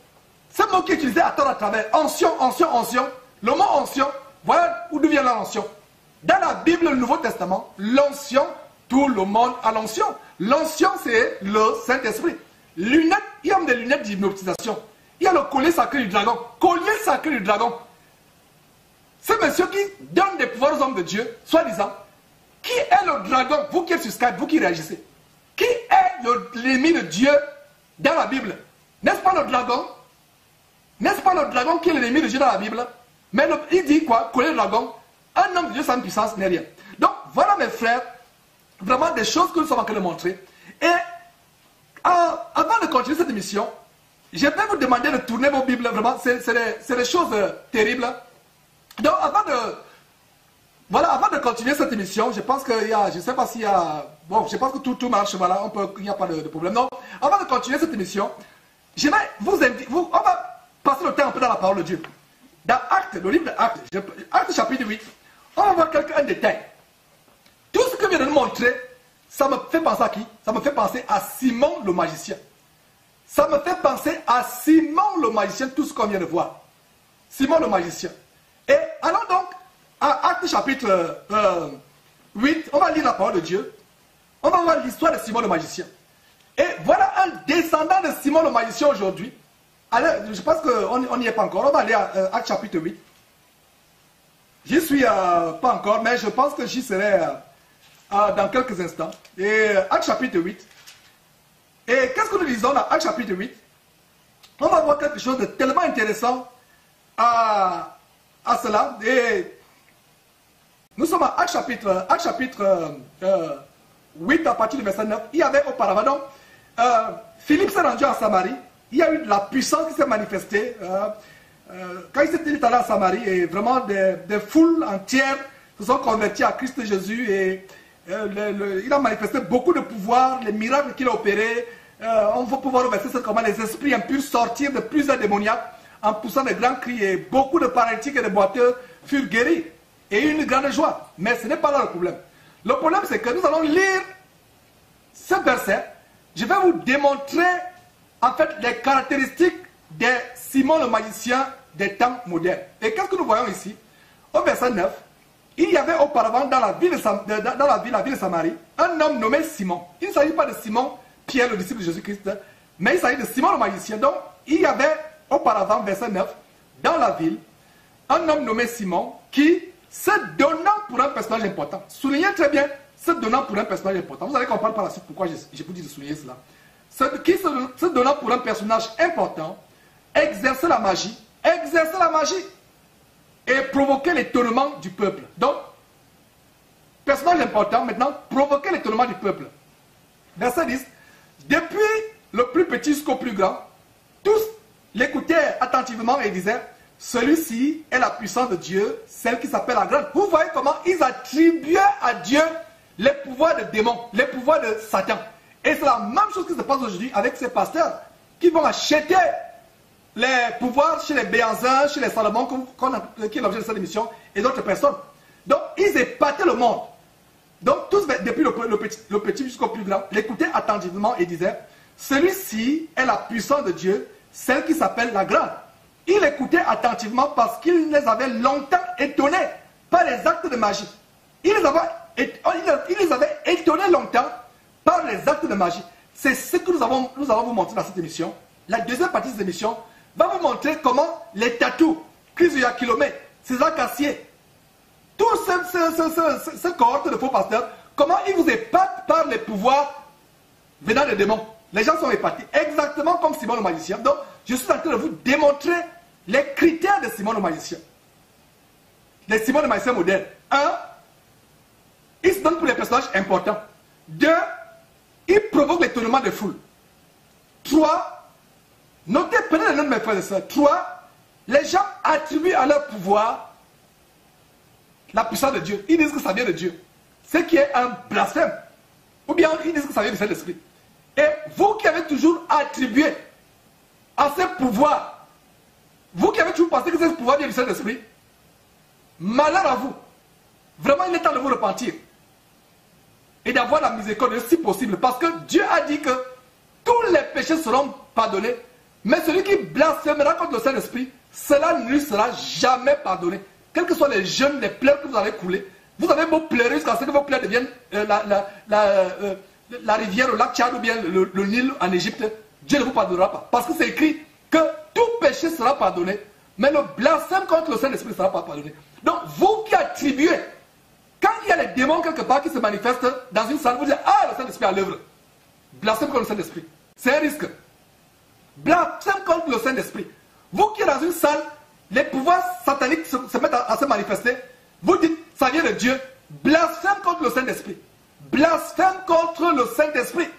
S1: Ce mot qui est utilisé à tort à travers, onction, onction, onction. Le mot onction, voilà d'où vient l'onction. Dans la Bible, le Nouveau Testament, l'onction, tout le monde a l'onction. L'onction, c'est le Saint-Esprit. Lunettes, il y a des lunettes d'hypnotisation. Il y a le collier sacré du dragon. Collier sacré du dragon. Ce monsieur qui donne des pouvoirs aux hommes de Dieu, soi-disant, qui est le dragon? Vous qui êtes sur Skype, vous qui réagissez. Qui est l'ennemi de Dieu dans la Bible? N'est-ce pas le dragon? N'est-ce pas le dragon qui est l'ennemi de Dieu dans la Bible? Mais il dit quoi? Collier dragon. Un homme de Dieu sans puissance n'est rien. Donc voilà mes frères, vraiment des choses que nous sommes en train de montrer. Et avant de continuer cette émission, je vais vous demander de tourner vos Bibles, vraiment, c'est des choses terribles. Donc, avant de continuer cette émission, je pense qu'il y a, je ne sais pas s'il y a, bon, je pense que tout marche, voilà, il n'y a pas de problème. Non, avant de continuer cette émission, je vais vous inviter, on va passer le temps un peu dans la parole de Dieu. Dans Actes, le livre d'Actes, Actes chapitre 8, on va voir un détail. Tout ce que je viens de nous montrer, ça me fait penser à qui? Ça me fait penser à Simon le magicien. Ça me fait penser à Simon le magicien, tout ce qu'on vient de voir. Simon le magicien. Et allons donc à Actes chapitre 8, on va lire la parole de Dieu. On va voir l'histoire de Simon le magicien. Et voilà un descendant de Simon le magicien aujourd'hui. Allez, je pense qu'on n'y est pas encore. On va aller à Actes chapitre 8. J'y suis pas encore, mais je pense que j'y serai... dans quelques instants. Et Actes chapitre 8. Et qu'est-ce que nous lisons dans Actes chapitre 8? On va voir quelque chose de tellement intéressant à cela. Et nous sommes à Actes chapitre 8 à partir du verset 9. Il y avait auparavant, donc, Philippe s'est rendu en Samarie. Il y a eu de la puissance qui s'est manifestée. Quand il est allé en Samarie, et vraiment des foules entières se sont converties à Christ Jésus. Et il a manifesté beaucoup de pouvoir, les miracles qu'il a opérés. On va pouvoir verser comment les esprits impurs sortir de plusieurs démoniaques en poussant de grands cris. Et beaucoup de paralytiques et de boiteux furent guéris. Et une grande joie. Mais ce n'est pas là le problème. Le problème, c'est que nous allons lire ce verset. Je vais vous démontrer en fait les caractéristiques de Simon le magicien des temps modernes. Et qu'est-ce que nous voyons ici? Au verset 9. Il y avait auparavant dans la ville de Samarie, un homme nommé Simon. Il ne s'agit pas de Simon, Pierre, le disciple de Jésus-Christ, mais il s'agit de Simon le magicien. Donc, il y avait auparavant, verset 9, dans la ville, un homme nommé Simon qui, se donnant pour un personnage important, soulignez très bien, se donnant pour un personnage important, vous allez comprendre par la suite pourquoi j'ai vous dit de souligner cela, qui se donnant pour un personnage important, exerçait la magie, et provoquait l'étonnement du peuple. Donc, personnage important, maintenant, provoquer l'étonnement du peuple. Verset 10. Depuis le plus petit jusqu'au plus grand, tous l'écoutaient attentivement et disaient, celui-ci est la puissance de Dieu, celle qui s'appelle la grande. Vous voyez comment ils attribuaient à Dieu les pouvoirs de démons, les pouvoirs de Satan. Et c'est la même chose qui se passe aujourd'hui avec ces pasteurs qui vont acheter les pouvoirs chez les Béanzins, chez les Salomon, qui est l'objet de cette émission, et d'autres personnes. Donc, ils épataient le monde. Donc, tous, depuis le petit jusqu'au plus grand, l'écoutaient attentivement et disaient, celui-ci est la puissance de Dieu, celle qui s'appelle la grande. Ils écoutaient attentivement parce qu'ils les avaient longtemps étonnés par les actes de magie. Ils les avaient étonnés longtemps par les actes de magie. C'est ce que nous allons vous montrer dans cette émission. La deuxième partie de cette émission va vous montrer comment les tatous, Chrysia Kilomé, César Cassier, tous ce cohorte de faux pasteurs, comment ils vous épatent par les pouvoirs venant des démons. Les gens sont épatés, exactement comme Simon le magicien. Donc, je suis en train de vous démontrer les critères de Simon le magicien. Les Simon le magicien moderne. 1. Il se donne pour les personnages importants. 2. Il provoque l'étonnement des foules. 3. Notez, prenez les noms de mes frères et sœurs. 3. Les gens attribuent à leur pouvoir la puissance de Dieu. Ils disent que ça vient de Dieu. Ce qui est un blasphème. Ou bien ils disent que ça vient du Saint-Esprit. Et vous qui avez toujours attribué à ce pouvoir, vous qui avez toujours pensé que ce pouvoir vient du Saint-Esprit, malheur à vous. Vraiment, il est temps de vous repentir. Et d'avoir la miséricorde si possible. Parce que Dieu a dit que tous les péchés seront pardonnés. Mais celui qui blasphémera contre le Saint-Esprit, cela ne lui sera jamais pardonné. Quels que soient les jeûnes, les pleurs que vous avez coulés, vous avez beau pleurer jusqu'à ce que vos pleurs deviennent la rivière, le lac Tchad ou bien le Nil en Égypte, Dieu ne vous pardonnera pas. Parce que c'est écrit que tout péché sera pardonné, mais le blasphème contre le Saint-Esprit ne sera pas pardonné. Donc vous qui attribuez, quand il y a les démons quelque part qui se manifestent dans une salle, vous dites, ah, le Saint-Esprit est à l'œuvre. Blasphème contre le Saint-Esprit. C'est un risque. Blasphème contre le Saint-Esprit. Vous qui êtes dans une salle, les pouvoirs sataniques se mettent à se manifester, vous dites, ça vient de Dieu. Blasphème contre le Saint-Esprit. Blasphème contre le Saint-Esprit.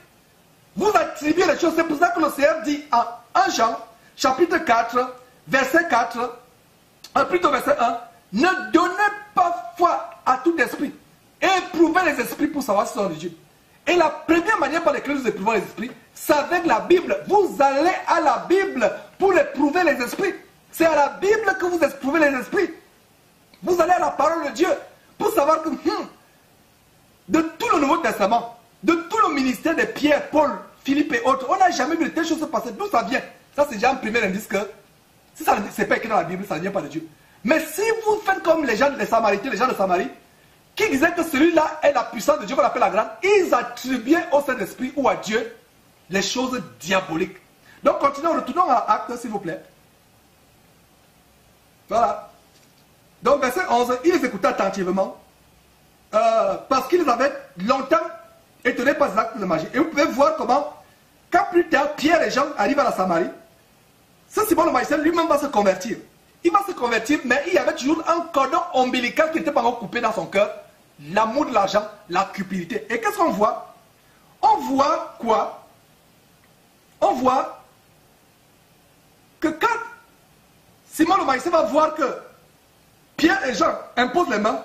S1: Vous attribuez les choses. C'est pour ça que le Seigneur dit en 1 Jean, chapitre 4, verset 4, plutôt verset 1, ne donnez pas foi à tout esprit. Éprouvez les esprits pour savoir si c'est de Dieu. Et la première manière par laquelle nous éprouvons les esprits, c'est avec la Bible. Vous allez à la Bible pour éprouver les esprits. C'est à la Bible que vous éprouvez les esprits. Vous allez à la parole de Dieu pour savoir que de tout le Nouveau Testament, de tout le ministère de Pierre, Paul, Philippe et autres, on n'a jamais vu de telles choses se passer. D'où ça vient? Ça, c'est déjà un premier indice que si ça n'est pas écrit dans la Bible, ça ne vient pas de Dieu. Mais si vous faites comme les gens, les Samaritains, les gens de Samarie, qui disaient que celui-là est la puissance de Dieu qu'on appelle la grande, ils attribuaient au Saint-Esprit ou à Dieu les choses diaboliques. Donc continuons, retournons à Actes, s'il vous plaît. Voilà. Donc verset 11, ils les écoutaient attentivement parce qu'ils avaient longtemps étonné par les actes de magie. Et vous pouvez voir comment, quand plus tard, Pierre et Jean arrivent à la Samarie, ce Simon le magicien lui-même va se convertir. Il va se convertir, mais il y avait toujours un cordon ombilical qui n'était pas encore coupé dans son cœur. L'amour de l'argent, la cupidité. Et qu'est-ce qu'on voit? On voit quoi? On voit que quand Simon le magicien va voir que Pierre et Jean imposent les mains,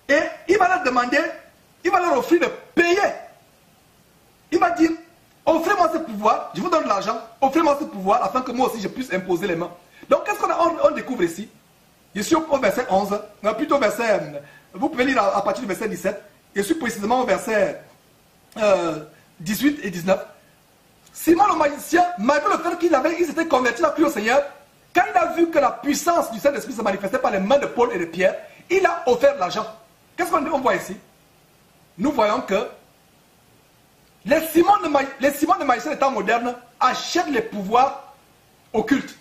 S1: et il va leur demander, il va leur offrir de payer. Il va dire, offrez-moi ce pouvoir, je vous donne de l'argent, offrez-moi ce pouvoir afin que moi aussi je puisse imposer les mains. Donc qu'est-ce qu'on découvre ici? Je suis au verset 11, plutôt verset, vous pouvez lire à partir du verset 17, je suis précisément au verset 18 et 19. Simon le magicien, malgré le fait qu'il s'était converti à Christ au Seigneur, quand il a vu que la puissance du Saint-Esprit se manifestait par les mains de Paul et de Pierre, il a offert de l'argent. Qu'est-ce qu'on voit ici? Nous voyons que les Simon de magiciens des temps modernes achètent les pouvoirs occulte.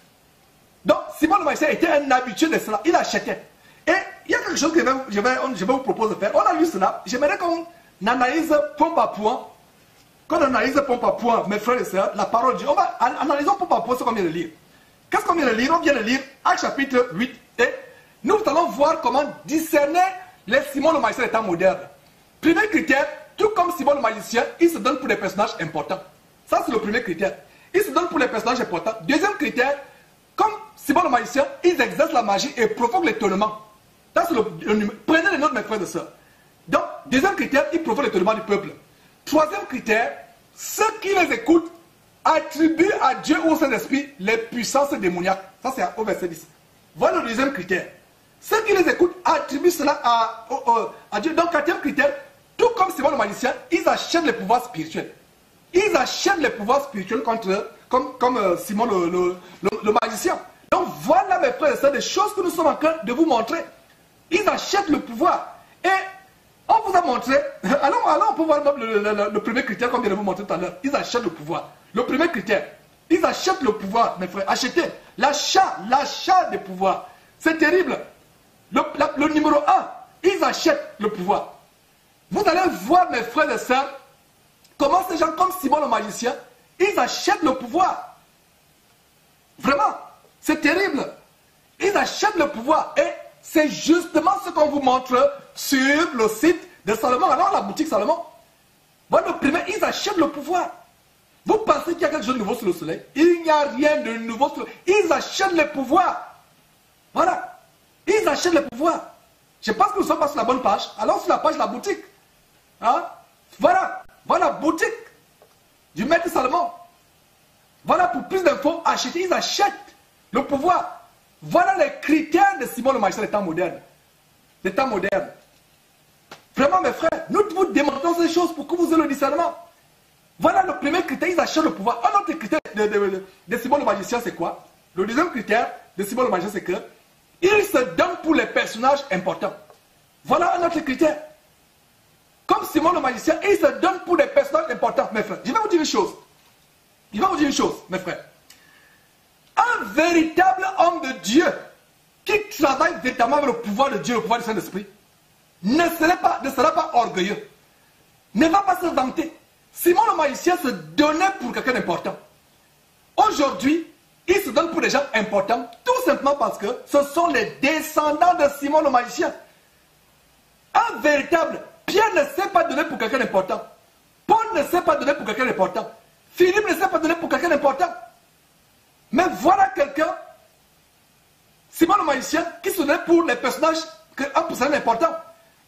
S1: Donc, Simon le magicien était un habitué de cela. Il achetait. Et il y a quelque chose que je vais vous proposer de faire. On a lu cela. J'aimerais qu'on analyse point par point. Qu'on analyse point par point, mes frères et sœurs, la parole de Dieu. On va analyser point par point ce qu'on vient de lire. Qu'est-ce qu'on vient de lire? On vient de lire Actes chapitre 8. Et nous allons voir comment discerner les Simon le magicien des temps modernes. Premier critère, tout comme Simon le magicien, il se donne pour des personnages importants. Ça, c'est le premier critère. Il se donne pour les personnages importants. Deuxième critère, comme Simon le magicien, ils exercent la magie et provoquent l'étonnement. Prenez les notes, mes frères et sœurs. Donc, deuxième critère, ils provoquent l'étonnement du peuple. Troisième critère, ceux qui les écoutent attribuent à Dieu ou au Saint-Esprit les puissances démoniaques. Ça, c'est au verset 10. Voilà le deuxième critère. Ceux qui les écoutent attribuent cela à Dieu. Donc, quatrième critère, tout comme Simon le magicien, ils achètent les pouvoirs spirituels. Ils achètent les pouvoirs spirituels comme Simon le magicien. Donc, voilà, mes frères et sœurs, des choses que nous sommes en train de vous montrer. Ils achètent le pouvoir. Et on vous a montré, alors on peut voir le premier critère qu'on vient de vous montrer tout à l'heure. Ils achètent le pouvoir. Le premier critère, ils achètent le pouvoir, mes frères. Acheter. L'achat des pouvoirs. C'est terrible. Le numéro 1, ils achètent le pouvoir. Vous allez voir, mes frères et sœurs, comment ces gens comme Simon le magicien, ils achètent le pouvoir. Vraiment, c'est terrible. Ils achètent le pouvoir. Et c'est justement ce qu'on vous montre sur le site de Salomon. Alors, la boutique Salomon. Voilà le premier, ils achètent le pouvoir. Vous pensez qu'il y a quelque chose de nouveau sur le soleil? Il n'y a rien de nouveau sur le soleil. Ils achètent le pouvoir. Voilà. Ils achètent le pouvoir. Je pense que nous ne sommes pas sur la bonne page. Alors, sur la page de la boutique. Hein? Voilà. Voilà, boutique du maître Salomon. Voilà, pour plus d'infos, acheter. Ils achètent le pouvoir. Voilà les critères de Simon le magicien des temps modernes. Des temps modernes. Vraiment, mes frères, nous vous démontrons ces choses pour que vous ayez le discernement. Voilà le premier critère, ils achètent le pouvoir. Un autre critère de Simon le magicien, c'est quoi? Le deuxième critère de Simon le magicien, c'est que il se donne pour les personnages importants. Voilà un autre critère. Comme Simon le magicien, il se donne pour des personnages importants, mes frères. Je vais vous dire une chose. Je vais vous dire une chose, mes frères. Un véritable homme de Dieu qui travaille véritablement avec le pouvoir de Dieu, le pouvoir du Saint-Esprit, ne sera pas orgueilleux. Ne va pas se vanter. Simon le magicien se donnait pour quelqu'un d'important. Aujourd'hui, il se donne pour des gens importants, tout simplement parce que ce sont les descendants de Simon le magicien. Un véritable, Pierre ne s'est pas donné pour quelqu'un d'important. Paul ne s'est pas donné pour quelqu'un d'important. Philippe ne s'est pas donné pour quelqu'un d'important. Mais voilà quelqu'un, Simon le magicien, qui se donnait pour les personnages, un personnage important.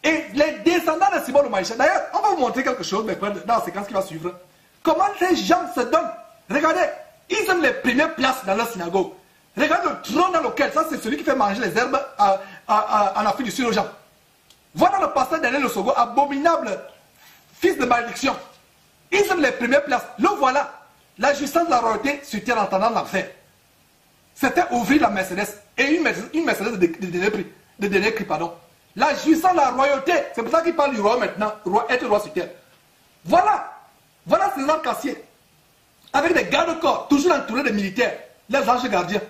S1: Et les descendants de Simon le magicien. D'ailleurs, on va vous montrer quelque chose, mes frères, dans la séquence qui va suivre. Comment ces gens se donnent. Regardez, ils ont les premières places dans leur synagogue. Regardez le trône dans lequel, ça c'est celui qui fait manger les herbes en Afrique du Sud aux gens. Voilà le pasteur Daniel le second, abominable fils de malédiction. Ils ont les premières places. Le voilà. La jouissance de la royauté sur terre en attendant l'enfer. C'était ouvrir la Mercedes. Et une Mercedes de dernier prix, pardon. La jouissance de la royauté. C'est pour ça qu'il parle du roi maintenant. Être roi sur terre. Voilà. Voilà ces gens cassiers. Avec des gardes-corps, toujours entourés de militaires. Les anges gardiens.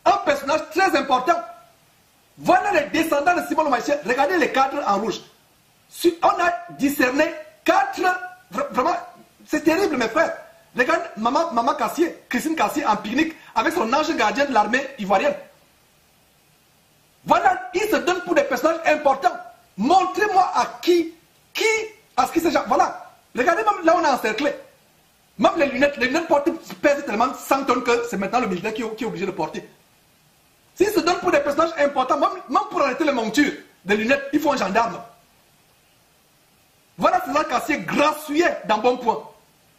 S1: Un personnage très important. Voilà les descendants de Simon le magicien. Regardez les cadres en rouge. On a discerné 4. Vraiment, c'est terrible, mes frères. Regarde maman Cassier, Christine Cassier en pique-nique avec son ange gardien de l'armée ivoirienne. Voilà, il se donne pour des personnages importants. Montrez-moi à qui ces gens. Voilà, regardez même là on a encerclé. Même les lunettes portées pèsent tellement 100 tonnes que c'est maintenant le militaire qui est obligé de porter. S'il se donne pour des personnages importants, même pour arrêter les montures des lunettes, il faut un gendarme. Voilà ces gens Cassier grassouillés dans bon point.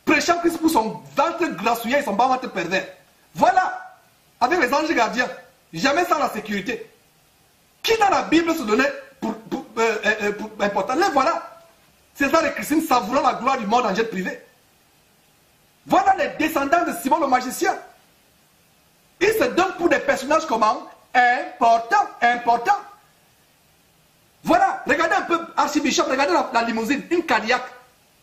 S1: Prêchant Christ pour son ventre grassouillé et son bas ventre pervers. Voilà, avec les anges gardiens, jamais sans la sécurité. Qui dans la Bible se donnait pour important? Les voilà. César et Christine savourant la gloire du monde en jet privé. Voilà les descendants de Simon le magicien. Ils se donnent pour des personnages comment? Importants. Voilà, regardez un peu Archibishop, regardez la limousine, une Cadillac.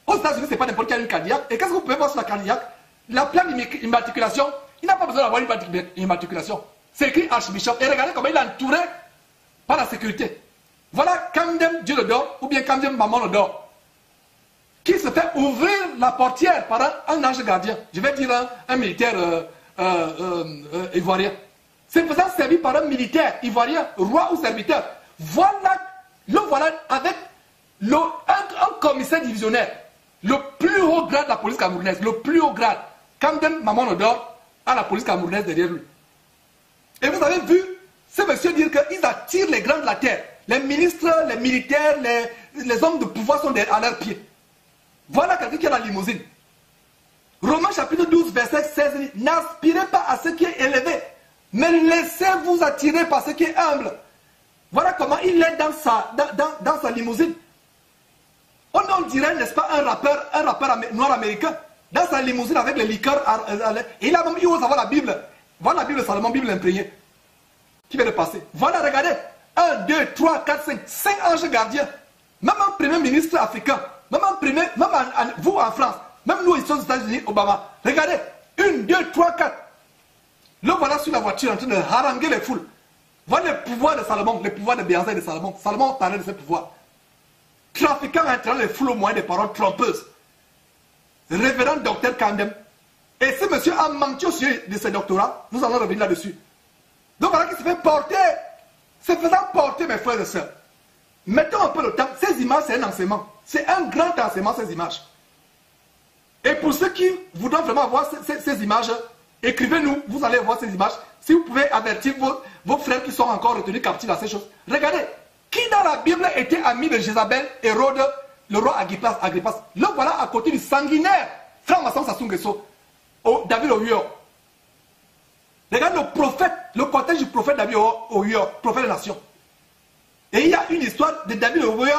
S1: Aux États-Unis, ce n'est pas n'importe quelle une Cadillac. Et qu'est-ce que vous pouvez voir sur la Cadillac? La plaque d'immatriculation, Il n'a pas besoin d'avoir une immatriculation. C'est écrit archbishop. Et regardez comment il est entouré par la sécurité. Voilà Kamdem Dieu le dort, ou bien Kamdem Maman le dort, qui se fait ouvrir la portière par un ange gardien. Je vais dire un militaire ivoirien. C'est faisant servir par un militaire ivoirien, roi ou serviteur. Voilà, le voilà avec un commissaire divisionnaire, le plus haut grade de la police camerounaise, le plus haut grade. Kamdem Maman Odor a la police camerounaise derrière lui. Et vous avez vu ce monsieur dire qu'ils attirent les grands de la terre. Les ministres, les militaires, les hommes de pouvoir sont à leurs pieds. Voilà quelqu'un qui est dans la limousine. Romains chapitre 12, verset 16 dit, n'aspirez pas à ce qui est élevé, mais laissez-vous attirer par ce qui est humble. Voilà comment il est dans sa limousine. On dirait, n'est-ce pas, un rappeur noir américain, dans sa limousine avec les liqueurs. Et il a même, il ose avoir la Bible. Voilà la Bible de Salomon, Bible imprégnée, qui vient de passer. Voilà, regardez. 1, 2, 3, 4, 5 anges gardiens. Même un premier ministre africain, même vous en France, même nous ici aux États-Unis, Obama. Regardez, 1, 2, 3, 4. Le voilà sur la voiture en train de haranguer les foules. Voilà le pouvoir de Salomon, le pouvoir de Béanzé et de Salomon. Salomon parlait de ce pouvoir. Trafiquant entraînant les foules au moyen des paroles trompeuses. Révérend docteur Kamdem. Et ce monsieur a menti au sujet de ses doctorats. Nous allons revenir là-dessus. Donc voilà qui se fait porter. Se faisant porter, mes frères et sœurs. Mettons un peu le temps. Ces images, c'est un enseignement. C'est un grand enseignement, ces images. Et pour ceux qui voudront vraiment voir ces images, écrivez-nous, vous allez voir ces images. Si vous pouvez avertir vos frères qui sont encore retenus captifs à ces choses. Regardez, qui dans la Bible était ami de Jézabel, Hérode, le roi Agrippas. Le voilà à côté du sanguinaire franc-maçon Sassou Nguesso, David Oyo. Regarde le prophète, le cortège du prophète David Oyo, prophète des nations. Et il y a une histoire de David Oyo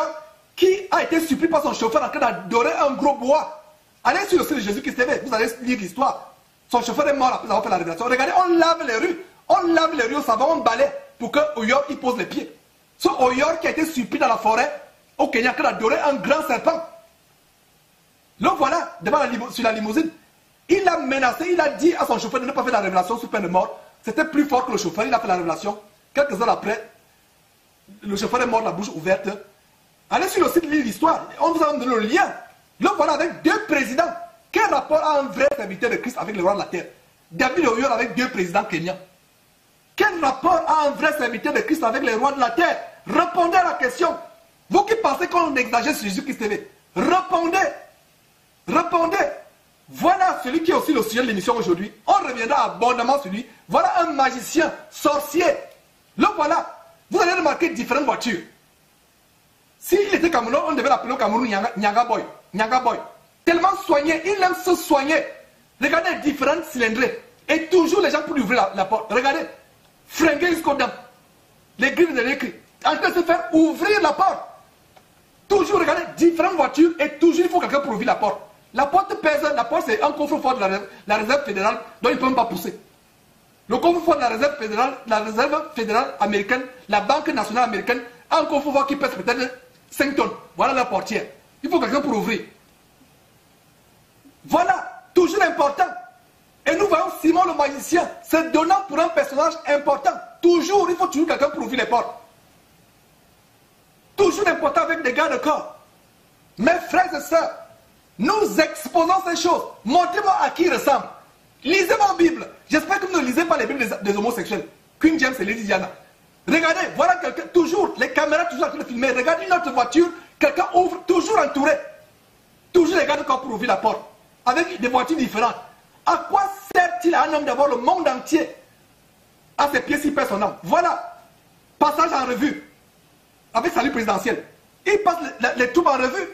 S1: qui a été supplié par son chauffeur en train d'adorer un gros bois. Allez sur le site de Jésus-Christ TV, vous allez lire l'histoire. Son chauffeur est mort après avoir fait la révélation. Regardez, on lave les rues au savon, on balaie pour que Oyo il pose les pieds. Ce Oyo qui a été supplié dans la forêt au Kenya en train d'adorer un grand serpent. Le voilà sur la limousine. Il a menacé, il a dit à son chauffeur de ne pas faire la révélation sous peine de mort. C'était plus fort que le chauffeur, il a fait la révélation. Quelques heures après, le chauffeur est mort, la bouche ouverte. Allez sur le site, lire l'histoire. On vous a donné le lien. Le voilà avec 2 présidents. Quel rapport a un vrai serviteur de Christ avec le roi de la terre? David Oyo avec 2 présidents kenyans. Quel rapport a un vrai serviteur de Christ avec les rois de la terre? Répondez à la question. Vous qui pensez qu'on exagère sur Jésus-Christ TV, répondez. Répondez. Voilà celui qui est aussi le sujet de l'émission aujourd'hui. On reviendra abondamment sur lui. Voilà un magicien, sorcier. Le voilà. Vous allez remarquer différentes voitures. S'il était Cameroun, on devait l'appeler au Cameroun Nyanga Boy. Nyanga Boy. Tellement soigné, il aime se soigner. Regardez différentes cylindrées. Et toujours les gens pour lui ouvrir la porte. Regardez. Fringuer jusqu'aux dents. Les grilles de l'écrit. En train de se faire ouvrir la porte. Toujours, regardez, différentes voitures. Et toujours, il faut quelqu'un pour ouvrir la porte. La porte pèse. La porte, c'est un coffre-fort de la réserve fédérale dont il ne peut même pas pousser. Le coffre-fort de la réserve fédérale américaine, la Banque nationale américaine, a un coffre-fort qui pèse peut-être 5 tonnes. Voilà la portière. Il faut quelqu'un pour ouvrir. Voilà, toujours important. Et nous voyons Simon le magicien se donnant pour un personnage important. Toujours, il faut toujours quelqu'un pour ouvrir les portes. Toujours important avec des gardes de corps. Mes frères et sœurs, nous exposons ces choses. Montrez-moi à qui il ressemble. Lisez ma Bible. J'espère que vous ne lisez pas les Bibles des homosexuels. Queen James et Lady Diana. Regardez, voilà quelqu'un, toujours, les caméras toujours en train de filmer. Regardez une autre voiture, quelqu'un ouvre, toujours entouré. Toujours les gardes de corps pour ouvrir la porte. Avec des voitures différentes. À quoi sert-il à un homme d'avoir le monde entier à ses pieds s'il perd son âme? Voilà. Passage en revue. Avec salut présidentiel. Il passe les troupes en revue.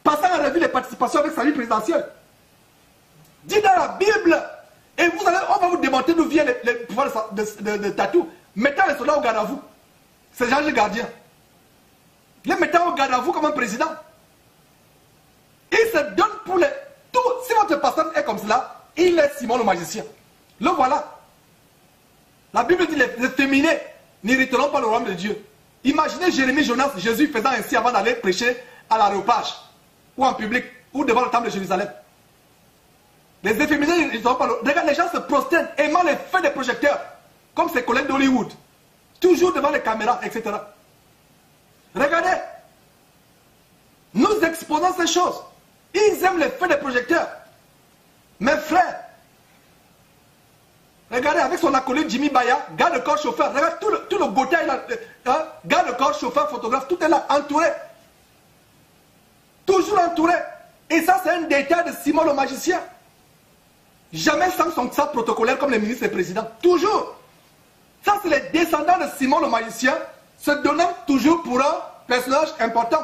S1: Passant en revue les participations avec salut présidentiel. Dit dans la Bible. Et on va vous démontrer d'où viennent les pouvoirs de Tatou. Mettez les soldats au garde à vous. C'est Jean le gardien. Les mettant au garde à vous comme un président. Il se donne pour les... Tout, si votre personne est comme cela, il est Simon le magicien. Le voilà. La Bible dit les féminés n'hériteront pas le royaume de Dieu. Imaginez Jérémie, Jonas, Jésus faisant ainsi avant d'aller prêcher à l'aréopage, ou en public, ou devant le temple de Jérusalem. Les efféminés, ils n'ont pas le... Regarde, les gens se prosternent, aimant les feux des projecteurs, comme ces collègues d'Hollywood. Toujours devant les caméras, etc. Regardez. Nous exposons ces choses. Ils aiment les feux des projecteurs. Mes frères, regardez, avec son acolyte Jimmy Baya, garde le corps chauffeur, regarde tout le beauté, garde le corps chauffeur, photographe, tout est là, entouré. Toujours entouré. Et ça, c'est un détail de Simon le magicien. Jamais sans son sac protocolaire comme les ministres et présidents. Toujours. Ça, c'est les descendants de Simon le magicien, se donnant toujours pour un personnage important.